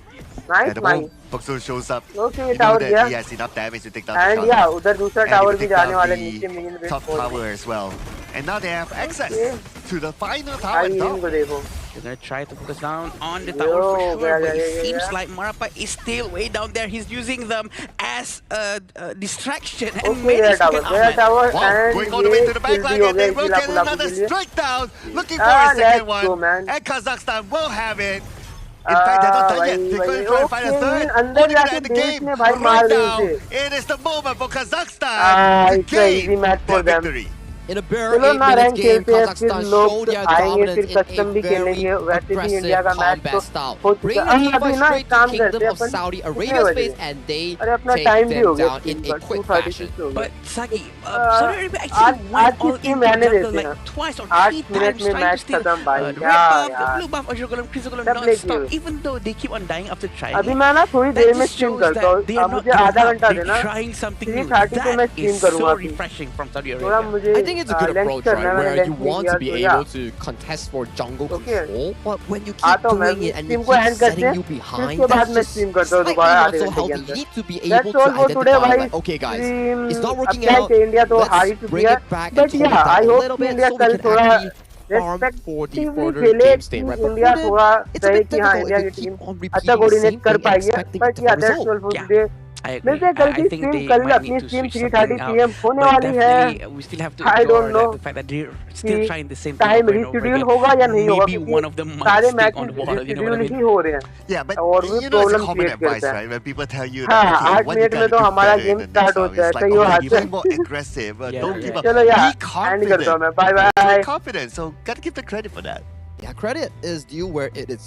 E: And the moment Baksul shows up, you know that he has enough damage to take down the Charlotte. And he can take down the top tower as well. And now they have access to the final tower at top.
F: They're going to try to focus down on the tower for sure, but it seems like Marafat is still way down there. He's using them as a distraction and managed to get out.
E: Wow, going all the way to the backline, and they will get another strike down. Looking for a second one, and Kazakhstan will have it. In fact, they're not done yet. They're going to try and find a third.
A: अंदर
E: Only
A: जाके
E: end the
A: base
E: game.
A: में भाई
E: Right
A: मार रहे
E: now,
A: थे.
E: it is the moment for Kazakhstan to
A: it's a easy
E: gain
A: match for
E: their
A: them.
E: victory.
D: In a bare
A: चलो
D: 8
A: ना
D: minutes
A: rank
D: game,
A: खेलते हैं, फिर
D: Kazakhstan
A: लोग
D: showed their
A: आएंगे, फिर
D: dominance
A: कस्टम
D: in
A: भी
D: a
A: खेलेंगे.
D: very
A: वैसे भी
D: aggressive
A: इंडिया का मैच
D: combat
A: तो
D: style.
A: हो
D: Bring
A: चुका
D: the
A: है.
D: team
A: अभी
D: fight
A: ना
D: straight
A: एक
D: to
A: काम
D: Kingdom
A: करते हैं
D: of
A: अपन.
D: Saudi
A: कितने
D: Arabia's
A: बजे?
D: face and they
A: अरे अपना
D: take
A: टाइम भी
D: them
A: हो गया.
D: down in a quick
A: 2:36
D: fashion.
A: हो गया.
F: But Sagi, Saudi Arabia
A: आज
F: actually went
A: की
F: all
A: टीम
F: in
A: रहने
F: jungle
A: देते हैं.
F: like twice or
A: 8
F: three
A: minute
F: times
A: में
F: trying to
A: मैच
F: steal
A: खत्म भाई.
F: the red buff, the
A: यार.
F: blue buff, Azure Crimson
A: सब लेके
F: non-stop,
A: हुए.
F: even though they keep on dying after trying.
A: अभी मैं ना थोड़ी
F: That
A: देर में
F: just
A: स्ट्रीम
F: shows
A: करता हूँ.
F: that they are
A: अब
F: not
A: मुझे
F: giving
A: आधा
F: up.
A: घंटा
F: They're
A: देना.
F: trying something new.
A: 3:30 पे मैं
F: That
A: स्ट्रीम
F: is
A: करूँगा
F: so
A: अभी.
F: refreshing from Saudi
A: थोड़ा
F: Arabia.
A: मुझे
D: I think it's a good
A: lunch
D: approach,
A: करना
D: right?
A: है. मैंने
D: Where you
A: लंच नहीं
D: want
A: किया
D: to be
A: तो यार.
D: able to contest for jungle
A: Okay.
D: control, but when you keep
A: आता हूँ मैं
D: doing it and you
A: stream को
D: keep
A: एंड करते
D: setting
A: हैं.
D: you
A: फिर
D: behind,
A: उसके बाद
D: that's
A: मैं
D: just
A: स्ट्रीम करता हूँ
D: slightly
A: दोबारा
D: not
A: आधे
D: so
A: घंटे के
D: healthy. You
A: अंदर.
D: need to be able
A: That's
D: to
A: all for today
D: identify,
A: भाई.
D: like, okay guys,
A: stream
D: it's not
A: अब
D: working
A: क्या है
D: out.
A: कि इंडिया तो हार ही
D: Let's
A: चुकी
D: bring
A: है.
D: it back and
A: but
D: tone
A: या
D: it down
A: I
D: a
A: hope
D: little
A: कि
D: bit
A: इंडिया
D: so we
A: कल
D: can
A: थोड़ा
D: actually farm for the
A: respectively
D: further
A: खेले
D: game state,
A: कि
D: right? But
A: India
D: for them,
A: थोड़ा
D: it's a
A: कहे
D: bit
A: कि हाँ
D: difficult
A: इंडिया
D: if
A: की
D: you
A: टीम
D: keep on
A: अच्छा
D: repeating the
A: कोऑर्डिनेट
D: same
A: कर
D: thing
A: पाई
D: and
A: है.
D: expecting a
A: बट या
D: different
A: that's
D: result.
A: All for
F: Yeah.
A: Today.
F: I agree.
A: मिलते हैं कल
F: I
A: की
F: think
A: स्ट्रीम.
F: they
A: कल
F: might
A: अपनी
F: need to
A: stream
F: switch something
A: 3:30
F: out.
A: PM होने
F: But
A: वाली है.
F: definitely, we still have to
A: I don't
F: ignore
A: know
F: the fact that they're still
A: कि
F: trying the same thing
A: time
F: over and over
A: reschedule
F: again.
A: होगा या नहीं होगा,
F: Maybe
A: क्योंकि
F: one of them might
A: सारे
F: stick
A: matches
F: on the wall. You know what I
A: reschedule
F: mean?
A: ही हो रहे हैं.
E: Yeah, but
A: और वो
E: you know it's a
A: problem
E: common
A: create
E: advice,
A: करता है.
E: right? When people tell you
A: हाँ,
E: that, okay,
A: 8
E: what you
A: minute में
E: gotta
A: तो
E: do
A: हमारा
E: better
A: game
E: in the next
A: start
E: round.
A: होता है.
E: It's like,
A: सही हो
E: okay,
A: हाथ
E: be
A: से.
E: more aggressive, but
F: Yeah,
E: don't
F: yeah.
E: give up.
A: चलो यार
E: Be
A: एंड करता हूँ
E: confident.
A: मैं. Bye bye.
E: Be confident. So gotta give the credit for that.
D: Yeah, credit is due where it is